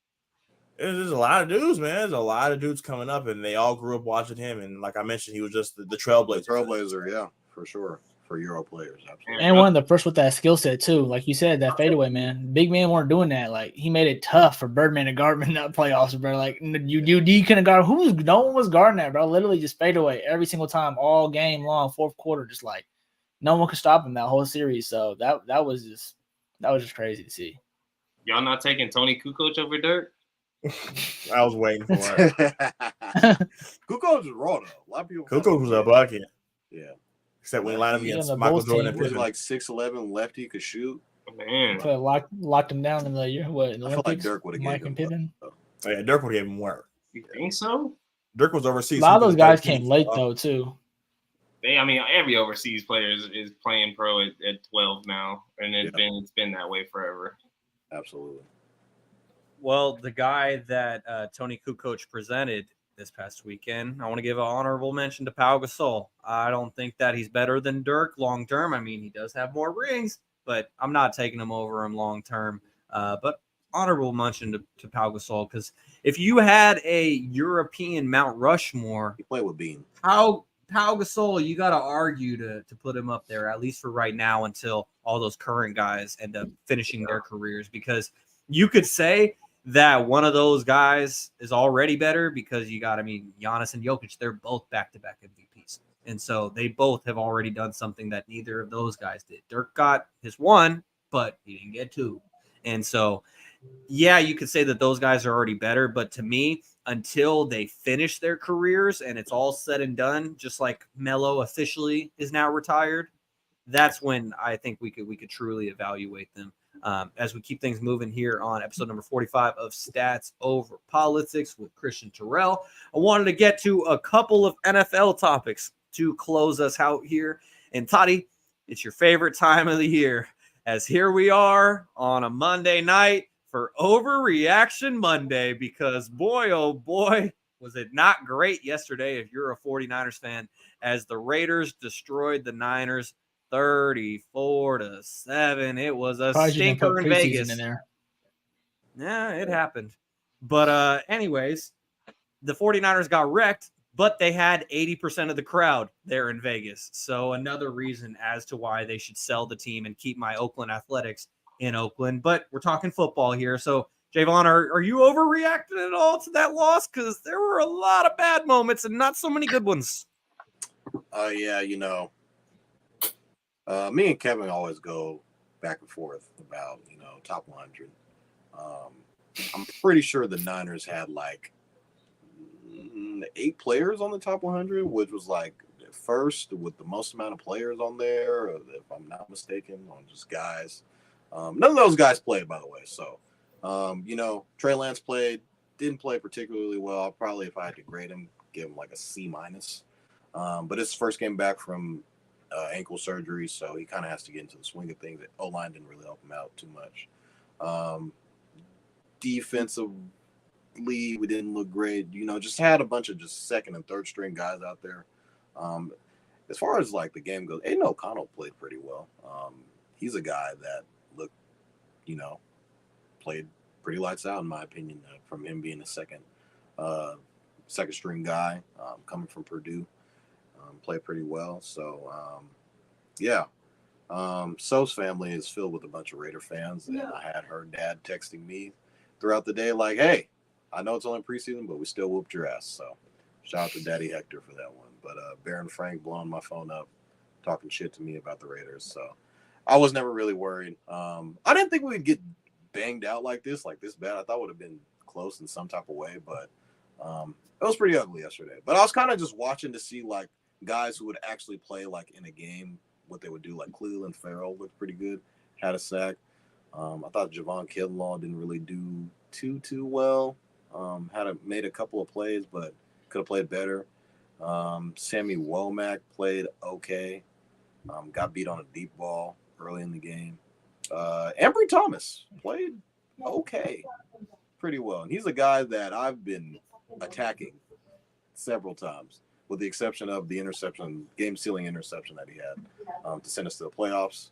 There's a lot of dudes, man. There's a lot of dudes coming up, and they all grew up watching him. And like I mentioned, he was just the trailblazer. Trailblazer, yeah, for sure. For Euro players, absolutely. And one of the first with that skill set too. Like you said, that fadeaway, man. Big men weren't doing that. Like he made it tough for Birdman to guard in that playoffs, bro. Like you couldn't guard. No one was guarding that, bro. Literally just fade away every single time, all game long, fourth quarter, just like no one could stop him that whole series. So that was just crazy to see. Y'all not taking Tony Kukoc over Dirk? I was waiting for it. Kukoc was raw though. A lot of people. Kukoc was a bucket. Yeah. Except when he lined up He's against on the Michael Bulls Jordan team. and Was Pippen. like 6'11" lefty could shoot. Man, So locked him down in the year. What? In the I feel like Olympics? Dirk would have Mike given and him. Pippen. Oh, yeah, Dirk would have given work. you think so? Dirk was overseas. A lot of those guys 13, came late though too. Every overseas player is playing pro at 12 now, and it's been that way forever. Absolutely. Well, the guy that Tony Kukoc presented this past weekend, I want to give an honorable mention to Pau Gasol. I don't think that he's better than Dirk long term. I mean, he does have more rings, but I'm not taking him over him long term. But honorable mention to Pau Gasol, because if you had a European Mount Rushmore, He played with Bean. Pau Gasol, you got to argue to put him up there, at least for right now, until all those current guys end up finishing their careers. Because you could say that one of those guys is already better because Giannis and Jokic, they're both back-to-back MVPs. And so they both have already done something that neither of those guys did. Dirk got his 1, but he didn't get 2. And so, yeah, you could say that those guys are already better. But to me, until they finish their careers and it's all said and done, just like Melo officially is now retired, that's when I think we could truly evaluate them. As we keep things moving here on episode number 45 of Stats Over Politics with Christian Terrell, I wanted to get to a couple of NFL topics to close us out here. And Toddy, it's your favorite time of the year, as here we are on a Monday night for Overreaction Monday, because boy, oh boy, was it not great yesterday if you're a 49ers fan, as the Raiders destroyed the Niners 34-7. It was a stinker in Vegas. Yeah, it happened. But anyways, the 49ers got wrecked, but they had 80% of the crowd there in Vegas. So another reason as to why they should sell the team and keep my Oakland Athletics in Oakland. But we're talking football here. So Jaevon, are you overreacting at all to that loss? Because there were a lot of bad moments and not so many good ones. Yeah, me and Kevin always go back and forth about, top 100. I'm pretty sure the Niners had like 8 players on the top 100, which was like first with the most amount of players on there, if I'm not mistaken, on just guys. None of those guys played, by the way. So, Trey Lance didn't play particularly well. I'll probably, if I had to grade him, give him like a C-. But his first game back from ankle surgery, so he kind of has to get into the swing of things. O-line didn't really help him out too much. Defensively, we didn't look great. Just had a bunch of just second and third string guys out there. As far as like the game goes, Aiden O'Connell played pretty well. He's a guy that looked, played pretty lights out in my opinion, from him being a second string guy coming from Purdue. Played pretty well. So, So's family is filled with a bunch of Raider fans. And I had her dad texting me throughout the day like, hey, I know it's only preseason, but we still whooped your ass. So shout out to Daddy Hector for that one. But Baron Frank blowing my phone up, talking shit to me about the Raiders. So I was never really worried. I didn't think we'd get banged out like this bad. I thought it would have been close in some type of way, but it was pretty ugly yesterday. But I was kind of just watching to see like guys who would actually play like in a game, what they would do. Like Cleveland Farrell looked pretty good, had a sack. I thought Jaevon Kinlaw didn't really do too well. Made a couple of plays, but could have played better. Sammy Womack played okay. Got beat on a deep ball early in the game. Ambry Thomas played okay, pretty well. And he's a guy that I've been attacking several times, with the exception of the interception, game-sealing interception that he had to send us to the playoffs.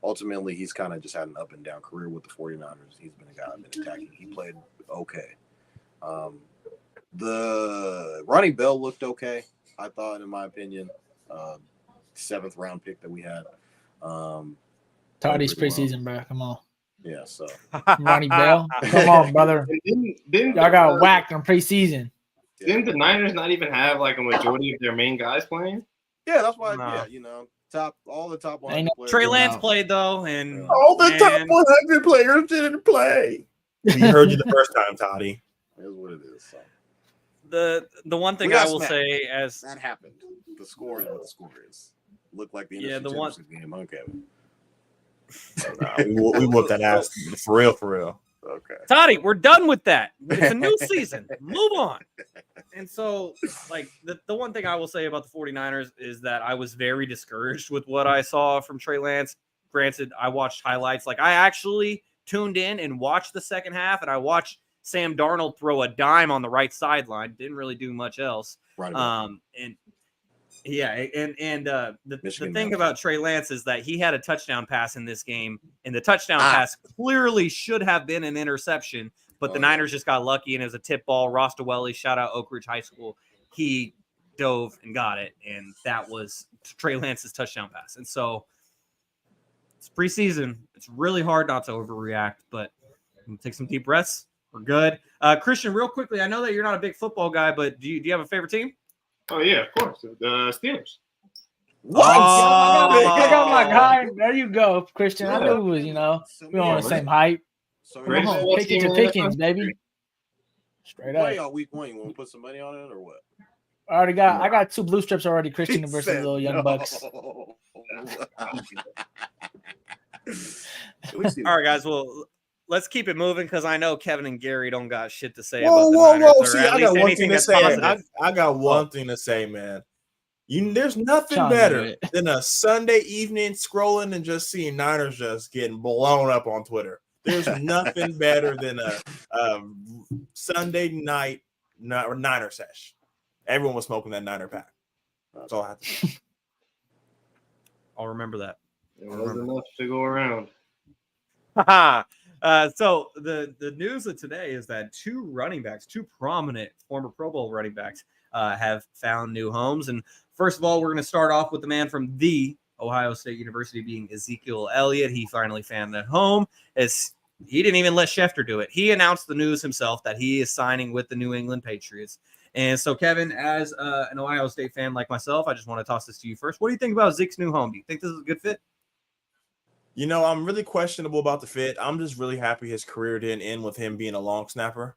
Ultimately, he's kind of just had an up-and-down career with the 49ers. He's been a guy I've been attacking. He played okay. The Ronnie Bell looked okay, I thought, in my opinion. 7th round pick that we had. Toddy's preseason, bro. Come on. Yeah, so Ronnie Bell. Come on, brother. Didn't Y'all got whacked in preseason. Didn't the Niners not even have like a majority of their main guys playing? yeah, that's why. No. Yeah, you know, all the top 100 Ain't no- players. Trey were Lance out. played though, and All the top and 100 players didn't play. We heard you the first time, Toddy. It is what it is. So the one thing We got I will smacked. say as that happened. The score is what the score is. Looked like the Yeah, NFC the one- Championship game, huh, Kevin? We whooped that ass for real, for real. Okay. Toddy, we're done with that. It's a new season. Move on. And so, like, the one thing I will say about the 49ers is that I was very discouraged with what I saw from Trey Lance. Granted, I watched highlights. Like, I actually tuned in and watched the second half, and I watched Sam Darnold throw a dime on the right sideline. Didn't really do much else. Right. And yeah, and the Michigan thing now. about Trey Lance is that he had a touchdown pass in this game, and the touchdown Ah. pass clearly should have been an interception, but the Niners just got lucky, and it was a tip ball. Ross Dwelly, shout out Oak Ridge High School, he dove and got it, and that was Trey Lance's touchdown pass. And so it's preseason. It's really hard not to overreact, but I'm gonna take some deep breaths. We're good. Christian, real quickly, I know that you're not a big football guy, but do you have a favorite team? Oh yeah, of course. The Steelers. What? I got my guy. There you go, Christian. I knew it was, we on the same height. So Great. Come on, Pickens to Pickens, baby. Straight up. play all week one. You want to put some money on it or what? I got 2 blue strips already, Christian versus Said little young no. bucks. At least he- All right, guys. Well, let's keep it moving because I know Kevin and Gary don't got shit to say Whoa, about the whoa, Niners. whoa. Or See, at I least got one anything thing to that's say. positive. I got one thing to say, man. There's nothing Shaun better knew it. than a Sunday evening scrolling and just seeing Niners just getting blown up on Twitter. There's nothing better than a Sunday night Niner sesh. Everyone was smoking that Niner pack. That's all I have to say. I'll remember that. It was enough to go around. So the news of today is that 2 running backs, 2 prominent former Pro Bowl running backs, have found new homes. And first of all, we're going to start off with the man from the Ohio State University, being Ezekiel Elliott. He finally found a home. As he didn't even let Schefter do it. He announced the news himself that he is signing with the New England Patriots. And so, Kevin, as an Ohio State fan like myself, I just want to toss this to you first. What do you think about Zeke's new home? Do you think this is a good fit? I'm really questionable about the fit. I'm just really happy his career didn't end with him being a long snapper.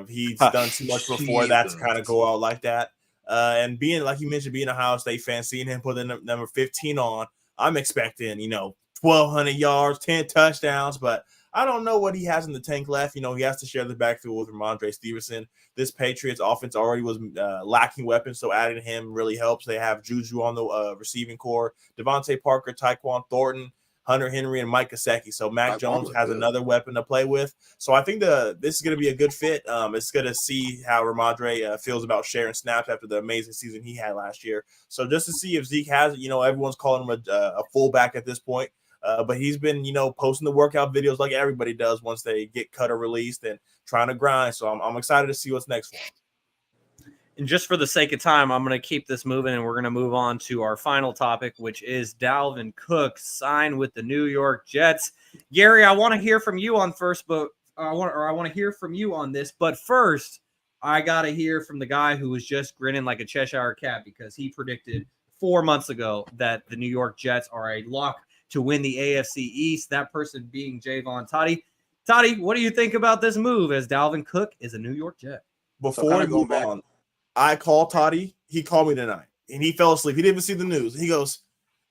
He's done too much before that to kind of go out like that. And being, like you mentioned, being a Ohio State fan, seeing him put the number 15 on, I'm expecting, 1,200 yards, 10 touchdowns, but I don't know what he has in the tank left. He has to share the backfield with Ramondre Stevenson. This Patriots offense already was lacking weapons, so adding him really helps. They have Juju on the receiving core, Devontae Parker, Tyquan Thornton, Hunter Henry, and Mike Gesicki. So Mac Jones has another weapon to play with. So I think this is going to be a good fit. It's going to see how Ramondre feels about sharing snaps after the amazing season he had last year. So just to see if Zeke has it, everyone's calling him a fullback at this point. But he's been, posting the workout videos like everybody does once they get cut or released and trying to grind. So I'm excited to see what's next for him. And just for the sake of time, I'm going to keep this moving, and we're going to move on to our final topic, which is Dalvin Cook signed with the New York Jets. Gary, I want to hear from you on first, but I want to hear from you on this. But first, I got to hear from the guy who was just grinning like a Cheshire cat because he predicted 4 months ago that the New York Jets are a lock to win the AFC East. That person being Jaevon. Toddy, what do you think about this move as Dalvin Cook is a New York Jet? Before we move on, I called Toddy. He called me tonight, and he fell asleep. He didn't even see the news. He goes,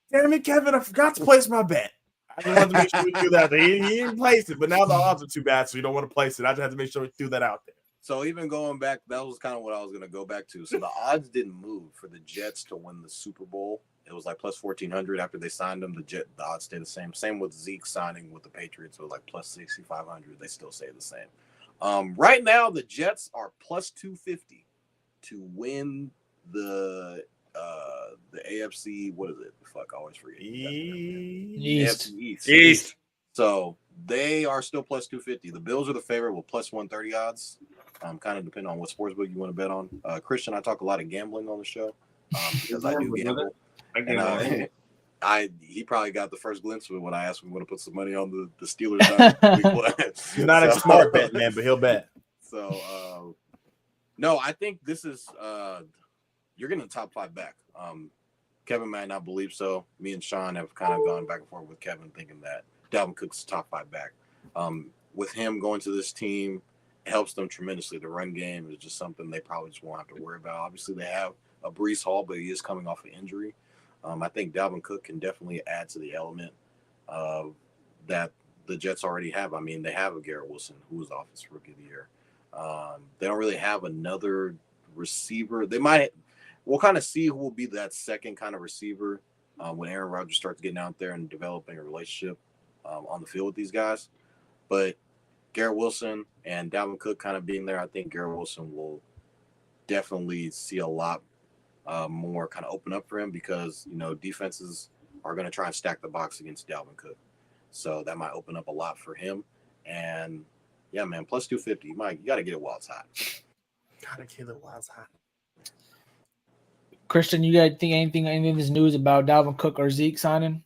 "Damn it, Kevin, I forgot to place my bet." I just wanted to make sure we do that. He didn't place it, but now the odds are too bad, so you don't want to place it. I just have to make sure we do that out there. So even going back, that was kind of what I was going to go back to. So the odds didn't move for the Jets to win the Super Bowl. It was like plus 1,400 after they signed him. The odds stayed the same. Same with Zeke signing with the Patriots. It was like plus 6,500. They still stay the same. Right now, the Jets are plus 250 to win the AFC. What is it? Fuck, I always forget. East. So they are still plus 250. The Bills are the favorite with plus 130 odds. Kind of depending on what sportsbook you want to bet on. Christian, I talk a lot of gambling on the show because I do gamble. And, he probably got the first glimpse of it when I asked him to put some money on the Steelers. He's not a smart bet, man, but he'll bet. So, no, I think this is you're getting the top 5 back. Kevin might not believe so. Me and Shaun have kind of gone back and forth with Kevin, thinking that Dalvin Cook's top 5 back. With him going to this team, it helps them tremendously. The run game is just something they probably just won't have to worry about. Obviously, they have a Breece Hall, but he is coming off an injury. I think Dalvin Cook can definitely add to the element that the Jets already have. I mean, they have a Garrett Wilson, who was Offensive Rookie of the Year. They don't really have another receiver. We'll kind of see who will be that second kind of receiver when Aaron Rodgers starts getting out there and developing a relationship on the field with these guys. But Garrett Wilson and Dalvin Cook kind of being there, I think Garrett Wilson will definitely see a lot more kind of open up for him because, defenses are going to try and stack the box against Dalvin Cook. So that might open up a lot for him. And, yeah, man, plus 250. You got to get it while it's hot. Got to get it while it's hot. Christian, you guys think any of this news about Dalvin Cook or Zeke signing?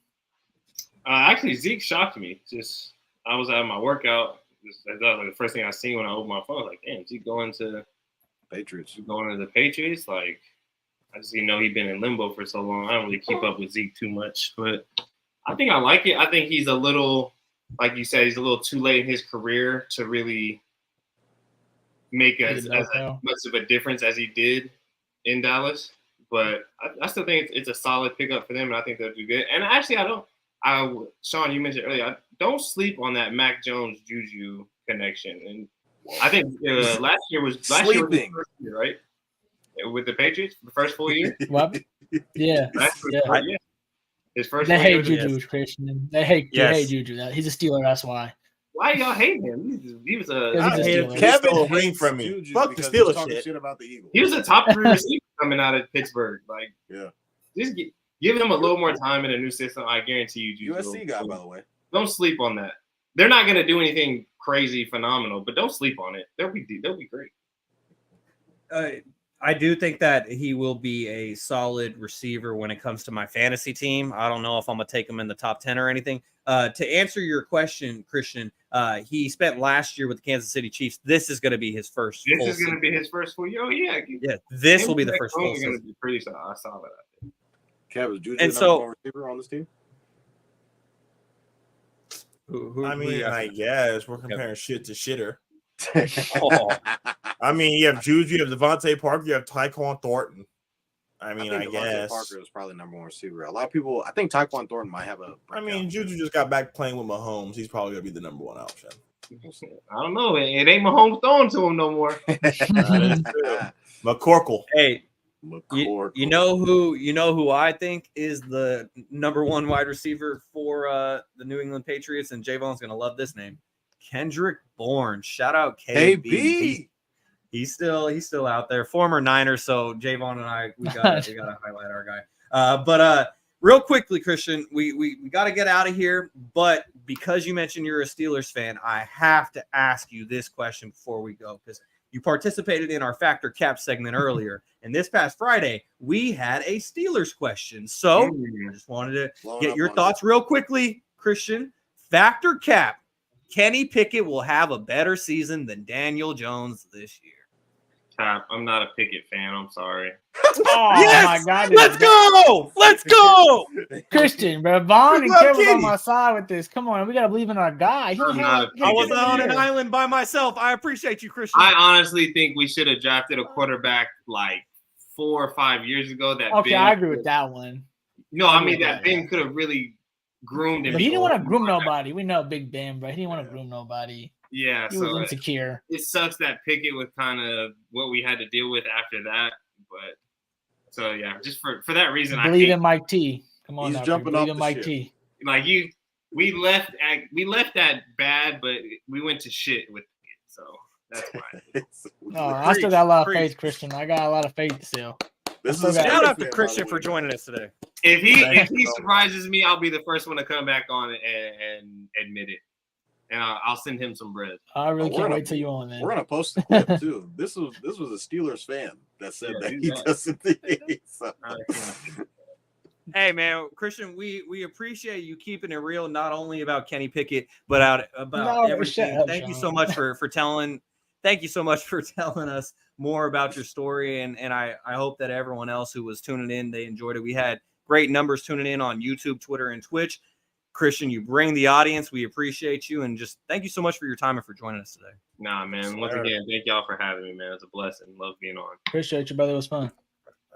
Actually, Zeke shocked me. Just I was at my workout. That was like the first thing I seen when I opened my phone. I was like, damn, Zeke going to Patriots. Going to the Patriots? Like, I just didn't know he'd been in limbo for so long. I don't really keep up with Zeke too much, but I think I like it. I think he's a little, like you said, he's a little too late in his career to really make as much of a difference as he did in Dallas. But I still think it's a solid pickup for them, and I think they'll do good. And actually, Shaun, you mentioned earlier, I don't sleep on that Mac Jones Juju connection. And I think last year was his first year, right? With the Patriots, the first full year. What? Yeah. His first. They hate Juju, Christian. They hate Juju. He's a Steeler. That's why. Why y'all hate him? He was a. I hate him. Kevin stole a ring from me. Fuck the Steelers shit about the Eagles. He was a top 3 receiver coming out of Pittsburgh. Like, yeah. Just give him a little more time in a new system. I guarantee you, Juju. USC guy, by the way. Don't sleep on that. They're not going to do anything crazy, phenomenal, but don't sleep on it. They'll be great. I do think that he will be a solid receiver when it comes to my fantasy team. I don't know if I'm going to take him in the top 10 or anything. To answer your question, Christian, he spent last year with the Kansas City Chiefs. This is going to be his first. This is going to be his first full year. Oh, yeah. Yeah, this will be the first full season. Going to be pretty solid. I saw that. I think. Kev, is Juju the number 1 receiver on this team? I guess we're comparing shit to shitter. I mean, you have Juju, you have Devontae Parker, you have Tyquan Thornton. I guess Devontae Parker is probably number 1 receiver. A lot of people, I think Tyquan Thornton might have a. Juju just got back playing with Mahomes. He's probably gonna be the number 1 option. I don't know. It ain't Mahomes throwing to him no more. McCorkle. Hey, you know who I think is the number 1 wide receiver for the New England Patriots, and Jaevon's gonna love this name. Kendrick Bourne. Shout out KB. He's still out there. Former Niner, so Jaevon and I we gotta highlight our guy. But real quickly, Christian, we gotta get out of here. But because you mentioned you're a Steelers fan, I have to ask you this question before we go, because you participated in our Factor Cap segment earlier, and this past Friday we had a Steelers question. So I just wanted to get your thoughts real quickly, Christian. Factor Cap. Kenny Pickett will have a better season than Daniel Jones this year. I'm not a Pickett fan. I'm sorry. Oh, yes! My God. Let's go. Let's go. Christian, bro. Vaughn and Kevin on my side with this. Come on. We got to believe in our guy. I was on an island by myself. I appreciate you, Christian. I honestly think we should have drafted a quarterback like 4 or 5 years ago. I agree with that one. No, I mean, that Ben could have really groomed him. But he didn't want to groom nobody. We know Big Ben, bro. He didn't want to groom nobody. Yeah, He was so insecure. it sucks that Pickett was kind of what we had to deal with after that. But so yeah, just for that reason, I Believe hate, in Mike T. Come on, He's now, jumping believe off in the Mike ship. T. like you. We left that bad, but we went to shit with it. So that's why. Oh, I still got a lot of Preach. faith, Christian. I got a lot of faith still. This still is got- Shout out to fan, by Christian the for way. joining us today. If he Thank you so surprises me, I'll be the first one to come back on and admit it, and I'll send him some bread. I really We're can't gonna- wait till you on, man. We're gonna post the clip too. This was a Steelers fan that said Yeah, that he's he right. doesn't think so. Hey man, Christian, we appreciate you keeping it real, not only about Kenny Pickett, but about No, everything. shut up, Thank you Shaun. so much for telling. Thank you so much for telling us more about your story, and I hope that everyone else who was tuning in, they enjoyed it. We had great numbers tuning in on YouTube, Twitter, and Twitch. Christian, you bring the audience. We appreciate you, and just thank you so much for your time and for joining us today. Nah, man. Once again, thank y'all for having me, man. It's a blessing. Love being on. Appreciate you, brother. It was fun.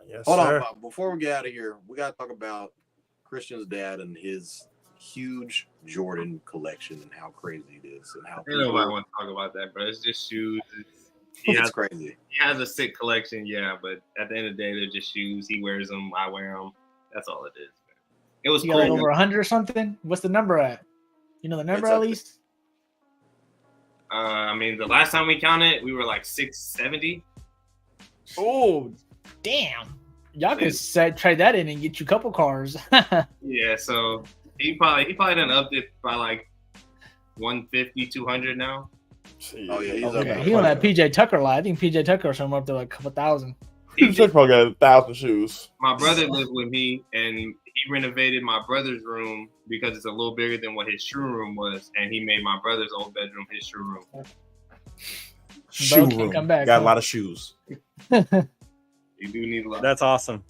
Yes, Hold sir. on, Bob. Before we get out of here, we gotta talk about Christian's dad and his huge Jordan collection and how crazy it is and how I don't know if I want to talk about that, bro. It's just shoes. He it's has, crazy. he has a sick collection, yeah, but at the end of the day, they're just shoes. He wears them. I wear them. That's all it is, man. It was You got like cool. over 100 or something? What's the number at? You know the number It's at up there. least? I mean, the last time we counted, we were like 670. Oh, damn. Y'all could trade that in and get you a couple cars. Yeah, so he probably done upped it by like 150, 200 now. Oh yeah, he's up Okay. there. He on that PJ Tucker line. I think PJ Tucker somewhere up to like a couple thousand. He took probably got 1,000 shoes. My brother lived with me, and he renovated my brother's room because it's a little bigger than what his shoe room was, and he made my brother's old bedroom his shoe room. Shoe can't room. come back, Got huh? a lot of shoes. You do need a lot. That's awesome.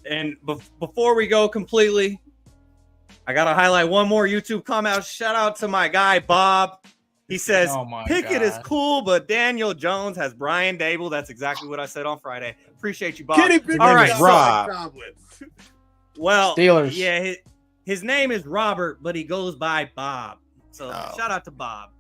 And before we go completely, I got to highlight one more YouTube comment. Shout out to my guy, Bob. He says, Oh my Pickett is God. cool, but Daniel Jones has Brian Dable. That's exactly what I said on Friday. Appreciate you, Bob. Kenny Pickett All right, got Rob. goblins. Well, Steelers. yeah, his name is Robert, but he goes by Bob. So Oh. shout out to Bob.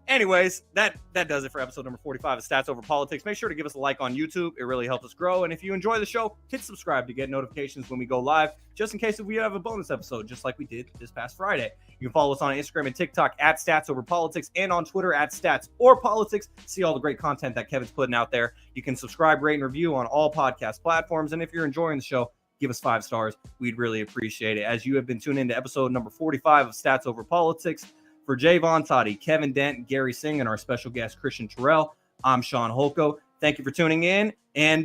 Anyways, that does it for episode number 45 of Stats Over Politics. Make sure to give us a like on YouTube. It really helps us grow. And if you enjoy the show, hit subscribe to get notifications when we go live, just in case if we have a bonus episode, just like we did this past Friday. You can follow us on Instagram and TikTok at Stats Over Politics and on Twitter at Stats or Politics. See all the great content that Kevin's putting out there. You can subscribe, rate, and review on all podcast platforms. And if you're enjoying the show, give us 5 stars. We'd really appreciate it. As you have been tuned into episode number 45 of Stats Over Politics, for Jaevon, Toddy, Kevin Dent, Gary Singh, and our special guest, Christian Terrell, I'm Shaun Holko. Thank you for tuning in. And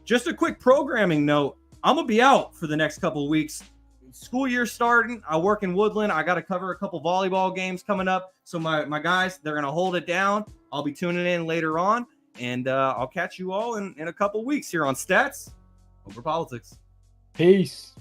just a quick programming note, I'm going to be out for the next couple of weeks. School year starting. I work in Woodland. I got to cover a couple volleyball games coming up. So my guys, they're going to hold it down. I'll be tuning in later on. And I'll catch you all in a couple of weeks here on Stats Over Politics. Peace.